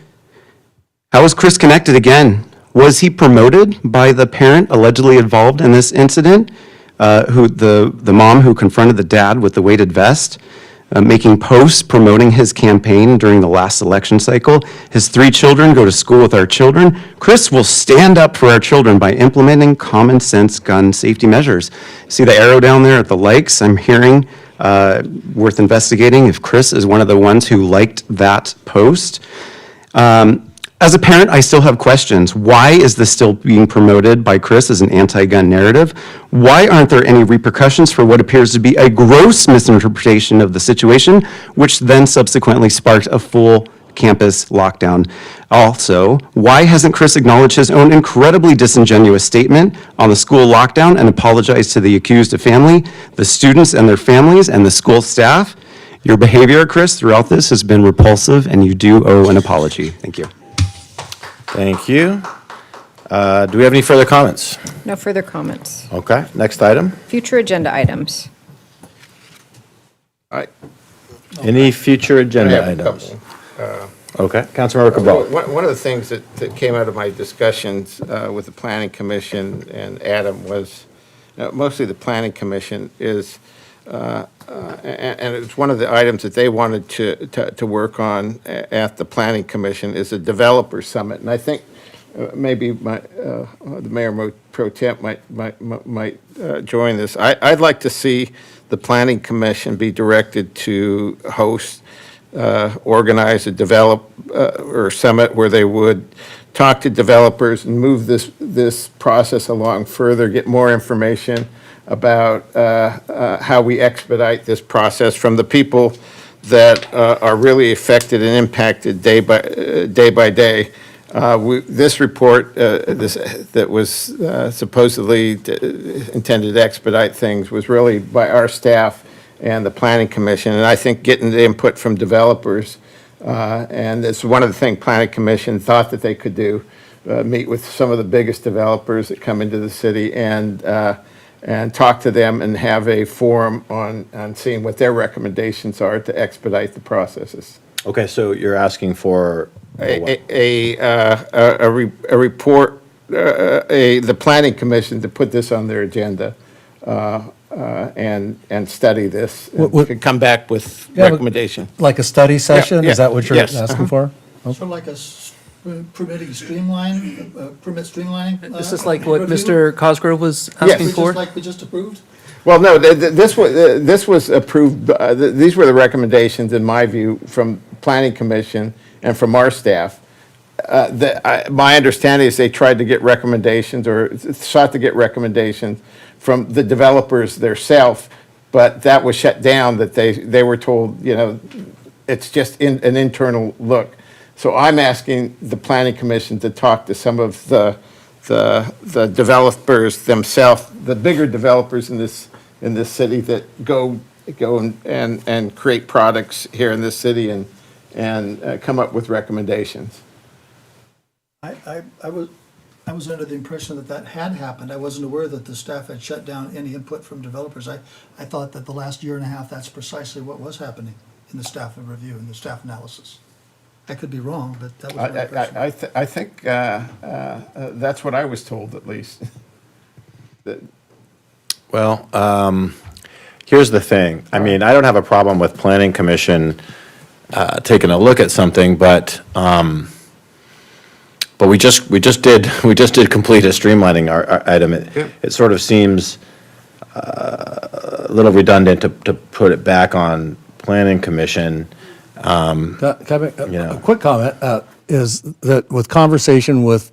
H: How was Chris connected again? Was he promoted by the parent allegedly involved in this incident? The mom who confronted the dad with the weighted vest? Making posts promoting his campaign during the last election cycle. His 3 children go to school with our children. Chris will stand up for our children by implementing common sense gun safety measures. See the arrow down there at the likes? I'm hearing worth investigating if Chris is one of the ones who liked that post. As a parent, I still have questions. Why is this still being promoted by Chris as an anti-gun narrative? Why aren't there any repercussions for what appears to be a gross misinterpretation of the situation, which then subsequently sparked a full campus lockdown? Also, why hasn't Chris acknowledged his own incredibly disingenuous statement on the school lockdown and apologized to the accused family, the students and their families, and the school staff? Your behavior, Chris, throughout this has been repulsive, and you do owe an apology. Thank you.
B: Thank you. Do we have any further comments?
C: No further comments.
B: Okay, next item.
C: Future agenda items.
B: Any future agenda
J: I have a
B: items?
J: couple.
B: Okay, Councilmember Cabral.
J: One of the things that came out of my discussions with the Planning Commission and Adam was, mostly the Planning Commission is, and it's one of the items that they wanted to work on at the Planning Commission is a developer summit. And I think maybe the Mayor Pro Temp might join this. I'd like to see the Planning Commission be directed to host, organize a or summit where they would talk to developers and move this process along further, get more information about how we expedite this process from the people that are really affected and impacted day by day. This report that was supposedly intended to expedite things was really by our staff and the Planning Commission, and I think getting the input from developers, and it's one of the things Planning Commission thought that they could do, meet with some of the biggest developers that come into the city and talk to them and have a forum on seeing what their recommendations are to expedite the processes.
B: Okay, so you're asking for
J: a report, the Planning Commission to put this on their agenda and study this, and come back with recommendation.
G: Like a study session? Is that what you're
J: Yes.
G: asking for?
O: So like a permitting permit streamlining?
A: Is this like what Mr. Cosgrove was asking for?
O: Like we just approved?
J: Well, no, this was approved, these were the recommendations, in my view, from Planning Commission and from our staff. My understanding is they tried to get recommendations or sought to get recommendations from the developers themselves, but that was shut down, that they were told, it's just an internal look. So I'm asking the Planning Commission to talk to some of the developers themselves, the bigger developers in this city that go and create products here in this city and come up with recommendations.
O: I was under the impression that had happened. I wasn't aware that the staff had shut down any input from developers. I thought that the last year and a half, that's precisely what was happening in the staff review and the staff analysis. I could be wrong, but that was my impression.
J: I think that's what I was told, at least.
B: Well, here's the thing. I mean, I don't have a problem with Planning Commission taking a look at something, but we just did complete a streamlining item. It sort of seems a little redundant to put it back on Planning Commission.
G: A quick comment is that with conversation with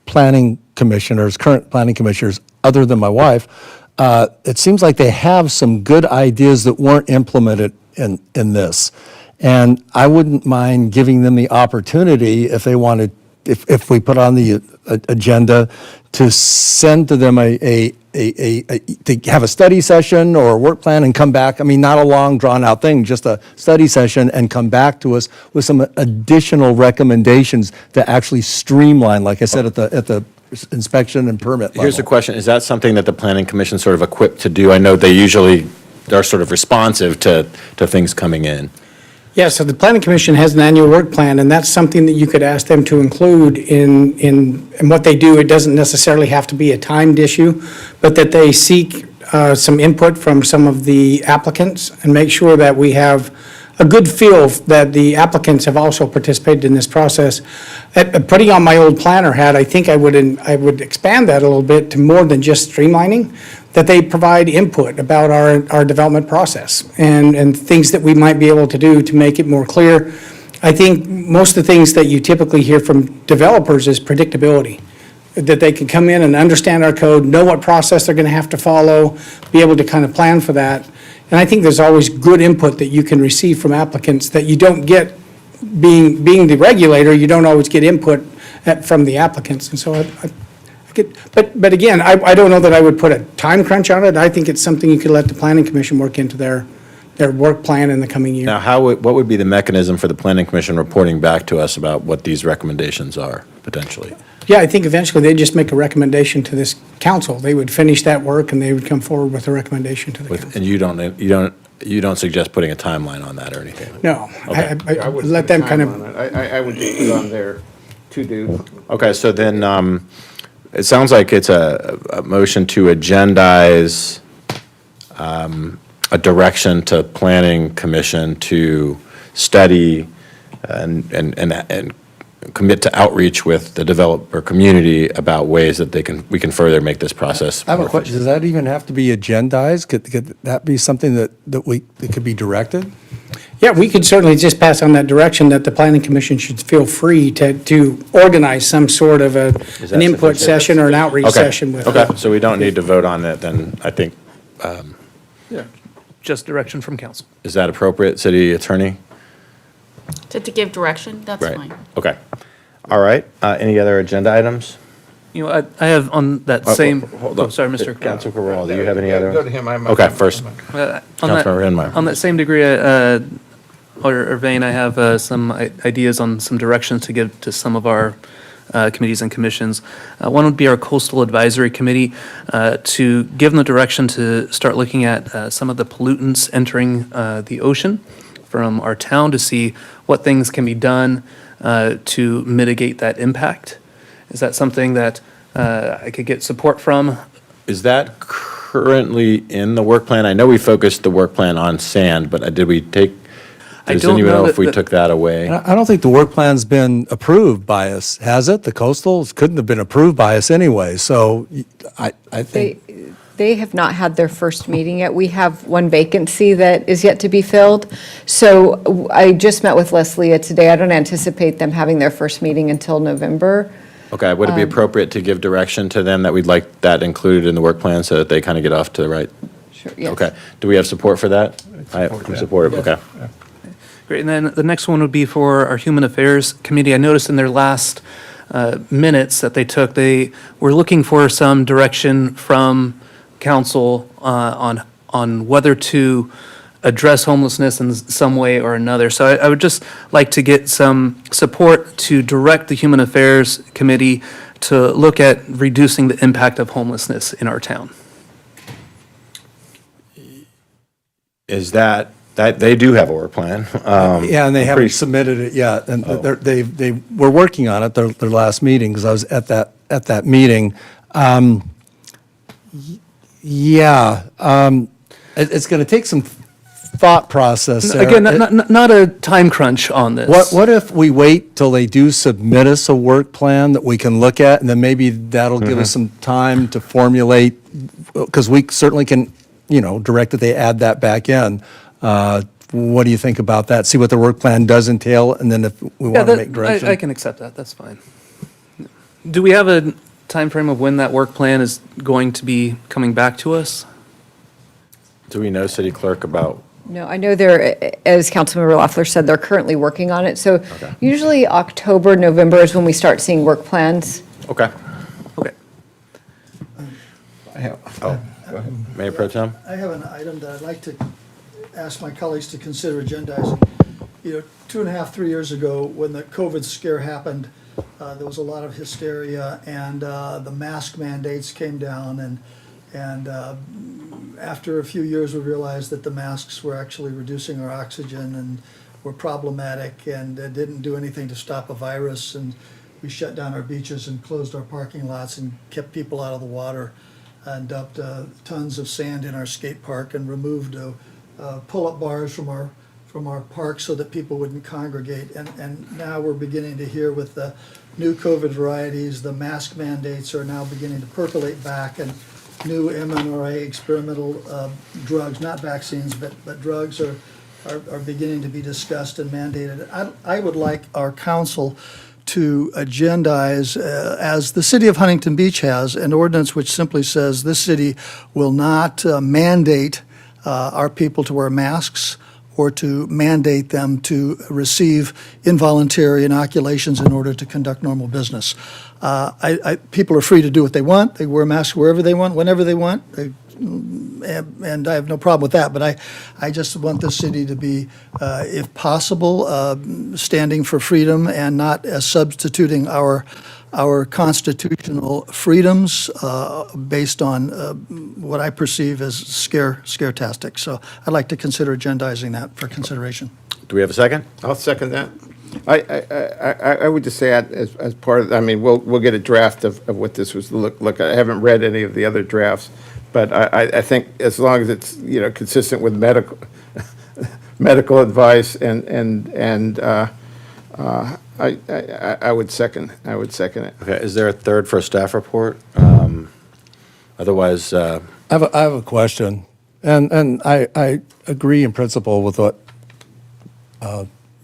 G: planning commissioners, current planning commissioners, other than my wife, it seems like they have some good ideas that weren't implemented in this. And I wouldn't mind giving them the opportunity, if they wanted, if we put on the agenda, to send to them to have a study session or a work plan and come back. I mean, not a long drawn out thing, just a study session, and come back to us with some additional recommendations to actually streamline, like I said, at the inspection and permit level.
B: Here's the question. Is that something that the Planning Commission sort of equipped to do? I know they usually are sort of responsive to things coming in.
D: Yeah, so the Planning Commission has an annual work plan, and that's something that you could ask them to include in what they do. It doesn't necessarily have to be a timed issue, but that they seek some input from some of the applicants and make sure that we have a good feel that the applicants have also participated in this process. Putting on my old planner hat, I think I would expand that a little bit to more than just streamlining, that they provide input about our development process and things that we might be able to do to make it more clear. I think most of the things that you typically hear from developers is predictability, that they can come in and understand our code, know what process they're going to have to follow, be able to kind of plan for that. And I think there's always good input that you can receive from applicants that you don't get being the regulator. You don't always get input from the applicants. And so but again, I don't know that I would put a time crunch on it. I think it's something you could let the Planning Commission work into their their work plan in the coming year.
B: Now, what would be the mechanism for the planning commission reporting back to us about what these recommendations are, potentially?
D: Yeah, I think eventually they'd just make a recommendation to this council. They would finish that work and they would come forward with a recommendation to the council.
B: And you don't suggest putting a timeline on that or anything?
D: No,
B: Okay.
D: I would let them kind of,
J: I would just put on there to do.
B: Okay, so then, it sounds like it's a motion to agendize a direction to planning commission to study and commit to outreach with the developer community about ways that we can further make this process.
G: I have a
B: more
G: question. Does that even have to be agendized? Could that be something that could be directed?
D: yeah, we could certainly just pass on that direction that the planning commission should feel free to organize some sort of
B: Is that
D: an input
B: sufficient?
D: session or an outreach
B: Okay,
D: session with.
B: okay, so we don't need to vote on it, then I think,
A: Yeah. Just direction from council.
B: is that appropriate, city attorney?
Q: To give direction, that's
B: Right.
Q: fine.
B: Okay. All right, any other agenda items?
A: You know, I have on that same,
B: Hold on.
A: sorry, Mr.
B: Council Corral, do you have any other?
J: Go to him.
B: Okay, first,
A: On
B: Councilmember Enmeyer.
A: On that same degree, or vein, I have some ideas on some directions to give to some of our committees and commissions. One would be our Coastal Advisory Committee, to give them the direction to start looking at some of the pollutants entering the ocean from our town to see what things can be done to mitigate that impact. Is that something that I could get support from?
B: Is that currently in the work plan? I know we focused the work plan on sand, but did we take,
A: I
B: does
A: don't
B: anyone
A: know
B: know if we
A: that-
B: took that away?
G: I don't think the work plan's been approved by us, has it? The coastals couldn't have been approved by us anyway, so I think.
C: They have not had their first meeting yet. We have one vacancy that is yet to be filled. So I just met with Leslie today. I don't anticipate them having their first meeting until November.
B: Okay, would it be appropriate to give direction to them that we'd like that included in the work plan so that they kind of get off to the right?
C: Sure, yes.
B: Okay, do we have support for that? I'm supportive, okay.
A: Great, and then the next one would be for our Human Affairs Committee. I noticed in their last minutes that they took, they were looking for some direction from council on whether to address homelessness in some way or another. So I would just like to get some support to direct the Human Affairs Committee to look at reducing the impact of homelessness in our town.
B: Is that they do have a work plan?
G: Yeah, and they haven't
B: pretty-
G: submitted it yet, and they were working on it, their last meeting, because I was at that meeting. Yeah, it's going to take some thought process there.
A: Again, not a time crunch on this.
G: What if we wait till they do submit us a work plan that we can look at, and then maybe that'll give us some time to formulate, because we certainly can, direct that they add that back in. What do you think about that? See what the work plan does entail, and then if we want to make direction.
A: I can accept that, that's fine. Do we have a timeframe of when that work plan is going to be coming back to us?
B: Do we know, city clerk, about?
C: No, I know they're, as Councilmember Loeffler said, they're currently working on it. So usually October, November is when we start seeing work plans.
B: Okay.
A: Okay.
B: Mayor Pro Tem?
O: I have an item that I'd like to ask my colleagues to consider agendizing. 2.5, 3 years ago, when the COVID scare happened, there was a lot of hysteria, and the mask mandates came down, and after a few years, we realized that the masks were actually reducing our oxygen and were problematic, and didn't do anything to stop a virus, and we shut down our beaches and closed our parking lots and kept people out of the water, and dumped tons of sand in our skate park, and removed pull-up bars from our park so that people wouldn't congregate. And now we're beginning to hear with the new COVID varieties, the mask mandates are now beginning to percolate back, and new mRNA experimental drugs, not vaccines, but drugs are beginning to be discussed and mandated. I would like our council to agendize, as the city of Huntington Beach has, an ordinance which simply says this city will not mandate our people to wear masks or to mandate them to receive involuntary inoculations in order to conduct normal business. People are free to do what they want. They wear masks wherever they want, whenever they want. and I have no problem with that, but I just want the city to be, if possible, standing for freedom and not substituting our constitutional freedoms based on what I perceive as scare-tastic. So I'd like to consider agendizing that for consideration.
B: Do we have a second?
J: I'll second that. I would just say as part of, I mean, we'll get a draft of what this was look. I haven't read any of the other drafts, but I think as long as it's, consistent with medical advice and I would second it.
B: Okay, is there a third for a staff report? Otherwise,
G: I have a question, and I agree in principle with what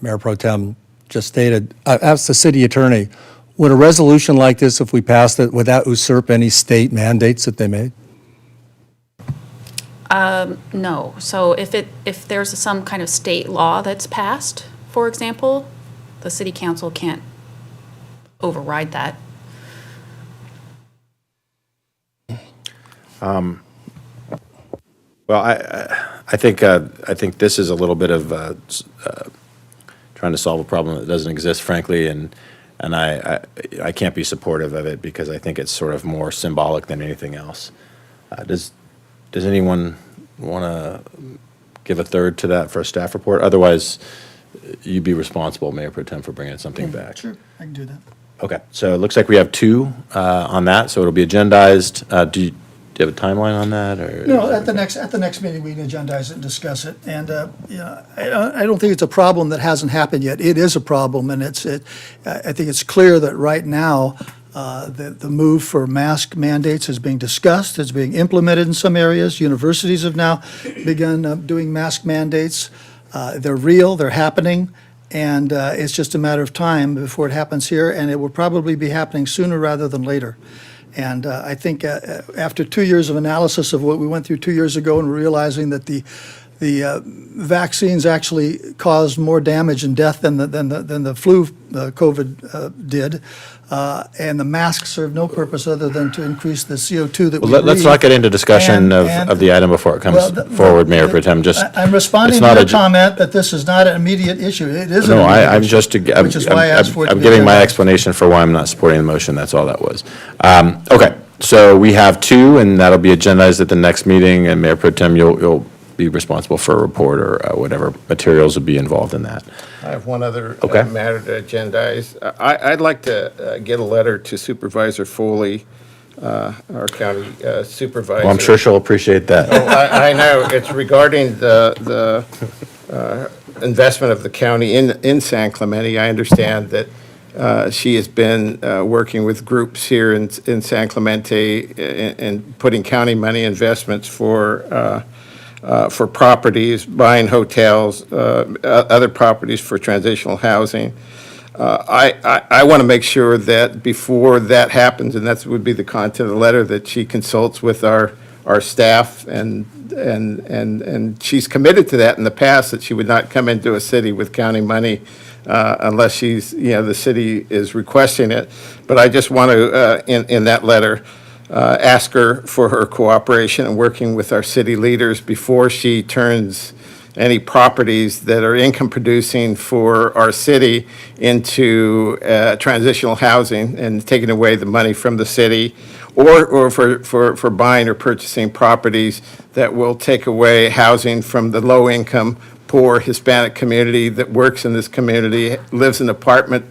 G: Mayor Pro Tem just stated. I asked the city attorney, would a resolution like this, if we passed it, would that usurp any state mandates that they made?
Q: No. So if there's some kind of state law that's passed, for example, the city council can't override that.
B: well, I think this is a little bit of trying to solve a problem that doesn't exist, frankly, and I can't be supportive of it because I think it's sort of more symbolic than anything else. Does anyone want to give a third to that for a staff report? Otherwise, you'd be responsible, Mayor Pro Tem, for bringing something back.
O: Sure, I can do that.
B: Okay, so it looks like we have two on that, so it'll be agendized. Do you have a timeline on that, or?
O: No, at the next meeting, we can agendize it and discuss it. And, I don't think it's a problem that hasn't happened yet. It is a problem, and I think it's clear that right now, the move for mask mandates is being discussed, it's being implemented in some areas. Universities have now begun doing mask mandates. They're real, they're happening, and it's just a matter of time before it happens here, and it will probably be happening sooner rather than later. And I think after 2 years of analysis of what we went through 2 years ago and realizing that the vaccines actually caused more damage and death than the flu, COVID did, and the masks serve no purpose other than to increase the CO2 that we breathe.
B: Let's not get into discussion of the item before it comes forward, Mayor Pro Tem.
O: I'm responding to your comment that this is not an immediate issue. It is an
B: No,
O: immediate
B: I'm
O: issue,
B: just,
O: which is why I asked for it to
B: I'm
O: be
B: giving my
O: agendized.
B: explanation for why I'm not supporting the motion, that's all that was. Okay, so we have two, and that'll be agendized at the next meeting, and Mayor Pro Tem, you'll be responsible for a report or whatever materials would be involved in that.
J: I have one other
B: Okay.
J: matter to agendize. I'd like to get a letter to Supervisor Foley, our county supervisor.
B: Well, I'm sure she'll appreciate that.
J: Oh, I know. It's regarding the investment of the county in San Clemente. I understand that she has been working with groups here in San Clemente and putting county money investments for properties, buying hotels, other properties for transitional housing. I want to make sure that before that happens, and that would be the content of the letter, that she consults with our staff, and she's committed to that in the past, that she would not come into a city with county money unless the city is requesting it. But I just want to, in that letter, ask her for her cooperation in working with our city leaders before she turns any properties that are income producing for our city into transitional housing and taking away the money from the city, or for buying or purchasing properties that will take away housing from the low-income, poor Hispanic community that works in this community, lives in apartment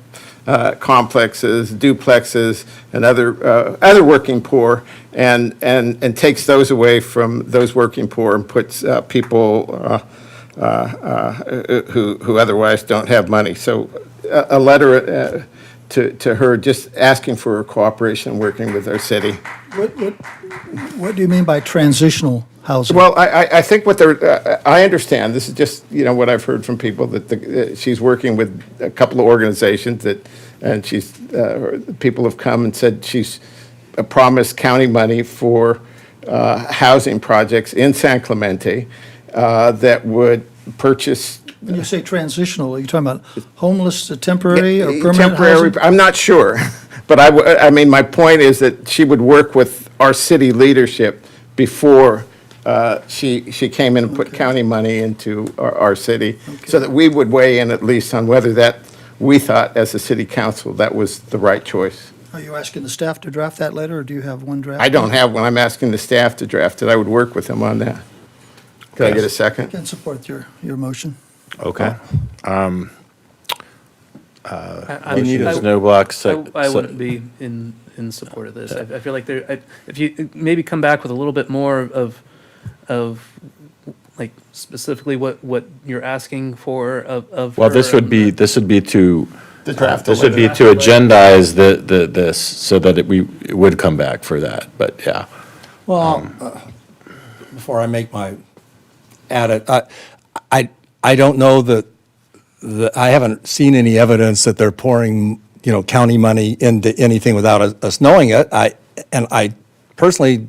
J: complexes, duplexes, and other working poor, and takes those away from those working poor and puts people who otherwise don't have money. So a letter to her just asking for her cooperation and working with our city.
O: What do you mean by transitional housing?
J: Well, I think I understand, this is just, what I've heard from people, that she's working with a couple of organizations and people have come and said she's promised county money for housing projects in San Clemente that would purchase.
O: When you say transitional, are you talking about homeless, temporary, or permanent
J: temporary,
O: housing?
J: I'm not sure, but I mean, my point is that she would work with our city leadership before she came in and put county money into our city, so that we would weigh in at least on whether that, we thought as a city council, that was the right choice.
O: Are you asking the staff to draft that letter, or do you have one draft?
J: I don't have one. I'm asking the staff to draft it. I would work with them on that. Can I get a
O: I
J: second?
O: can support your motion.
B: Okay.
A: I-
B: Motion
A: I-
B: is no blocks.
A: I wouldn't be in support of this. I feel like if you maybe come back with a little bit more of like specifically what you're asking for of.
B: Well,
A: her,
B: this would be to,
J: The draft
B: this would be to agendize this so that it would come back for that, but yeah.
G: Well, before I make my add I don't know that, I haven't seen any evidence that they're pouring, county money into anything without us knowing it. I personally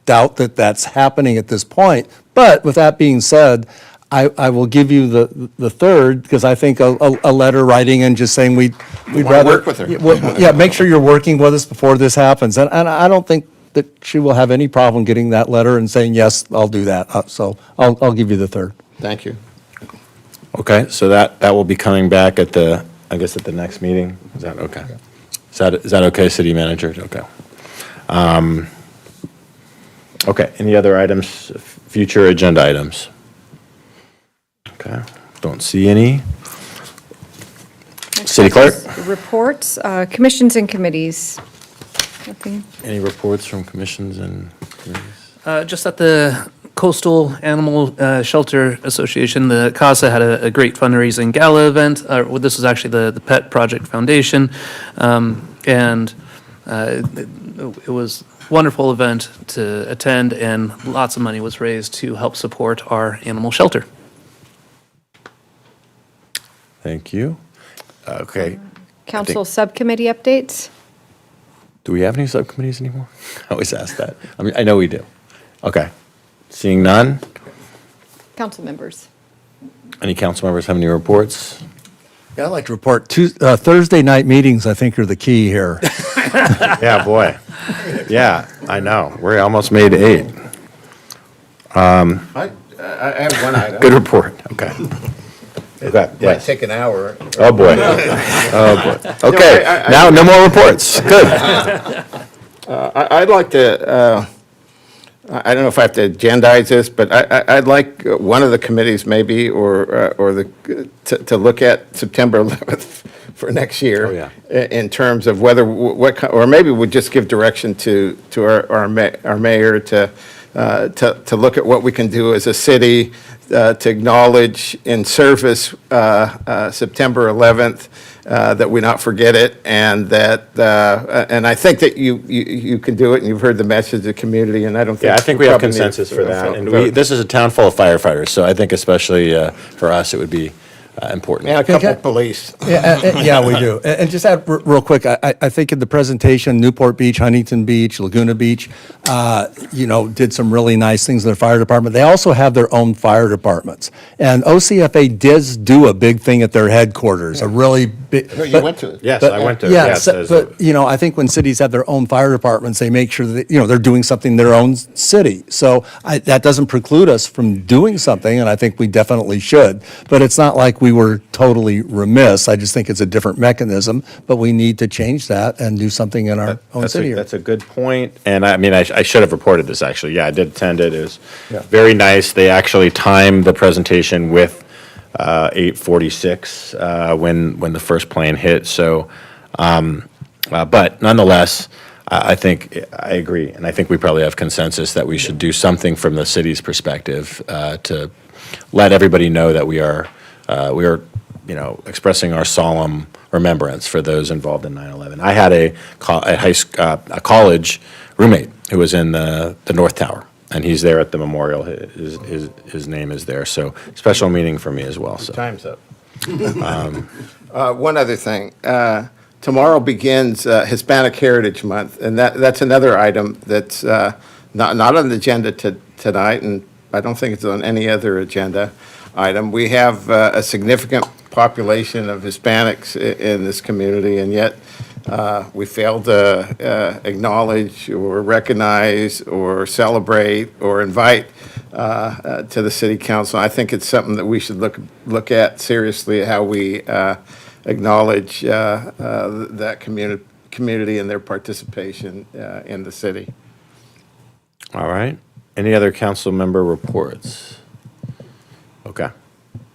G: doubt that that's happening at this point. But with that being said, I will give you the third, because I think a letter writing and just saying we'd
J: wanna
G: rather.
J: work with her.
G: Yeah, make sure you're working with us before this happens. And I don't think that she will have any problem getting that letter and saying, yes, I'll do that. So I'll give you the third.
J: Thank you.
B: Okay, so that will be coming back at the next meeting? Is that okay? Is that okay, city manager? Okay. Okay, any other items, future agenda items? Okay, don't see any. City clerk?
C: Reports, commissions and committees. Nothing.
B: Any reports from commissions and committees?
A: Just at the Coastal Animal Shelter Association, the CASA had a great fundraising gala event. This was actually the Pet Project Foundation. And it was a wonderful event to attend, and lots of money was raised to help support our animal shelter.
B: Thank you. Okay.
C: Council subcommittee updates?
B: Do we have any subcommittees anymore? I always ask that. I mean, I know we do. Okay. Seeing none,
C: Council members.
B: any council members have any reports?
G: Yeah, I'd like to report Thursday night meetings, I think, are the key here.
B: Yeah, boy. Yeah, I know. We almost made 8.
J: I have one item.
B: Good report. Okay. Okay,
J: Might
B: yes.
J: take an hour.
B: Oh, boy. Oh, boy. Okay, now no more reports. Good.
J: I'd like to, I don't know if I have to agendize this, but I'd like one of the committees maybe, to look at September 11th for next year.
B: Oh, yeah.
J: In terms of whether, or maybe we'd just give direction to our mayor to look at what we can do as a city to acknowledge in service September 11th, that we not forget it, and that, and I think that you can do it, and you've heard the message of the community, and I don't think.
B: Yeah, I think we have
J: probably need
B: consensus for that. And
J: vote.
B: this is a town full of firefighters, so I think especially for us, it would be important.
J: And a couple of police.
G: Yeah, we do. And just add real quick, I think in the presentation, Newport Beach, Huntington Beach, Laguna Beach, did some really nice things in their fire department. They also have their own fire departments. And OCFA does do a big thing at their headquarters, a really big.
J: No, you went to it.
B: Yes, I went to it.
G: Yeah,
B: Yes,
G: but, I think when cities have their own fire departments, they make sure that, they're doing something in their own city. So that doesn't preclude us from doing something, and I think we definitely should. But it's not like we were totally remiss. I just think it's a different mechanism, but we need to change that and do something in our own city here.
B: That's a good point. And I mean, I should have reported this, actually. Yeah, I did attend it. It was very nice. They actually timed the presentation with 8:46 when the first plane hit. So, but nonetheless, I think I agree. And I think we probably have consensus that we should do something from the city's perspective to let everybody know that we are expressing our solemn remembrance for those involved in 9/11. I had a college roommate who was in the North Tower, and he's there at the memorial. His name is there, so special meaning for me as well. So
J: Time's up. One other thing. Tomorrow begins Hispanic Heritage Month, and that's another item that's not on the agenda tonight, and I don't think it's on any other agenda item. We have a significant population of Hispanics in this community, and yet we fail to acknowledge or recognize or celebrate or invite to the city council. I think it's something that we should look at seriously, how we acknowledge that community and their participation in the city.
B: All right. Any other council member reports? Okay.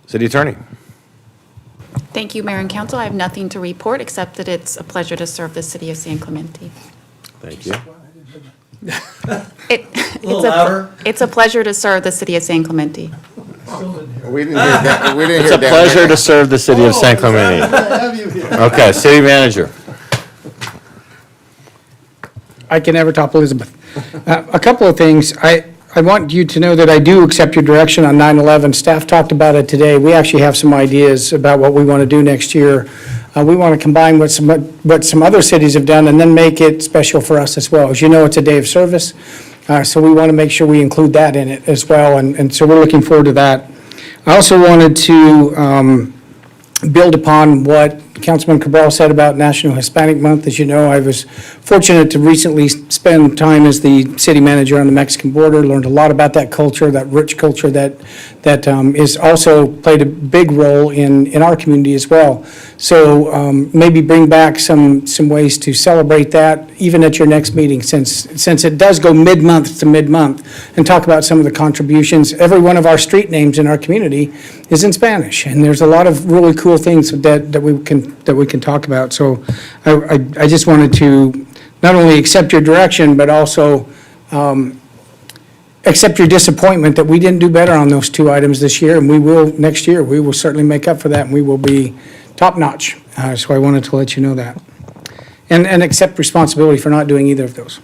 B: City Attorney.
Q: Thank you, Mayor and Council. I have nothing to report except that it's a pleasure to serve the city of San Clemente.
B: Thank you.
Q: It's a pleasure to serve the city of San Clemente.
J: We didn't hear that. We didn't
B: It's
J: hear
B: a
J: that.
B: pleasure to serve the city of San Clemente. Okay, city manager.
D: I can never top Elizabeth. A couple of things. I want you to know that I do accept your direction on 9/11. Staff talked about it today. We actually have some ideas about what we want to do next year. We want to combine what some other cities have done and then make it special for us as well. As you know, it's a day of service, so we want to make sure we include that in it as well, and so we're looking forward to that. I also wanted to build upon what Councilman Cabral said about National Hispanic Month. As you know, I was fortunate to recently spend time as the city manager on the Mexican border, learned a lot about that culture, that rich culture that is also played a big role in our community as well. So maybe bring back some ways to celebrate that even at your next meeting, since it does go mid-month to mid-month, and talk about some of the contributions. Every one of our street names in our community is in Spanish, and there's a lot of really cool things that we can talk about. So I just wanted to not only accept your direction, but also accept your disappointment that we didn't do better on those two items this year, and we will next year. We will certainly make up for that, and we will be top-notch. So I wanted to let you know that. And accept responsibility for not doing either of those.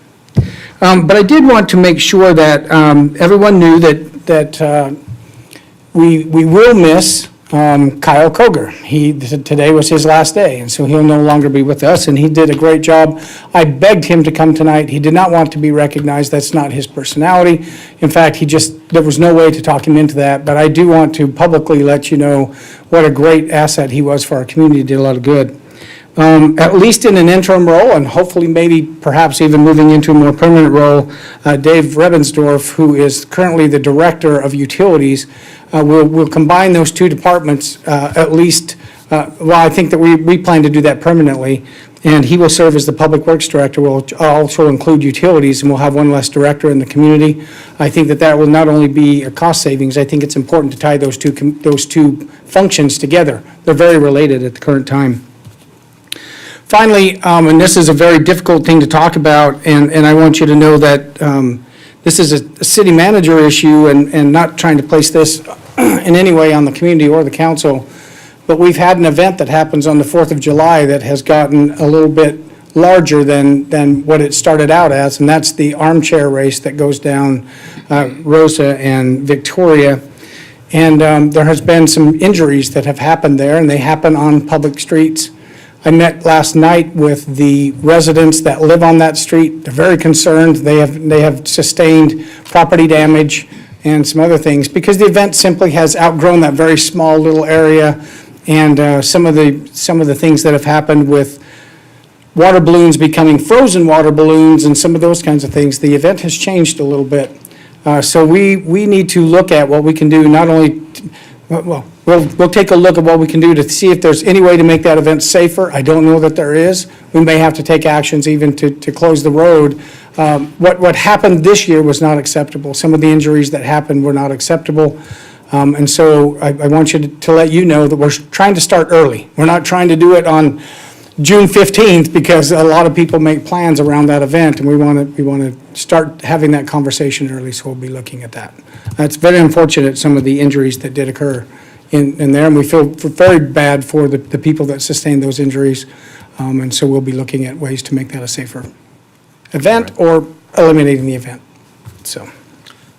D: But I did want to make sure that everyone knew that we will miss Kyle Koger. Today was his last day, and so he'll no longer be with us, and he did a great job. I begged him to come tonight. He did not want to be recognized. That's not his personality. In fact, there was no way to talk him into that, but I do want to publicly let you know what a great asset he was for our community. He did a lot of good. At least in an interim role, and hopefully maybe perhaps even moving into a more permanent role, Dave Rebensdorf, who is currently the Director of Utilities, will combine those two departments at least, well, I think that we plan to do that permanently, and he will serve as the Public Works Director. We'll also include utilities, and we'll have one less director in the community. I think that will not only be a cost savings, I think it's important to tie those two functions together. They're very related at the current time. Finally, and this is a very difficult thing to talk about, and I want you to know that this is a city manager issue, and not trying to place this in any way on the community or the council, but we've had an event that happens on the 4th of July that has gotten a little bit larger than what it started out as, and that's the armchair race that goes down Rosa and Victoria. And there has been some injuries that have happened there, and they happen on public streets. I met last night with the residents that live on that street. They're very concerned. They have sustained property damage and some other things because the event simply has outgrown that very small little area. And some of the things that have happened with water balloons becoming frozen water balloons and some of those kinds of things, the event has changed a little bit. So we need to look at what we can do, not only, we'll take a look at what we can do to see if there's any way to make that event safer. I don't know that there is. We may have to take actions even to close the road. What happened this year was not acceptable. Some of the injuries that happened were not acceptable. And so I want you to let you know that we're trying to start early. We're not trying to do it on June 15th because a lot of people make plans around that event, and we want to start having that conversation early, so we'll be looking at that. It's very unfortunate, some of the injuries that did occur in there, and we feel very bad for the people that sustained those injuries, and so we'll be looking at ways to make that a safer event or eliminating the event. So,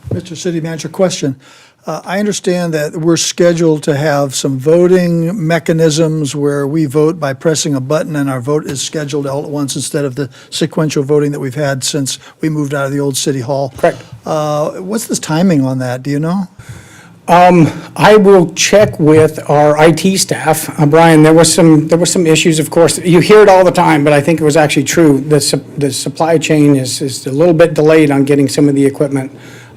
O: Mr. City Manager, question. I understand that we're scheduled to have some voting mechanisms where we vote by pressing a button and our vote is scheduled all at once instead of the sequential voting that we've had since we moved out of the old city hall.
D: Correct.
O: What's the timing on that? Do you know?
D: I will check with our IT staff. Brian, there was some issues, of course. You hear it all the time, but I think it was actually true. The supply chain is a little bit delayed on getting some of the equipment.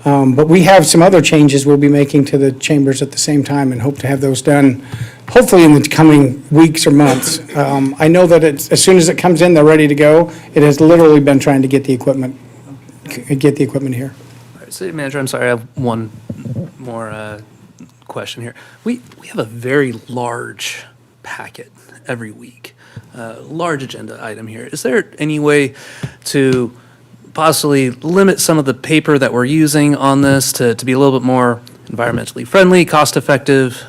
D: But we have some other changes we'll be making to the chambers at the same time and hope to have those done, hopefully in the coming weeks or months. I know that as soon as it comes in, they're ready to go. It has literally been trying to get the equipment here.
A: All right, City Manager, I'm sorry, I have one more question here. We have a very large packet every week, large agenda item here. Is there any way to possibly limit some of the paper that we're using on this to be a little bit more environmentally friendly, cost-effective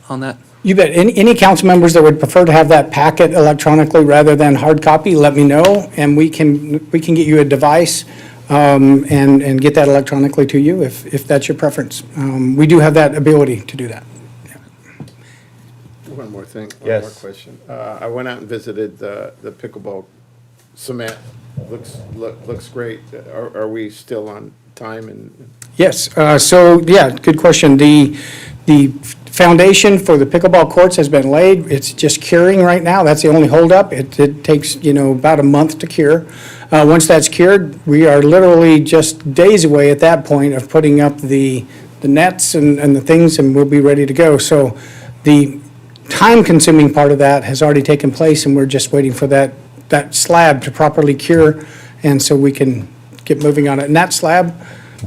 A: on that?
D: You bet. Any council members that would prefer to have that packet electronically rather than hard copy, let me know, and we can get you a device and get that electronically to you if that's your preference. We do have that ability to do that.
J: One more thing,
B: Yes.
J: one more question. I went out and visited the pickleball cement. Looks great. Are we still on time and?
D: Yes, so, yeah, good question. The foundation for the pickleball courts has been laid. It's just curing right now. That's the only holdup. It takes, about a month to cure. Once that's cured, we are literally just days away at that point of putting up the nets and the things, and we'll be ready to go. So the time-consuming part of that has already taken place, and we're just waiting for that slab to properly cure, and so we can get moving on it. And that slab,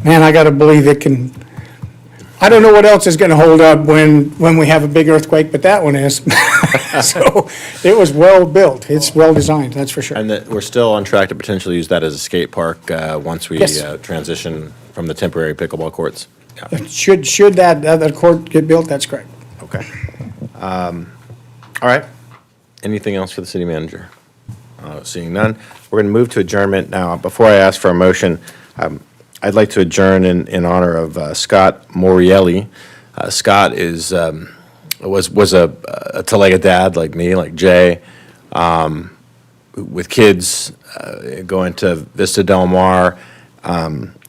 D: man, I gotta believe it can, I don't know what else is gonna hold up when we have a big earthquake, but that one is. So it was well-built. It's well-designed, that's for sure.
B: And that we're still on track to potentially use that as a skate park once we
D: Yes.
B: transition from the temporary pickleball courts. Yeah.
D: Should that court get built, that's correct.
B: Okay. All right. Anything else for the city manager? Seeing none, we're going to move to adjournment now. Before I ask for a motion, I'd like to adjourn in honor of Scott Morielli. Scott was a Talega dad like me, like Jay, with kids going to Vista Del Mar.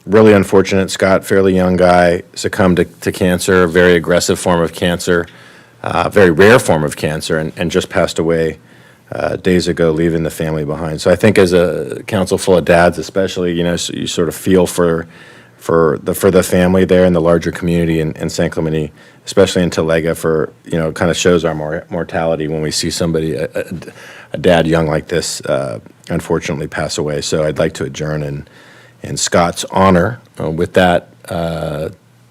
B: Really unfortunate. Scott, fairly young guy, succumbed to cancer, a very aggressive form of cancer, very rare form of cancer, and just passed away days ago, leaving the family behind. So I think as a council full of dads especially, so you sort of feel for the family there and the larger community in San Clemente, especially in Talega, for, it kind of shows our mortality when we see somebody, a dad young like this, unfortunately pass away. So I'd like to adjourn in Scott's honor. With that,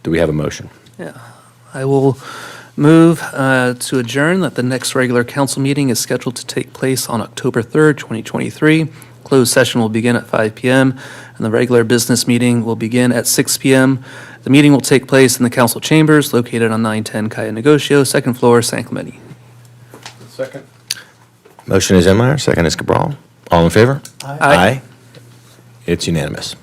B: do we have a motion?
A: Yeah, I will move to adjourn that the next regular council meeting is scheduled to take place on October 3rd, 2023. Closed session will begin at 5 p.m. and the regular business meeting will begin at 6 p.m. The meeting will take place in the council chambers located on 910 Calle Negocio, second floor, San Clemente.
J: Second.
B: Motion is Enmeyer, second is Cabral. All in favor?
A: Aye.
B: It's unanimous.